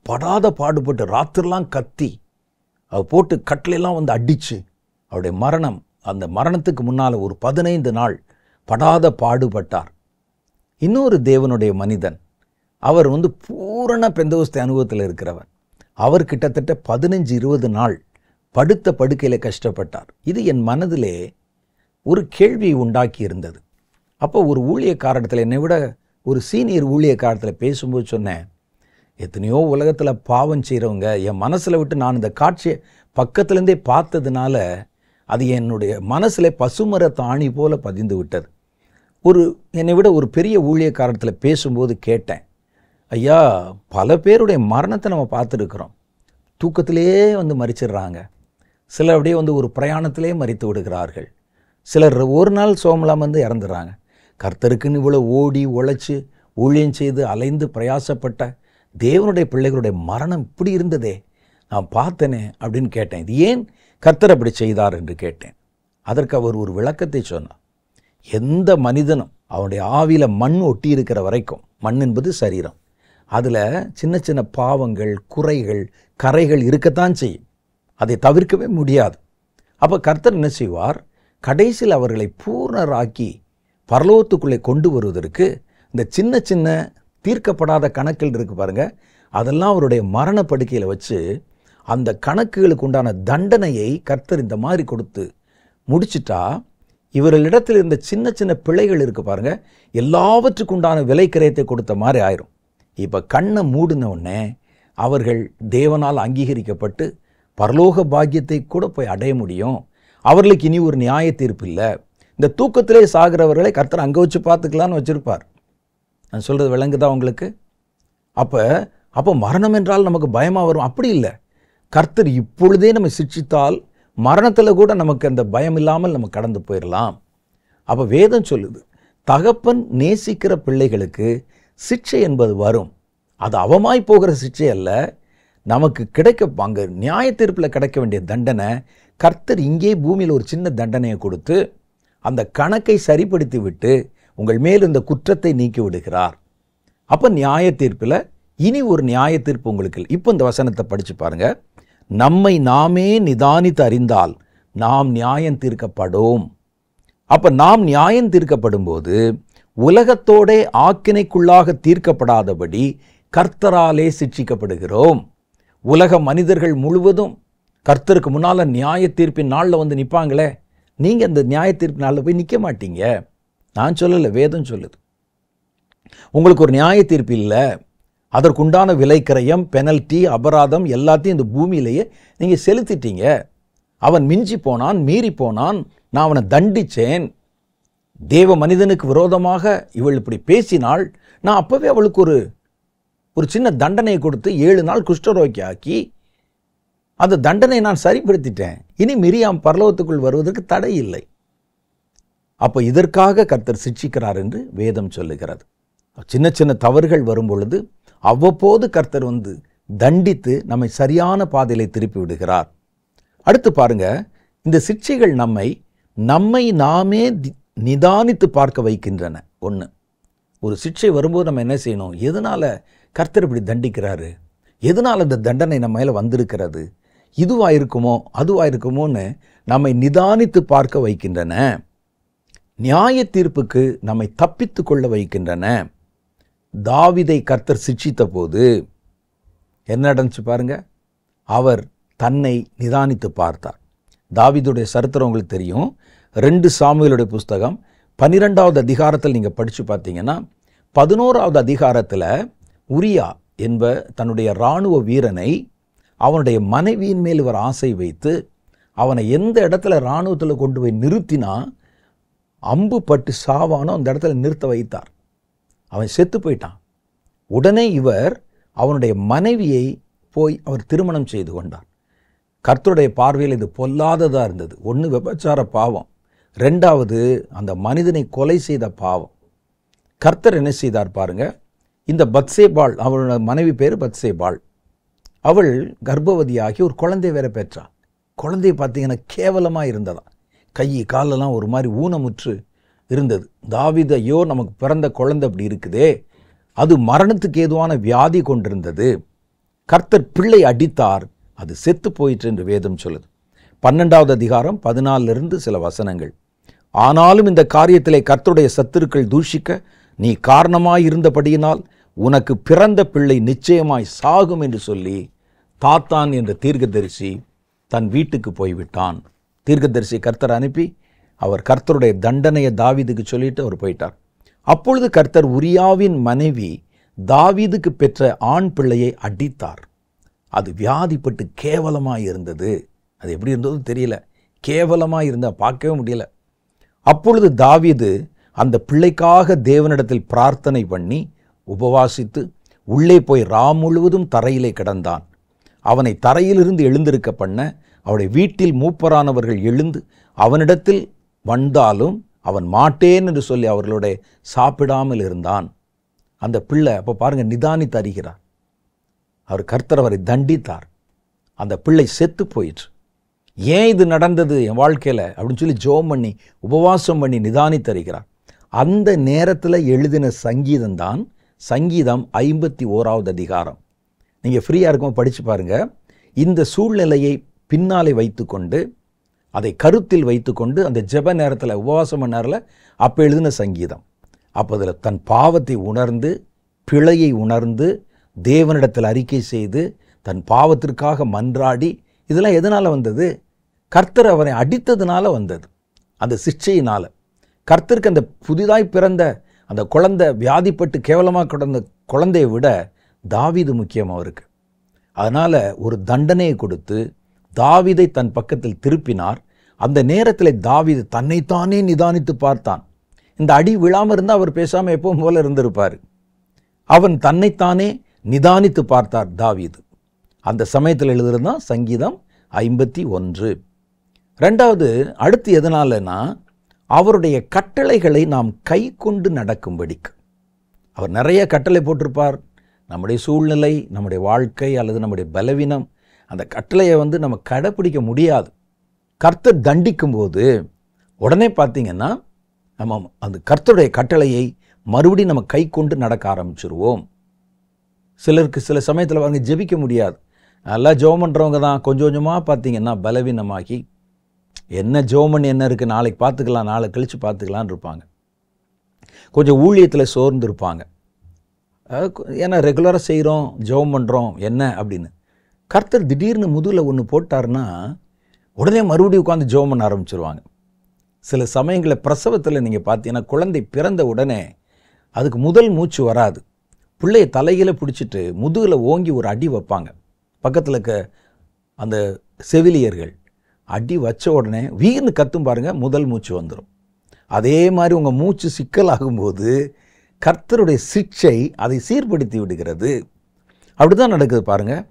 படாத பாடுபட்டு ராத்திரெல்லாம் கத்தி அவர் போட்டு கட்டிலெல்லாம் வந்து அடித்து அவருடைய மரணம், அந்த மரணத்துக்கு முன்னால் ஒரு 15 நாள் படாத பாடுபட்டார். இன்னொரு தேவனுடைய மனிதன், அவர் வந்து பூரண பெந்தகோஸ்தே அனுபவத்தில் இருக்கிறவர். அவர் கிட்டத்தட்ட 15-20 நாள் படுத்த படுக்கையில் கஷ்டப்பட்டார். இது என் மனதிலே ஒரு கேள்வியை உண்டாக்கி இருந்தது. அப்போ ஒரு ஊழியக்காரத்தில், என்னை விட ஒரு சீனியர் ஊழியக்காரத்தில் பேசும்போது சொன்னேன், எத்தனையோ உலகத்தில் பாவம் செய்கிறவங்க என் மனசில் விட்டு நான் இந்த காட்சியை பக்கத்துலேருந்தே பார்த்ததுனால அது என்னுடைய மனசில் பசுமர தாணி போல பதிந்து விட்டது. என்னை விட ஒரு பெரிய ஊழியக்காரத்தில் பேசும்போது கேட்டேன், ஐயா, பல பேருடைய மரணத்தை நம்ம பார்த்துருக்குறோம். தூக்கத்திலே வந்து மரிச்சிடுறாங்க. சிலர் அப்படியே வந்து ஒரு பிரயாணத்திலே மரித்து விடுகிறார்கள். சிலர் ஒரு நாள் சோமலாம் வந்து இறந்துடுறாங்க. கர்த்தருக்குன்னு இவ்வளோ ஓடி உழைச்சி ஊழியம் செய்து அலைந்து பிரயாசப்பட்ட தேவனுடைய பிள்ளைகளுடைய மரணம் இப்படி இருந்ததே, நான் பார்த்தேனே அப்படின்னு கேட்டேன். இது ஏன் கர்த்தர் அப்படி செய்தார் என்று கேட்டேன். அதற்கு அவர் ஒரு விளக்கத்தை சொன்னார். எந்த மனிதனும் அவனுடைய ஆவியில் மண் ஒட்டி இருக்கிற வரைக்கும், மண் என்பது சரீரம், அதில் சின்ன சின்ன பாவங்கள், குறைகள், கரைகள் இருக்கத்தான் செய்யும். அதை தவிர்க்கவே முடியாது. அப்போ கர்த்தர் என்ன செய்வார்? கடைசியில் அவர்களை பூர்ணராக்கி பரலோகத்துக்குள்ளே கொண்டு வருவதற்கு இந்த சின்ன சின்ன தீர்க்கப்படாத கணக்குகள் இருக்கு பாருங்க, அதெல்லாம் அவருடைய மரண படுக்கையில் வச்சு அந்த கணக்குகளுக்கு உண்டான தண்டனையை கர்த்தர் இந்த மாதிரி கொடுத்து முடிச்சிட்டா, இவர்களிடத்தில் இருந்த சின்ன சின்ன பிழைகள் இருக்கு பாருங்க, எல்லாவற்றுக்கு உண்டான விலை கிரயத்தை கொடுத்த மாதிரி ஆயிரும். இப்போ கண்ணை மூடின உடனே அவர்கள் தேவனால் அங்கீகரிக்கப்பட்டு பரலோக பாக்கியத்தை கூட போய் அடைய முடியும். அவர்களுக்கு இனி ஒரு நியாய தீர்ப்பு இல்லை. இந்த தூக்கத்திலே சாகிறவர்களை கர்த்தர் அங்கே வச்சு பார்த்துக்கலான்னு வச்சிருப்பார். நான் சொல்றது விளங்குதா உங்களுக்கு? அப்போ மரணம் என்றால் நமக்கு பயமாக வரும். அப்படி இல்லை. கர்த்தர் இப்பொழுதே நம்ம சிட்சித்தால் மரணத்தில் கூட நமக்கு அந்த பயம் இல்லாமல் நம்ம கடந்து போயிடலாம். அப்போ வேதம் சொல்லுது, தகப்பன் நேசிக்கிற பிள்ளைகளுக்கு சிட்சை என்பது வரும். அது அவமாய் போகிற சிட்சை அல்ல. நமக்கு அங்கே நியாய தீர்ப்பில் கிடைக்க வேண்டிய தண்டனை கர்த்தர் இங்கே பூமியில் ஒரு சின்ன தண்டனையை கொடுத்து அந்த கணக்கை சரிப்படுத்தி விட்டு உங்கள் மேல் இந்த குற்றத்தை நீக்கி விடுகிறார். அப்போ நியாய தீர்ப்பில் இனி ஒரு நியாய தீர்ப்பு உங்களுக்கு. இப்போ இந்த வசனத்தை படித்து பாருங்க. நம்மை நாமே நிதானித்து அறிந்தால் நாம் நியாயம் தீர்க்கப்படும். அப்போ நாம் நியாயம் தீர்க்கப்படும் போது உலகத்தோட ஆக்கினைக்குள்ளாக தீர்க்கப்படாதபடி கர்த்தராலே சிட்சிக்கப்படுகிறோம். உலக மனிதர்கள் முழுவதும் கர்த்தருக்கு முன்னால் நியாய தீர்ப்பின் நாளில் வந்து நிற்பாங்களே, நீங்கள் அந்த நியாய தீர்ப்பு நாளில் போய் நிற்க மாட்டீங்க. நான் சொல்லலை, வேதம் சொல்லுது. உங்களுக்கு ஒரு நியாய தீர்ப்பு இல்லை. அதற்குண்டான விலைக்கிரயம், பெனல்ட்டி, அபராதம் எல்லாத்தையும் இந்த பூமியிலேயே நீங்கள் செலுத்திட்டீங்க. அவன் மிஞ்சி போனான், மீறி போனான், நான் அவனை தண்டித்தேன். தேவ மனிதனுக்கு விரோதமாக இவள் இப்படி பேசினாள், நான் அப்போவே அவளுக்கு ஒரு சின்ன தண்டனை கொடுத்து 7 நாள் குஷ்டரோக்கி ஆக்கி அந்த தண்டனை நான் சரிப்படுத்திட்டேன். இனி மிரியாம் பரலோகத்துக்குள் வருவதற்கு தடை இல்லை. அப்போ இதற்காக கர்த்தர் சிட்சிக்கிறார் என்று வேதம் சொல்லுகிறது. சின்ன சின்ன தவறுகள் வரும் பொழுது அவ்வப்போது கர்த்தர் வந்து தண்டித்து நம்மை சரியான பாதையிலே திருப்பி விடுகிறார். அடுத்து பாருங்க, இந்த சிட்சைகள் நம்மை நாமே நிதானித்து பார்க்க வைக்கின்றன. ஒன்று, ஒரு சிட்சை வரும்போது நம்ம என்ன செய்யணும்? எதனால் கர்த்தர் இப்படி தண்டிக்கிறாரு? எதனால் இந்த தண்டனை நம்ம மேலே வந்திருக்கிறது? இதுவாக இருக்குமோ அதுவாக இருக்குமோன்னு நம்மை நிதானித்து பார்க்க வைக்கின்றன. நியாய தீர்ப்புக்கு நம்மை தப்பித்து கொள்ள வைக்கின்றன. தாவீதை கர்த்தர் சிட்சித்த போது என்ன நடந்துச்சு பாருங்க. அவர் தன்னை நிதானித்து பார்த்தார். தாவீதுடைய சரித்திரம் உங்களுக்கு தெரியும். 2 சாமுவேலுடைய புஸ்தகம் 12வது அதிகாரத்தில் நீங்கள் படித்து பார்த்தீங்கன்னா 11வது அதிகாரத்தில் உரியா என்ப தன்னுடைய இராணுவ வீரனை அவனுடைய மனைவியின் மேல் இவர் ஆசை வைத்து அவனை எந்த இடத்துல இராணுவத்தில் கொண்டு போய் நிறுத்தினா அம்பு பட்டு சாவானோ அந்த இடத்துல நிறுத்த வைத்தார். அவன் செத்து போயிட்டான். உடனே இவர் அவனுடைய மனைவியை போய் அவர் திருமணம் செய்து கொண்டார். கர்த்தருடைய பார்வையில் இது பொல்லாததாக இருந்தது. 1 விபச்சார பாவம், 2வது அந்த மனிதனை கொலை செய்த பாவம். கர்த்தர் என்ன செய்தார் பாருங்க. இந்த பத்சேபாள், அவளோட மனைவி பேர் பத்சேபாள், அவள் கர்ப்பவதியாகி ஒரு குழந்தை வேற பெற்றாள். குழந்தைய பார்த்தீங்கன்னா கேவலமாக இருந்ததா, கை காலெல்லாம் ஒரு மாதிரி ஊனமுற்று இருந்தது. தாவீது, ஐயோ நமக்கு பிறந்த குழந்தை அப்படி இருக்குதே, அது மரணத்துக்கு ஏதுவான வியாதி கொண்டிருந்தது. கர்த்தர் பிள்ளை அடித்தார், அது செத்து போயிற்று என்று வேதம் சொல்லுது. 12வது அதிகாரம் 14 சில வசனங்கள். ஆனாலும் இந்த காரியத்திலே கர்த்தருடைய சத்துருக்கள் தூஷிக்க நீ காரணமாயிருந்தபடியினால் உனக்கு பிறந்த பிள்ளை நிச்சயமாய் சாகும் என்று சொல்லி தாத்தான் என்ற தீர்க்கதரிசி தன் வீட்டுக்கு போய்விட்டான். தீர்க்கதரிசி கர்த்தர் அனுப்பி அவர் கர்த்தருடைய தண்டனையை தாவீதுக்கு சொல்லிட்டு அவர் போயிட்டார். அப்பொழுது கர்த்தர் உரியாவின் மனைவி தாவீதுக்கு பெற்ற ஆண் பிள்ளையை அடித்தார். அது வியாதிப்பட்டு கேவலமாக இருந்தது. அது எப்படி இருந்தது தெரியல, கேவலமாக இருந்தால் பார்க்கவே முடியல. அப்பொழுது தாவீது அந்த பிள்ளைக்காக தேவனிடத்தில் பிரார்த்தனை பண்ணி உபவாசித்து உள்ளே போய் முழுவதும் தரையிலே கிடந்தான். அவனை தரையிலிருந்து எழுந்திருக்க பண்ண அவருடைய வீட்டில் மூப்பரானவர்கள் எழுந்து அவனிடத்தில் வந்தாலும் அவன் மாட்டேன் என்று சொல்லி அவர்களோட சாப்பிடாமல் இருந்தான். அந்த பிள்ளை அப்போ பாருங்க நிதானித்து அறிகிறார். அவர் கர்த்தர் அவரை தண்டித்தார். அந்த பிள்ளை செத்து போயிற்று. ஏன் இது நடந்தது என் வாழ்க்கையில் அப்படின்னு சொல்லி ஜெபம் பண்ணி உபவாசம் பண்ணி நிதானித்து அறிகிறார். அந்த நேரத்தில் எழுதின சங்கீதம் தான் சங்கீதம் 51வது அதிகாரம். நீங்கள் ஃப்ரீயாக இருக்கும் படித்து பாருங்கள். இந்த சூழ்நிலையை பின்னாலே வைத்து கொண்டு அதை கருத்தில் வைத்துக்கொண்டு அந்த ஜெப நேரத்தில், உபவாசம் நேரத்தில் அப்போ எழுதின சங்கீதம். அப்போ அதில் தன் பாவத்தை உணர்ந்து, பிழையை உணர்ந்து, தேவனிடத்தில் அறிக்கை செய்து, தன் பாவத்திற்காக மன்றாடி, இதெல்லாம் எதனால் வந்தது? கர்த்தர் அவரை அடித்ததுனால வந்தது. அந்த சிக்ஷையினால் கர்த்தருக்கு அந்த புதிதாய் பிறந்த அந்த குழந்தை, வியாதிப்பட்டு கேவலமாக கிடந்த குழந்தையை விட தாவீது முக்கியம் அவருக்கு. அதனால் ஒரு தண்டனையை கொடுத்து தாவீதை தன் பக்கத்தில் திருப்பினார். அந்த நேரத்தில் தாவீது தன்னைத்தானே நிதானித்து பார்த்தான். இந்த அடி விழாமல் இருந்தால் அவர் பேசாமல் எப்பவும் போல இருந்திருப்பார். அவன் தன்னைத்தானே நிதானித்து பார்த்தார் தாவீது. அந்த சமயத்தில் எழுதுறதுதான் சங்கீதம் 51. ரெண்டாவது, அடுத்து எதனாலனா அவருடைய கட்டளைகளை நாம் கை கொண்டு நடக்கும்படிக்கு. அவர் நிறைய கட்டளை போட்டிருப்பார். நம்முடைய சூழ்நிலை, நம்முடைய வாழ்க்கை அல்லது நம்முடைய பலவீனம், அந்த கட்டளையை நம்ம கடைப்பிடிக்க முடியாது. கர்த்தர் தண்டிக்கும் போது உடனே பார்த்தீங்கன்னா நம்ம அந்த கர்த்தருடைய கட்டளையை மறுபடியும் நம்ம கை கொண்டு நடக்க ஆரம்பிச்சிருவோம். சிலருக்கு சில சமயத்தில் அவங்க ஜெபிக்க முடியாது. நல்லா ஜெபம் பண்ணுறவங்க தான் கொஞ்சம் கொஞ்சமாக பார்த்தீங்கன்னா பலவீனமாகி, என்ன ஜெபம் என்ன இருக்குது, நாளைக்கு பார்த்துக்கலாம், நாளை கழித்து பார்த்துக்கலான்னு இருப்பாங்க. கொஞ்சம் ஊழியத்தில் சோர்ந்து இருப்பாங்க. ஏன்னா ரெகுலராக செய்கிறோம், ஜெபம் பண்ணுறோம், என்ன அப்படின்னு. கர்த்தர் திடீர்னு முதுகில் ஒன்று போட்டார்னா உடனே மறுபடியும் உட்காந்து ஜெபம் பண்ண ஆரம்பிச்சிருவாங்க. சில சமயங்களில் பிரசவத்தில் நீங்கள் பார்த்தீங்கன்னா குழந்தை பிறந்த உடனே அதுக்கு முதல் மூச்சு வராது. பிள்ளையை தலையில பிடிச்சிட்டு முதுகில் ஓங்கி ஒரு அடி வைப்பாங்க. பக்கத்தில் இருக்க அந்த செவிலியர்கள் அடி வச்ச உடனே வீர்னு கத்தும் பாருங்கள், முதல் மூச்சு வந்துடும். அதே மாதிரி உங்கள் மூச்சு சிக்கலாகும்போது கர்த்தருடைய சிக்ஷை அதை சீர்படுத்தி விடுகிறது. அப்படி தான் நடக்குது பாருங்கள்.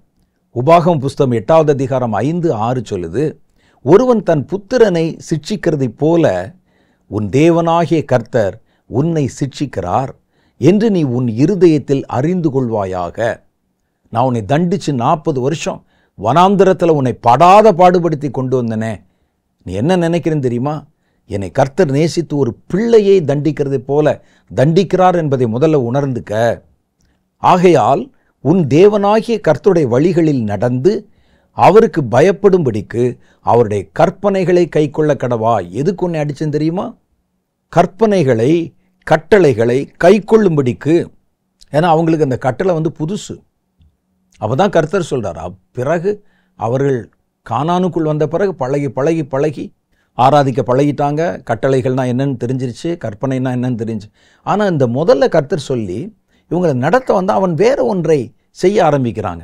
உபாகமம் புஸ்தகம் 8வது அதிகாரம் 5-6 சொல்லுது, ஒருவன் தன் புத்திரனை சிட்சிக்கிறதைப் போல உன் தேவனாகிய கர்த்தர் உன்னை சிட்சிக்கிறார் என்று நீ உன் இருதயத்தில் அறிந்து கொள்வாயாக. நான் உன்னை தண்டித்து 40 வருஷம் வனாந்திரத்தில் உன்னை படாத பாடுபடுத்தி கொண்டு வந்தனே, நீ என்ன நினைக்கிறேன்னு தெரியுமா? என்னை கர்த்தர் நேசித்து ஒரு பிள்ளையை தண்டிக்கிறதை போல தண்டிக்கிறார் என்பதை முதல்ல உணர்ந்துக்க. ஆகையால் உன் தேவனாகிய கர்த்தருடைய வழிகளில் நடந்து அவருக்கு பயப்படும்படிக்கு அவருடைய கற்பனைகளை கை கொள்ள கடவா. எதுக்கு உன்னை அடிச்சேன்னு தெரியுமா? கற்பனைகளை, கட்டளைகளை கை கொள்ளும்படிக்கு. ஏன்னா அவங்களுக்கு அந்த கட்டளை புதுசு. அப்போ தான் கர்த்தர் சொல்கிறார், பிறகு அவர்கள் கானானுக்குள் வந்த பிறகு பழகி பழகி பழகி ஆராதிக்க பழகிட்டாங்க. கட்டளைகள்னால் என்னென்னு தெரிஞ்சிருச்சு, கற்பனைனா என்னன்னு தெரிஞ்சு. ஆனால் இந்த முதல்ல கர்த்தர் சொல்லி இவங்களை நடத்த அவன் வேற ஒன்றை செய்ய ஆரம்பிக்கிறாங்க.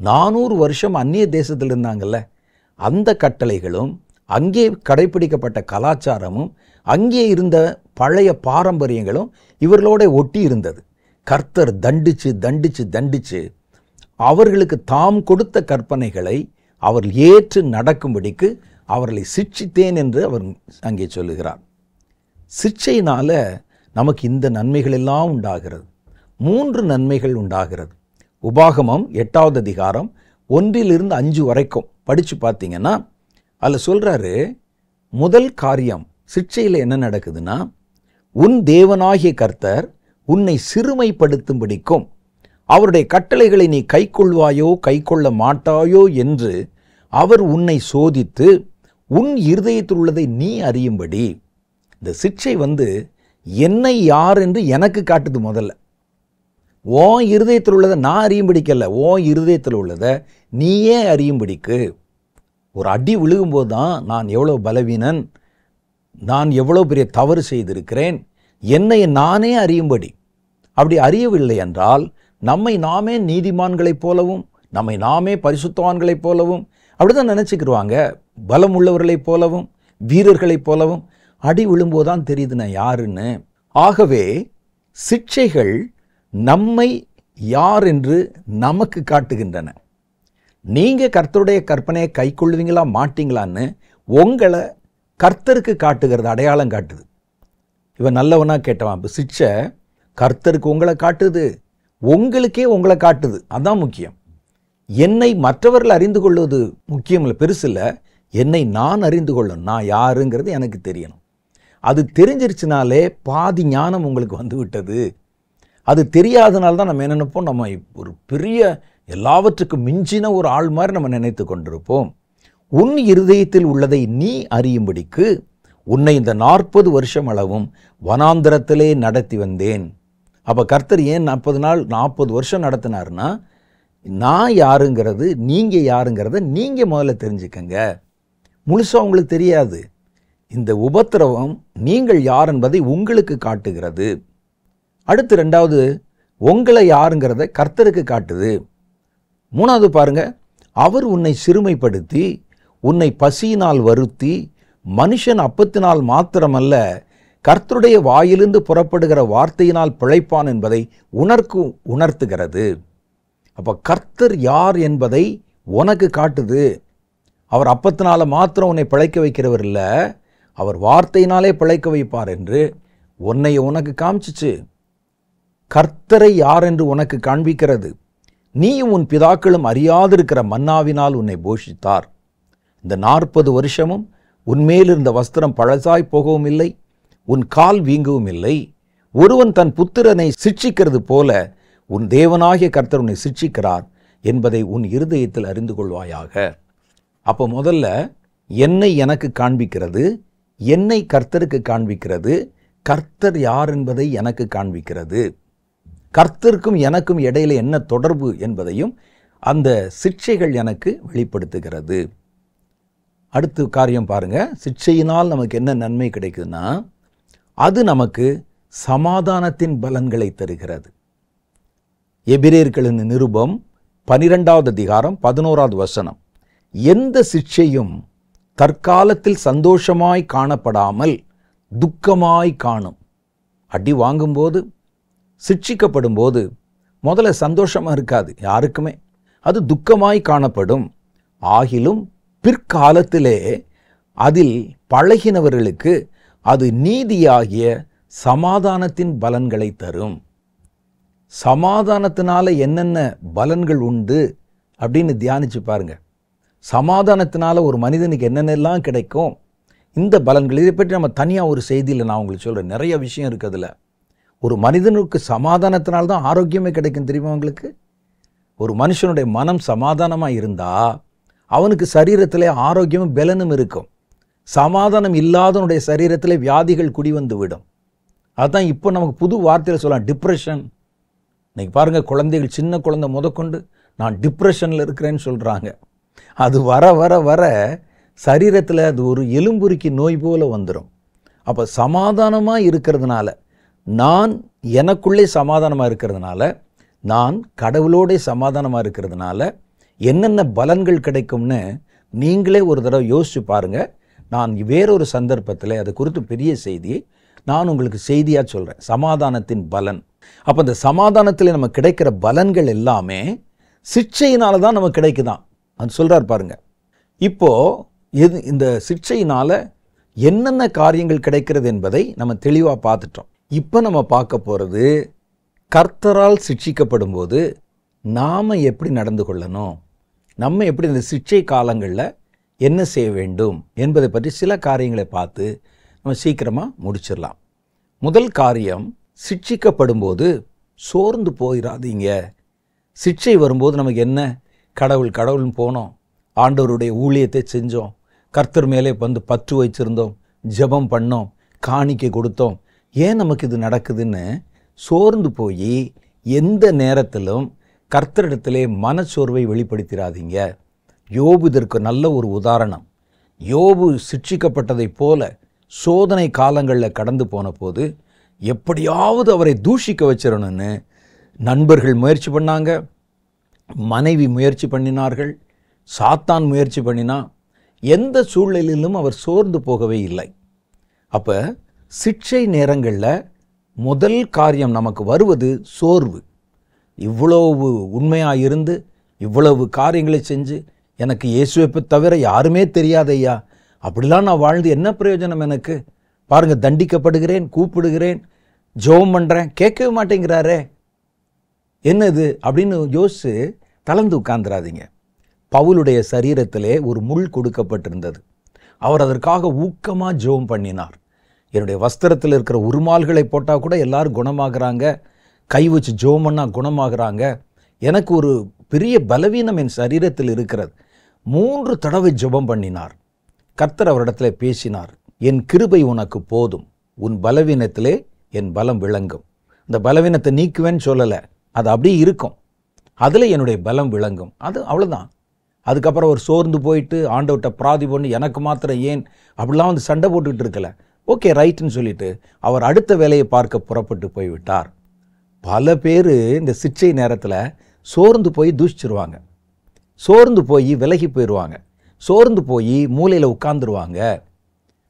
400 வருஷம் அந்நிய தேசத்தில் இருந்தாங்கல்ல, அந்த கட்டளைகளும் அங்கே கடைப்பிடிக்கப்பட்ட கலாச்சாரமும் அங்கே இருந்த பழைய பாரம்பரியங்களும் இவர்களோட ஒட்டி இருந்தது. கர்த்தர் தண்டிச்சு தண்டிச்சு தண்டிச்சு அவர்களுக்கு தாம் கொடுத்த கற்பனைகளை அவர்கள் ஏற்று நடக்கும்படிக்கு அவர்களை சிட்சித்தேன் என்று அவர் அங்கே சொல்லுகிறார். சிட்சையினால நமக்கு இந்த நன்மைகள் எல்லாம் உண்டாகிறது. 3 நன்மைகள் உண்டாகிறது. உபாகமம் 8வது அதிகாரம் 1-5 வரைக்கும் படித்து பார்த்தீங்கன்னா அதில் சொல்கிறாரு, முதல் காரியம் சிட்சையில் என்ன நடக்குதுன்னா, உன் தேவனாகிய கர்த்தர் உன்னை சிறுமைப்படுத்தும்படிக்கும் அவருடைய கட்டளைகளை நீ கைக்கொள்வாயோ கைக்கொள்ள மாட்டாயோ என்று அவர் உன்னை சோதித்து உன் இருதயத்தில் உள்ளதை நீ அறியும்படி. இந்த சிட்சை என்னை யார் என்று எனக்கு காட்டுது. முதல்ல உன் இருதயத்தில் உள்ளதை நான் அறியும்படிக்கல்ல, உன் இருதயத்தில் உள்ளதை நீயே அறியும்படிக்கு. ஒரு அடி விழுகும்போது தான் நான் எவ்வளோ பலவீனன், நான் எவ்வளோ பெரிய தவறு செய்திருக்கிறேன், என்னை நானே அறியும்படி. அப்படி அறியவில்லை என்றால் நம்மை நாமே நீதிமான்களைப் போலவும் நம்மை நாமே பரிசுத்தவான்களைப் போலவும் அப்படிதான் நினச்சிக்கிடுவாங்க. பலம் உள்ளவர்களைப் போலவும் வீரர்களைப் போலவும். அடி விழும்போது தான் தெரியுது நான் யாருன்னு. ஆகவே சிட்சைகள் நம்மை யார் என்று நமக்கு காட்டுகின்றன. நீங்கள் கர்த்தருடைய கற்பனையை கை கொள்வீங்களா மாட்டீங்களான்னு உங்களை கர்த்தருக்கு காட்டுகிறது, அடையாளம் காட்டுது. இவன் நல்லவனா கேட்டவன். இப்போ சிட்சை கர்த்தருக்கு உங்களை காட்டுது, உங்களுக்கே உங்களை காட்டுது. அதுதான் முக்கியம். என்னை மற்றவர்கள் அறிந்து கொள்வது முக்கியம் இல்லை, பெருசு இல்லை. என்னை நான் அறிந்து கொள்ளணும், நான் யாருங்கிறது எனக்கு தெரியணும். அது தெரிஞ்சிருச்சுனாலே பாதி ஞானம் உங்களுக்கு வந்து விட்டது. அது தெரியாதனால தான் நம்ம என்ன நினைப்போம், நம்ம ஒரு பெரிய எல்லாவற்றுக்கும் மிஞ்சின ஒரு ஆள் மாதிரி நம்ம நினைத்து கொண்டிருப்போம். உன் இருதயத்தில் உள்ளதை நீ அறியும்படிக்கு உன்னை இந்த 40 வருஷம் அளவும் வனாந்தரத்திலே நடத்தி வந்தேன். அப்போ கர்த்தர் ஏன் 40 வருஷம் நடத்தினார்னா, நான் யாருங்கிறது நீங்கள் யாருங்கிறத நீங்கள் முதல்ல தெரிஞ்சுக்கங்க. முழுசாக உங்களுக்கு தெரியாது. இந்த உபத்திரவம் நீங்கள் யார் என்பதை உங்களுக்கு காட்டுகிறது. அடுத்து 2வது, உங்களை யாருங்கிறத கர்த்தருக்கு காட்டுது. 3வது பாருங்க, அவர் உன்னை சிறுமைப்படுத்தி உன்னை பசியினால் வருத்தி மனுஷன் அப்பத்தினால் மாத்திரமல்ல கர்த்தருடைய வாயிலிருந்து புறப்படுகிற வார்த்தையினால் பிழைப்பான் என்பதை உணர்த்துகிறது. அப்போ கர்த்தர் யார் என்பதை உனக்கு காட்டுது. அவர் அப்பத்தினால மாத்திரம் உன்னை பிழைக்க வைக்கிறவர் இல்லை, அவர் வார்த்தையினாலே பிழைக்க வைப்பார் என்று உனக்கு காமிச்சிச்சு. கர்த்தரை யார் என்று உனக்கு காண்பிக்கிறது. நீயும் உன் பிதாக்களும் அறியாதிருக்கிற மன்னாவினால் உன்னை போஷித்தார். இந்த 40 வருஷமும் உன்மேல் இருந்த வஸ்திரம் பழசாய் போகவும் இல்லை, உன் கால் வீங்கவும் இல்லை. ஒருவன் தன் புத்திரனை சிட்சிக்கிறது போல உன் தேவனாகிய கர்த்தர் உன்னை சிட்சிக்கிறார் என்பதை உன் இருதயத்தில் அறிந்து கொள்வாயாக. அப்போ முதல்ல என்னை எனக்கு காண்பிக்கிறது, என்னை கர்த்தருக்கு காண்பிக்கிறது, கர்த்தர் யார் என்பதை எனக்கு காண்பிக்கிறது, கர்த்தருக்கும் எனக்கும் இடையில என்ன தொடர்பு என்பதையும் அந்த சிட்சைகள் எனக்கு வெளிப்படுத்துகிறது. அடுத்த காரியம் பாருங்க, சிட்சையினால் நமக்கு என்ன நன்மை கிடைக்குதுன்னா, அது நமக்கு சமாதானத்தின் பலன்களை தருகிறது. எபிரேயர்களின் நிருபம் 12வது அதிகாரம் 11வது வசனம், எந்த சிட்சையும் தற்காலத்தில் சந்தோஷமாய் காணப்படாமல் துக்கமாய் காணும். அடி வாங்கும்போது, சிட்சிக்கப்படும் போது முதல்ல சந்தோஷமாக இருக்காது யாருக்குமே, அது துக்கமாய் காணப்படும். ஆகிலும் பிற்காலத்திலே அதில் பழகினவர்களுக்கு அது நீதியாகிய சமாதானத்தின் பலன்களை தரும். சமாதானத்தினால என்னென்ன பலன்கள் உண்டு அப்படின்னு தியானிச்சு பாருங்க. சமாதானத்தினால ஒரு மனிதனுக்கு என்னென்னலாம் கிடைக்கும், இந்த பலன்கள், இதை பற்றி நம்ம தனியாக ஒரு செய்தியில் நான் உங்களுக்கு சொல்கிறேன். நிறைய விஷயம் இருக்குதுல. ஒரு மனிதனுக்கு சமாதானத்தினால்தான் ஆரோக்கியமே கிடைக்கும் தெரியுமா உங்களுக்கு? ஒரு மனுஷனுடைய மனம் சமாதானமாக இருந்தால் அவனுக்கு சரீரத்திலே ஆரோக்கியமும் பலனும் இருக்கும். சமாதானம் இல்லாதவனுடைய சரீரத்திலே வியாதிகள் குடிவந்து விடும். அதுதான் இப்போ நமக்கு புது வார்த்தையில் சொல்லலாம், டிப்ரெஷன். இன்னைக்கு பாருங்கள், குழந்தைகள், சின்ன குழந்தை முதற்கொண்டு நான் டிப்ரெஷனில் இருக்கிறேன்னு சொல்கிறாங்க. அது வர வர வர சரீரத்தில் அது ஒரு எலும்புருக்கி நோய் போல வந்துடும். அப்போ சமாதானமாக இருக்கிறதுனால, நான் எனக்குள்ளே சமாதானமாக இருக்கிறதுனால, நான் கடவுளோட சமாதானமாக இருக்கிறதுனால என்னென்ன பலன்கள் கிடைக்கும்னு நீங்களே ஒரு தடவை யோசிச்சு பாருங்கள். நான் வேறொரு சந்தர்ப்பத்தில் அது குறித்து பெரிய செய்தியை நான் உங்களுக்கு செய்தியாக சொல்கிறேன், சமாதானத்தின் பலன். அப்போ இந்த சமாதானத்தில் நமக்கு கிடைக்கிற பலன்கள் எல்லாமே சிட்சையினால தான் நமக்கு கிடைக்குதான். அது சொல்கிறார் பாருங்க. இப்போது இந்த சிட்சையினால் என்னென்ன காரியங்கள் கிடைக்கிறது என்பதை நம்ம தெளிவாக பார்த்துட்டோம். இப்போ நம்ம பார்க்க போகிறது, கர்த்தரால் சிட்சிக்கப்படும் போது நாம் எப்படி நடந்து கொள்ளணும், நம்ம எப்படி இந்த சிட்சை காலங்களில் என்ன செய்ய வேண்டும் என்பதை பற்றி சில காரியங்களை பார்த்து நம்ம சீக்கிரமாக முடிச்சிடலாம். முதல் காரியம், சிட்சிக்கப்படும் போது சோர்ந்து போயிடாதீங்க. சிட்சை வரும்போது நமக்கு என்ன, கடவுள்னு போனோம், ஆண்டவருடைய ஊழியத்தை செஞ்சோம், கர்த்தர் மேலே வந்து பற்று வச்சிருந்தோம், ஜெபம் பண்ணோம், காணிக்கை கொடுத்தோம், ஏன் நமக்கு இது நடக்குதுன்னு சோர்ந்து போய் எந்த நேரத்திலும் கர்த்தரிடத்திலே மனச்சோர்வை வெளிப்படுத்திடாதீங்க. யோபு இதற்கு நல்ல ஒரு உதாரணம். யோபு சிட்சிக்கப்பட்டதைப் போல சோதனை காலங்களில் கடந்து போன போது எப்படியாவது அவரை தூஷிக்க வச்சிடணும்னு நண்பர்கள் முயற்சி பண்ணாங்க, மனைவி முயற்சி பண்ணினார்கள், சாத்தான் முயற்சி பண்ணினா. எந்த சூழ்நிலையிலும் அவர் சோர்ந்து போகவே இல்லை. அப்போ சிட்சை நேரங்களில் முதல் காரியம் நமக்கு வருவது சோர்வு. இவ்வளவு உண்மையாக இருந்து இவ்வளவு காரியங்களை செஞ்சு எனக்கு இயேசுவை தவிர யாருமே தெரியாதையா, அப்படிலாம் நான் வாழ்ந்து என்ன பிரயோஜனம் எனக்கு? பாருங்கள், தண்டிக்கப்படுகிறேன், கூப்பிடுகிறேன், ஜெபம் பண்ணுறேன், கேட்கவே மாட்டேங்கிறாரே, என்னது அப்படின்னு யோசித்து தளர்ந்து உட்கார்ந்துடாதீங்க. பவுலுடைய சரீரத்திலே ஒரு முள் கொடுக்கப்பட்டிருந்தது. அவர் அதற்காக ஊக்கமாக ஜெபம் பண்ணினார். என்னுடைய வஸ்திரத்தில் இருக்கிற உருமால்களை போட்டால் கூட எல்லாரும் குணமாகறாங்க, கை வச்சு ஜெபம் பண்ணால் குணமாகறாங்க. எனக்கு ஒரு பெரிய பலவீனம் என் சரீரத்தில் இருக்கிறது. 3 தடவை ஜெபம் பண்ணினார். கர்த்தர் அவரிடத்துல பேசினார். என் கிருபை உனக்கு போதும், உன் பலவீனத்திலே என் பலம் விளங்கும். இந்த பலவீனத்தை நீக்குவேன்னு சொல்லலை, அது அப்படியே இருக்கும், அதில் என்னுடைய பலம் விளங்கும். அது அவ்வளோதான். அதுக்கப்புறம் அவர் சோர்ந்து போயிட்டு ஆண்டவர்கிட்ட பிராதி பண்ணி எனக்கு மாத்திரம் ஏன் அப்படிலாம் வந்து சண்டை போட்டுக்கிட்டு இருக்கல. ஓகே ரைட்டுன்னு சொல்லிட்டு அவர் அடுத்த வேலையை பார்க்க புறப்பட்டு போய்விட்டார். பல பேர் இந்த சிற்றை நேரத்தில் சோர்ந்து போய் தூஷிச்சிருவாங்க, சோர்ந்து போய் விலகி போயிடுவாங்க, சோர்ந்து போய் மூலையில் உட்கார்ந்துருவாங்க.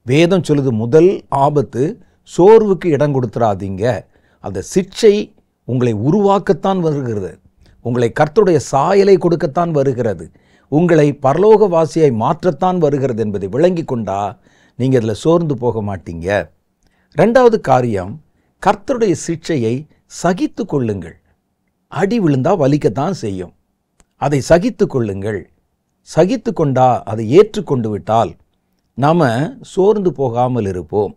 வேதம் சொல்லுது, முதல் ஆபத்து சோர்வுக்கு இடம் கொடுத்துறாதீங்க. அந்த சிற்றை உங்களை உருவாக்கத்தான் வருகிறது, உங்களை கர்த்தருடைய சாயலை கொடுக்கத்தான் வருகிறது, உங்களை பரலோகவாசியாய் மாற்றத்தான் வருகிறது என்பதை விளங்கி கொண்டா நீங்கள் அதில் சோர்ந்து போக மாட்டீங்க. 2வது காரியம், கர்த்தருடைய சிற்றையை சகித்து கொள்ளுங்கள். அடி விழுந்தா வலிக்கத்தான் செய்யும், அதை சகித்து கொள்ளுங்கள். சகித்து கொண்டா அதை ஏற்றுக்கொண்டு விட்டால் நாம் சோர்ந்து போகாமல் இருப்போம்.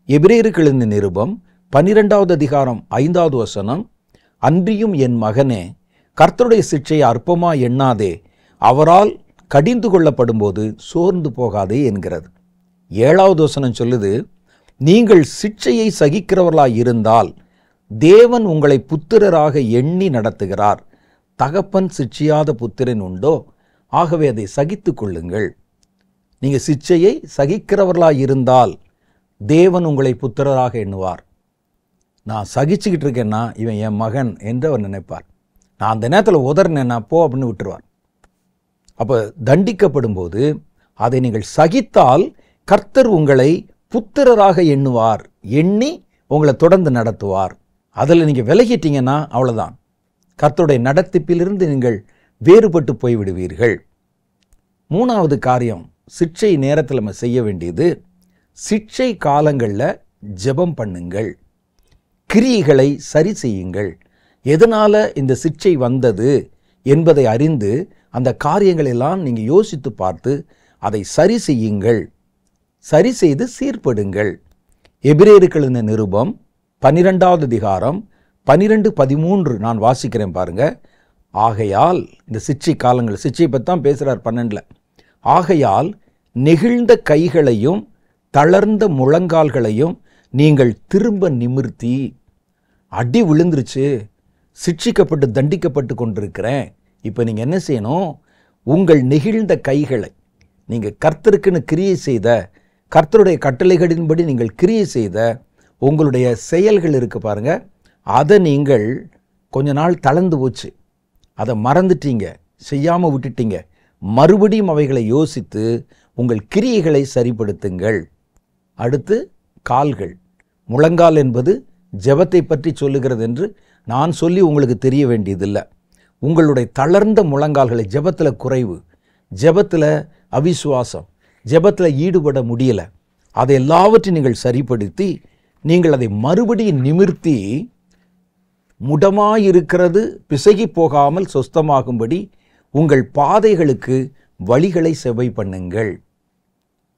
எபிரேயருக்கு எழுதின நிருபம் 12வது அதிகாரம் 5வது வசனம், அன்றியும் என் மகனே, கர்த்தருடைய சிற்றையை அற்பமா எண்ணாதே, அவரால் கடிந்து கொள்ளப்படும்போது சோர்ந்து போகாதே என்கிறது. 7வது வசனம் சொல்லுது, நீங்கள் சிற்றையை சகிக்கிறவர்களாய் இருந்தால் தேவன் உங்களை புத்திரராக எண்ணி நடத்துகிறார். தகப்பன் சிற்சியாத புத்திரன் உண்டோ? ஆகவே அதை சகித்து கொள்ளுங்கள். நீங்கள் சிற்றையை சகிக்கிறவர்களாய் இருந்தால் தேவன் உங்களை புத்திரராக எண்ணுவார். நான் சகிச்சுக்கிட்டு இருக்கேன்னா இவன் என் மகன் என்று அவர் நினைப்பார். நான் அந்த நேரத்தில் உதறினேன்னா போ அப்படின்னு விட்டுருவார். அப்போ தண்டிக்கப்படும் போது அதை நீங்கள் சகித்தால் கர்த்தர் உங்களை புத்திரராக எண்ணுவார், எண்ணி உங்களை தொடர்ந்து நடத்துவார். அதில் நீங்கள் விலகிட்டீங்கன்னா அவ்வளோதான், கர்த்தருடைய நடத்திப்பிலிருந்து நீங்கள் வேறுபட்டு போய்விடுவீர்கள். 3வது காரியம், சிற்றை நேரத்தில் நம்ம செய்ய வேண்டியது, சிற்றை காலங்களில் ஜெபம் பண்ணுங்கள், கிரியைகளை சரி செய்யுங்கள். எதனால் இந்த சிற்றை வந்தது என்பதை அறிந்து அந்த காரியங்களெல்லாம் நீங்கள் யோசித்து பார்த்து அதை சரி செய்யுங்கள், சரி செய்து சீர்படுங்கள். எபிரேயருக்கு எழுதின நிருபம் 12வது அதிகாரம் 12-13 நான் வாசிக்கிறேன் பாருங்க. ஆகையால் இந்த சிற்றை காலங்கள், சிற்றை பற்றி தான் பேசுகிறார் 12. ஆகையால் நெகிழ்ந்த கைகளையும் தளர்ந்த முழங்கால்களையும் நீங்கள் திரும்ப நிமிர்த்தி, அடி விழுந்துருச்சு, சிட்சிக்கப்பட்டு தண்டிக்கப்பட்டு கொண்டிருக்கிறேன், இப்போ நீங்கள் என்ன செய்யணும், உங்கள் நெகிழ்ந்த கைகளை, நீங்கள் கர்த்தருக்குன்னு கிரியை செய்த, கர்த்தருடைய கட்டளைகளின்படி நீங்கள் கிரியை செய்த உங்களுடைய செயல்கள் இருக்குது பாருங்க, அதை நீங்கள் கொஞ்ச நாள் தளர்ந்து போச்சு, அதை மறந்துட்டீங்க, செய்யாமல் விட்டுட்டீங்க, மறுபடியும் அவைகளை யோசித்து உங்கள் கிரியைகளை சரிப்படுத்துங்கள். அடுத்து கால்கள், முழங்கால் என்பது ஜெபத்தை பற்றி சொல்லுகிறது என்று நான் சொல்லி உங்களுக்கு தெரிய வேண்டியதில்லை. உங்களுடைய தளர்ந்த முழங்கால்களை, ஜெபத்தில் குறைவு, ஜெபத்தில் அவிசுவாசம், ஜெபத்தில் ஈடுபட முடியலை, அதை எல்லாவற்றையும் நீங்கள் சரிப்படுத்தி நீங்கள் அதை மறுபடியும் நிமிர்த்தி முடமாயிருக்கிறது பிசகி போகாமல் சொஸ்தமாகும்படி உங்கள் பாதைகளுக்கு வழிகளை செவ்வை பண்ணுங்கள்.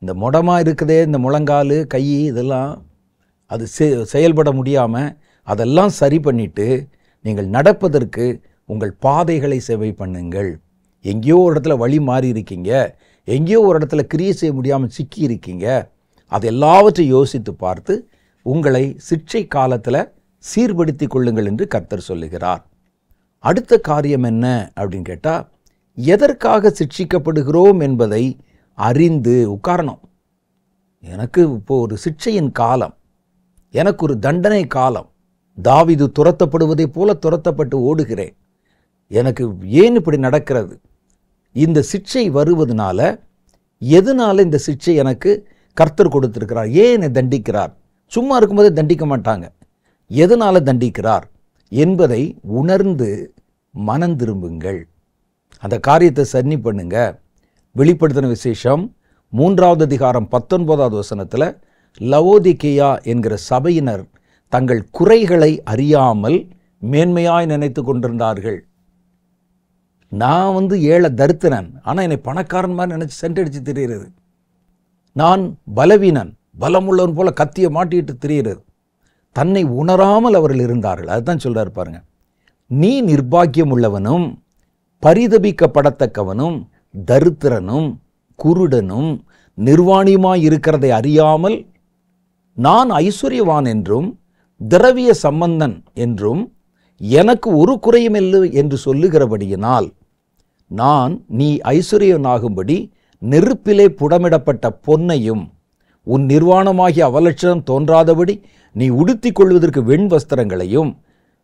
இந்த முடமாக இருக்குதே, இந்த முழங்கால் கை இதெல்லாம் அது செயல்பட முடியாமல் அதெல்லாம் சரி பண்ணிட்டு நீங்கள் நடப்பதற்கு உங்கள் பாதைகளை செவ்வை பண்ணுங்கள். எங்கேயோ ஒரு இடத்துல வழி மாறி இருக்கீங்க, எங்கேயோ ஒரு இடத்துல கிரியை செய்ய முடியாமல் சிக்கி இருக்கீங்க, அது எல்லாவற்றையும் யோசித்து பார்த்து உங்களை சிற்றை காலத்தில் சீர்படுத்தி கொள்ளுங்கள் என்று கர்த்தர் சொல்லுகிறார். அடுத்த காரியம் என்ன அப்படின்னு கேட்டால், எதற்காக சிட்சிக்கப்படுகிறோம் என்பதை அறிந்து உட்காரணும். எனக்கு இப்போ ஒரு சிட்சையின் காலம், எனக்கு ஒரு தண்டனை காலம், தாவீது துரத்தப்படுவதை போல துரத்தப்பட்டு ஓடுகிறேன், எனக்கு ஏன் இப்படி நடக்கிறது, இந்த சிட்சை வருவதனால எதனால இந்த சிட்சை எனக்கு கர்த்தர் கொடுத்திருக்கிறார், ஏன் என்னை தண்டிக்கிறார், சும்மா இருக்கும்போதே தண்டிக்க மாட்டாங்க, எதனால தண்டிக்கிறார் என்பதை உணர்ந்து மனம் திரும்புங்கள், அந்த காரியத்தை சரி பண்ணுங்க. வெளிப்படுத்தின விசேஷம் 3வது அதிகாரம் 19வது வசனத்தில் லவோதிகேயா என்கிற சபையினர் தங்கள் குறைகளை அறியாமல் மேன்மையாய் நினைத்து கொண்டிருந்தார்கள். நான் ஏழை தரித்திரன், ஆனால் என்னை பணக்காரன் மாதிரி நினைச்சு சென்றடிச்சு திரிகிறது, நான் பலவீனன், பலமுள்ளவன் போல கத்தியை மாட்டிட்டு திரிகிறது, தன்னை உணராமல் அவர்கள் இருந்தார்கள். அதுதான் சொல்றாரு பாருங்க, நீ நிர்பாக்கியம் உள்ளவனும் பரிதபிக்கப்படத்தக்கவனும் தரித்திரனும் குருடனும் நிர்வாணியுமாய் இருக்கிறதை அறியாமல் நான் ஐஸ்வர்யவான் என்றும் திரவிய சம்பந்தன் என்றும் எனக்கு ஒரு குறையுமில்லை என்று சொல்லுகிறபடியினால் நான் நீ ஐஸ்வர்யனாகும்படி நெருப்பிலே புடமிடப்பட்ட பொன்னையும் உன் நிர்வாணமாகிய அவலட்சணம் தோன்றாதபடி நீ உடுத்திக் கொள்வதற்கு வெண் வஸ்திரங்களையும்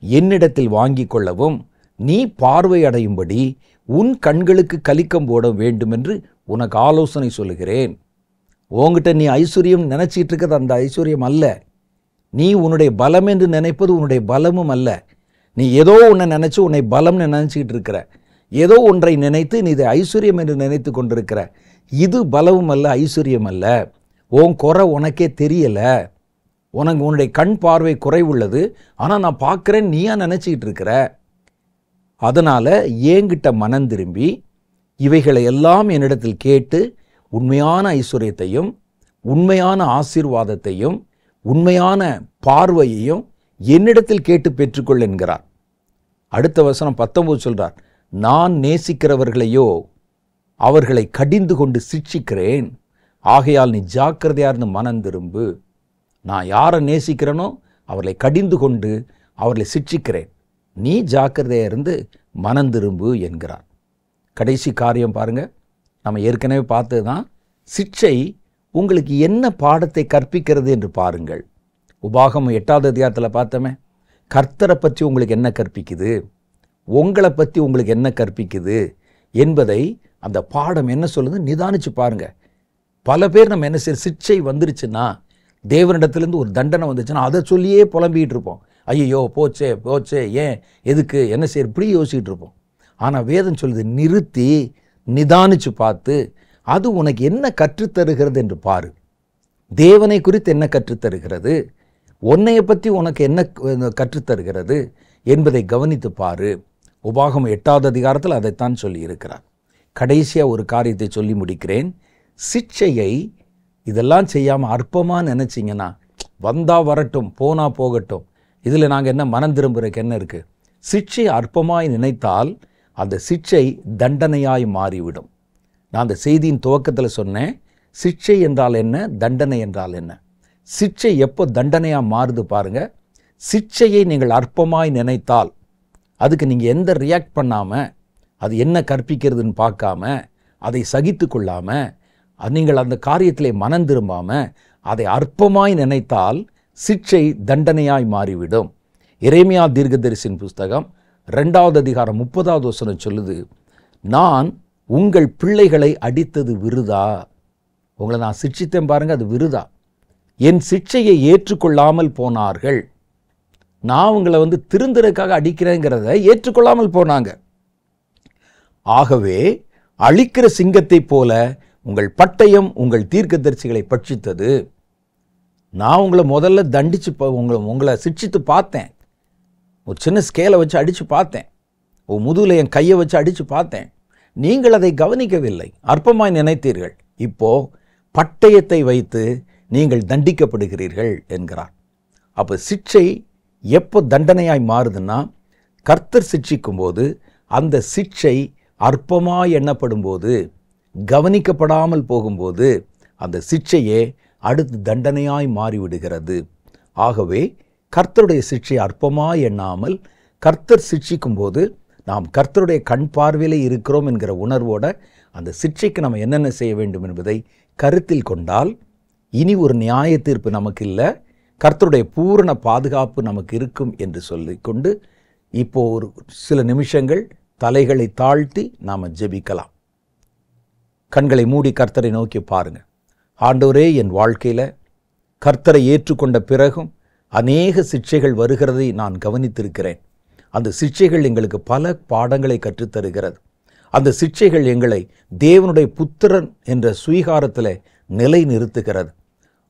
என்னிடத்தில் வாங்கிக் கொள்ளவும் நீ பார்வை அடையும்படி உன் கண்களுக்கு கலிக்கம் போட வேண்டுமென்று உனக்கு ஆலோசனை சொல்லுகிறேன். உன்கிட்ட நீ ஐஸ்வர்யம் நினைச்சிட்டு இருக்கிறது அந்த ஐஸ்வர்யம் அல்ல. நீ உன்னுடைய பலம் என்று நினைப்பது உன்னுடைய பலமும் அல்ல. நீ ஏதோ ஒன்றை நினைச்சு உன்னை பலம்னு நினைச்சிக்கிட்டு இருக்கிற, ஏதோ ஒன்றை நினைத்து நீ இதை ஐஸ்வர்யம் என்று நினைத்து கொண்டிருக்கிற. இது பலமும் அல்ல, ஐஸ்வர்யம் அல்ல. உன் குறை உனக்கே தெரியல. உன்னுடைய கண் பார்வை குறைவுள்ளது. ஆனால் நான் பார்க்குறேன் நீயா நினச்சிக்கிட்டு இருக்கிற. அதனால் ஏங்கிட்ட மனம் திரும்பி இவைகளை எல்லாம் என்னிடத்தில் கேட்டு உண்மையான ஐஸ்வர்யத்தையும் உண்மையான ஆசீர்வாதத்தையும் உண்மையான பார்வையையும் என்னிடத்தில் கேட்டு பெற்றுக்கொள் என்கிறார். அடுத்த வசனம் 19 சொல்றார், நான் நேசிக்கிறவர்களையோ அவர்களை கடிந்து கொண்டு சிட்சிக்கிறேன். ஆகையால் நீ ஜாக்கிரதையா இருந்து மனம் திரும்பு. நான் யாரை நேசிக்கிறேனோ அவர்களை கடிந்து கொண்டு அவர்களை சிட்சிக்கிறேன். நீ ஜாக்கிரதையா இருந்து மனம் திரும்பு என்கிறார். கடைசி காரியம் பாருங்க, நம்ம ஏற்கனவே பார்த்தது தான். சிட்சை உங்களுக்கு என்ன பாடத்தை கற்பிக்கிறது என்று பாருங்கள். உபாகமம் 8வது அதிகாரத்தில் பார்த்தோமே, கர்த்தரை பற்றி உங்களுக்கு என்ன கற்பிக்குது, உங்களை பற்றி உங்களுக்கு என்ன கற்பிக்குது என்பதை அந்த பாடம் என்ன சொல்லுது நிதானிச்சு பாருங்க. பல பேர் நம்ம என்ன செய்ய, சிட்சை வந்துருச்சுன்னா, தேவனிடத்துலேருந்து ஒரு தண்டனை வந்துச்சுன்னா அதை சொல்லியே புலம்பிகிட்டு இருப்போம். ஐயோ போச்சே போச்சே, ஏன் எதுக்கு என்ன செய்ய, இப்படி யோசிச்சுட்டு இருப்போம். ஆனால் வேதம் சொல்லுது, நிறுத்தி நிதானிச்சு பார்த்து அது உனக்கு என்ன கற்றுத்தருகிறது என்று பாரு. தேவனை குறித்து என்ன கற்றுத்தருகிறது, உன்னையை பற்றி உனக்கு என்ன கற்றுத்தருகிறது என்பதை கவனித்து பாரு. உபாகமம் 8வது அதிகாரத்தில் அதைத்தான் சொல்லி இருக்கிறார். கடைசியாக ஒரு காரியத்தை சொல்லி முடிக்கிறேன். சிட்சையை இதெல்லாம் செய்யாமல் அற்பமாக நினச்சிங்கன்னா, வந்தா வரட்டும் போனா போகட்டும், இதில் நாங்கள் என்ன மனம் திரும்புறதுக்கு என்ன இருக்குது. சிட்சை அற்பமாய் நினைத்தால் அந்த சிட்சை தண்டனையாய் மாறிவிடும். நான் அந்த செய்தியின் துவக்கத்தில் சொன்னேன், சிட்சை என்றால் என்ன, தண்டனை என்றால் என்ன. சிட்சை எப்போ தண்டனையாக மாறுது பாருங்க. சிட்சையை நீங்கள் அற்பமாய் நினைத்தால் அதுக்கு நீங்கள் எந்த ரியாக்ட் பண்ணாமல், அது என்ன கற்பிக்கிறதுன்னு பார்க்காம, அதை சகித்து கொள்ளாமல், நீங்கள் அந்த காரியத்திலே மனம் திரும்பாமல் அதை அற்பமாய் நினைத்தால் சிட்சை தண்டனையாய் மாறிவிடும். எரேமியா தீர்க்கதரிசியின் புஸ்தகம் 2வது அதிகாரம் 30வது வசனம் சொல்லுது, நான் உங்கள் பிள்ளைகளை அடித்தது விருதா. உங்களை நான் சிட்சித்தேன் பாருங்க, அது விருதா. என் சிட்சையை ஏற்றுக்கொள்ளாமல் போனார்கள். நான் உங்களை திருந்துறதுக்காக அடிக்கிறேங்கிறத ஏற்றுக்கொள்ளாமல் போனாங்க. ஆகவே அழிக்கிற சிங்கத்தை போல உங்கள் பட்டயம் உங்கள் தீர்க்கதரிசிகளை பட்சித்தது. நான் உங்களை முதல்ல தண்டிச்சு உங்களை சிட்சித்து பார்த்தேன். ஒரு சின்ன ஸ்கேலை வச்சு அடித்து பார்த்தேன். ஒரு முதுகில் என் கையை வச்சு அடித்து பார்த்தேன். நீங்கள் அதை கவனிக்கவில்லை, அற்பமாய் நினைத்தீர்கள். இப்போ பட்டயத்தை வைத்து நீங்கள் தண்டிக்கப்படுகிறீர்கள் என்கிறார். அப்போ சிட்சை எப்போ தண்டனையாய் மாறுதுன்னா, கர்த்தர் சிட்சிக்கும் போது அந்த சிட்சை அற்பமாய் எண்ணப்படும் போது, கவனிக்கப்படாமல் போகும்போது அந்த சிட்சையே அடுத்து தண்டனையாய் மாறிவிடுகிறது. ஆகவே கர்த்தருடைய சிட்சை அற்பமாய் எண்ணாமல், கர்த்தர் சிட்சிக்கும் போது நாம் கர்த்தருடைய கண் பார்வையிலே இருக்கிறோம் என்கிற உணர்வோட அந்த சிட்சைக்கு நம்ம என்னென்ன செய்ய வேண்டும் என்பதை கருத்தில் கொண்டால், இனி ஒரு நியாய தீர்ப்பு நமக்கு இல்லை, கர்த்தருடைய பூரண பாதுகாப்பு நமக்கு இருக்கும் என்று சொல்லிக்கொண்டு இப்போ ஒரு சில நிமிஷங்கள் தலைகளை தாழ்த்தி நாம் ஜெபிக்கலாம். கண்களை மூடி கர்த்தரை நோக்கி பாருங்க. ஆண்டவரே, என் வாழ்க்கையில் கர்த்தரை ஏற்றுக்கொண்ட பிறகும் அநேக சிட்சைகள் வருகிறதை நான் கவனித்திருக்கிறேன். அந்த சிட்சைகள் எங்களுக்கு பல பாடங்களை கற்றுத்தருகிறது. அந்த சிட்சைகள் எங்களை தேவனுடைய புத்திரன் என்ற சுவீகாரத்தில் நிலை நிறுத்துகிறது.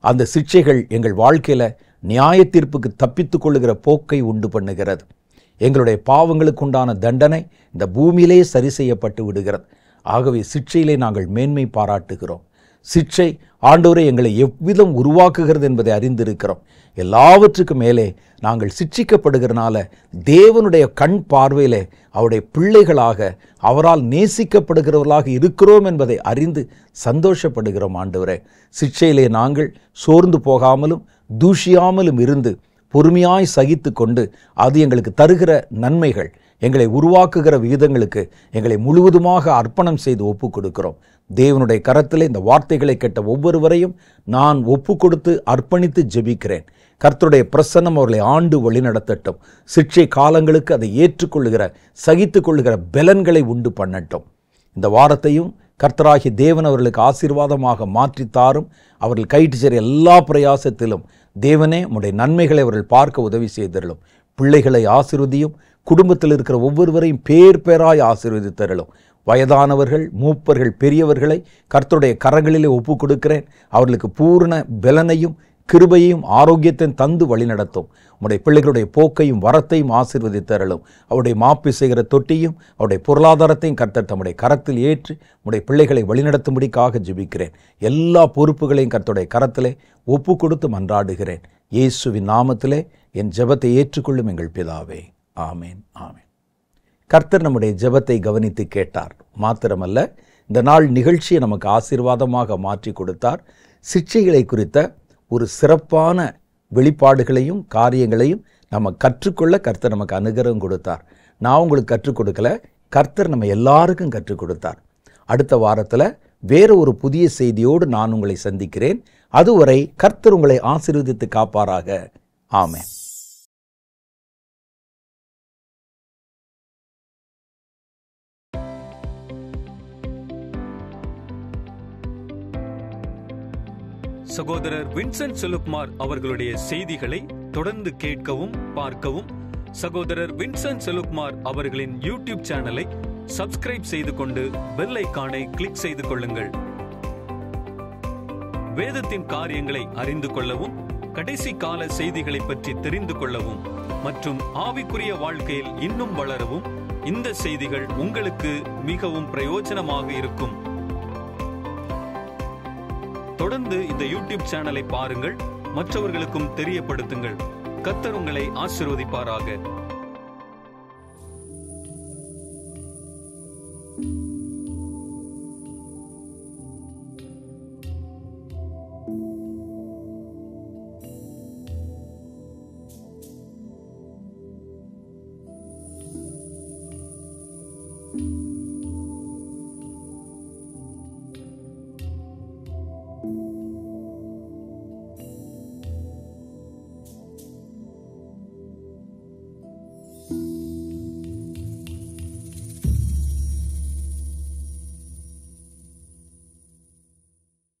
அந்த சிட்சைகள் எங்கள் வாழ்க்கையில் நியாய தீர்ப்புக்கு தப்பித்து கொள்ளுகிற போக்கை உண்டு பண்ணுகிறது. எங்களுடைய பாவங்களுக்கு உண்டான தண்டனை இந்த பூமியிலே சரி செய்யப்பட்டு விடுகிறது. ஆகவே சிட்சையிலே நாங்கள் மேன்மை பாராட்டுகிறோம். சிட்சை ஆண்டவரே எங்களை எவ்விதம் உருவாக்குகிறது என்பதை அறிந்திருக்கிறோம். எல்லாவற்றுக்கும் மேலே நாங்கள் சிட்சிக்கப்படுகிறனால தேவனுடைய கண் பார்வையிலே அவருடைய பிள்ளைகளாக அவரால் நேசிக்கப்படுகிறவர்களாக இருக்கிறோம் என்பதை அறிந்து சந்தோஷப்படுகிறோம் ஆண்டவரே. சிக்ஷையிலே நாங்கள் சோர்ந்து போகாமலும் தூஷியாமலும் இருந்து பொறுமையாய் சகித்து கொண்டு அது எங்களுக்கு தருகிற நன்மைகள், எங்களை உருவாக்குகிற விகிதங்களுக்கு எங்களை முழுவதுமாக அர்ப்பணம் செய்து ஒப்பு கொடுக்கிறோம். தேவனுடைய கரத்திலே இந்த வார்த்தைகளை கேட்ட ஒவ்வொருவரையும் நான் ஒப்பு கொடுத்து அர்ப்பணித்து ஜெபிக்கிறேன். கர்த்தருடைய பிரசன்னம் அவர்களை ஆண்டு வழிநடத்தட்டும். சிக்ஷை காலங்களுக்கு அதை ஏற்றுக்கொள்ளுகிற சகித்து கொள்ளுகிற பலன்களை உண்டு பண்ணட்டும். இந்த வாரத்தையும் கர்த்தராகிய தேவன் அவர்களுக்கு ஆசீர்வாதமாக மாற்றித்தாரும். அவர்கள் கைட்டு சேர எல்லா பிரயாசத்திலும் தேவனே உம்முடைய நன்மைகளை அவர்கள் பார்க்க உதவி செய்தருளும். பிள்ளைகளை ஆசீர்வதியும். குடும்பத்தில் இருக்கிற ஒவ்வொருவரையும் பேர் பேராய் ஆசீர்வதித்தருளும். வயதானவர்கள், மூப்பர்கள், பெரியவர்களை கர்த்தருடைய கரங்களிலே ஒப்பு கொடுக்கிறேன். அவர்களுக்கு பூர்ண பலனையும் கிருபையையும் ஆரோக்கியத்தையும் தந்து வழிநடத்தும். உம்முடைய பிள்ளைகளுடைய போக்கையும் வரத்தையும் ஆசீர்வதித்தருளும். அவருடைய மாப்பி செய்கிற தொட்டியும் அவருடைய பொருளாதாரத்தையும் கர்த்தர் தம்முடைய கரத்தில் ஏற்று உம்முடைய பிள்ளைகளை வழிநடத்தும்படிக்காக ஜெபிக்கிறேன். எல்லா பொறுப்புகளையும் கர்த்தருடைய கரத்திலே ஒப்பு கொடுத்து மன்றாடுகிறேன். இயேசுவின் நாமத்திலே என் ஜெபத்தை ஏற்றுக்கொள்ளும் எங்கள் பிதாவே. ஆமேன், ஆமேன். கர்த்தர் நம்முடைய ஜெபத்தை கவனித்து கேட்டார். மாத்திரமல்ல, இந்த நாள் நிகழ்ச்சியை நமக்கு ஆசீர்வாதமாக மாற்றி கொடுத்தார். சிக்ஷைகளை குறித்த ஒரு சிறப்பான வெளிப்பாடுகளையும் காரியங்களையும் நம்ம கற்றுக்கொள்ள கர்த்தர் நமக்கு அனுகிரகம் கொடுத்தார். நான் உங்களுக்கு கற்றுக் கொடுக்கல, கர்த்தர் நம்ம எல்லாருக்கும் கற்றுக் கொடுத்தார். அடுத்த வாரத்தில் வேறு ஒரு புதிய செய்தியோடு நான் உங்களை சந்திக்கிறேன். அதுவரை கர்த்தர் உங்களை ஆசீர்வதித்து காப்பாராக. ஆமென். சகோதரர் வின்சென்ட் செலுப்மார் அவர்களுடைய செய்திகளை தொடர்ந்து கேட்கவும் பார்க்கவும் சகோதரர் வின்சென்ட் செலுப்மார் அவர்களின் யூடியூப் சேனலை சப்ஸ்கிரைப் செய்து கொண்டு பெல் ஐகானை கிளிக் செய்து கொள்ளுங்கள். வேதத்தின் காரியங்களை அறிந்து கொள்ளவும், கடைசி கால செய்திகளை பற்றி தெரிந்து கொள்ளவும் மற்றும் ஆவிக்குரிய வாழ்க்கையில் இன்னும் வளரவும் இந்த செய்திகள் உங்களுக்கு மிகவும் பிரயோஜனமாக இருக்கும். தொடர்ந்து இந்த யூடியூப் சேனலை பாருங்கள், மற்றவர்களுக்கும் தெரியப்படுத்துங்கள். கர்த்தர் உங்களை ஆசீர்வதிப்பாராக.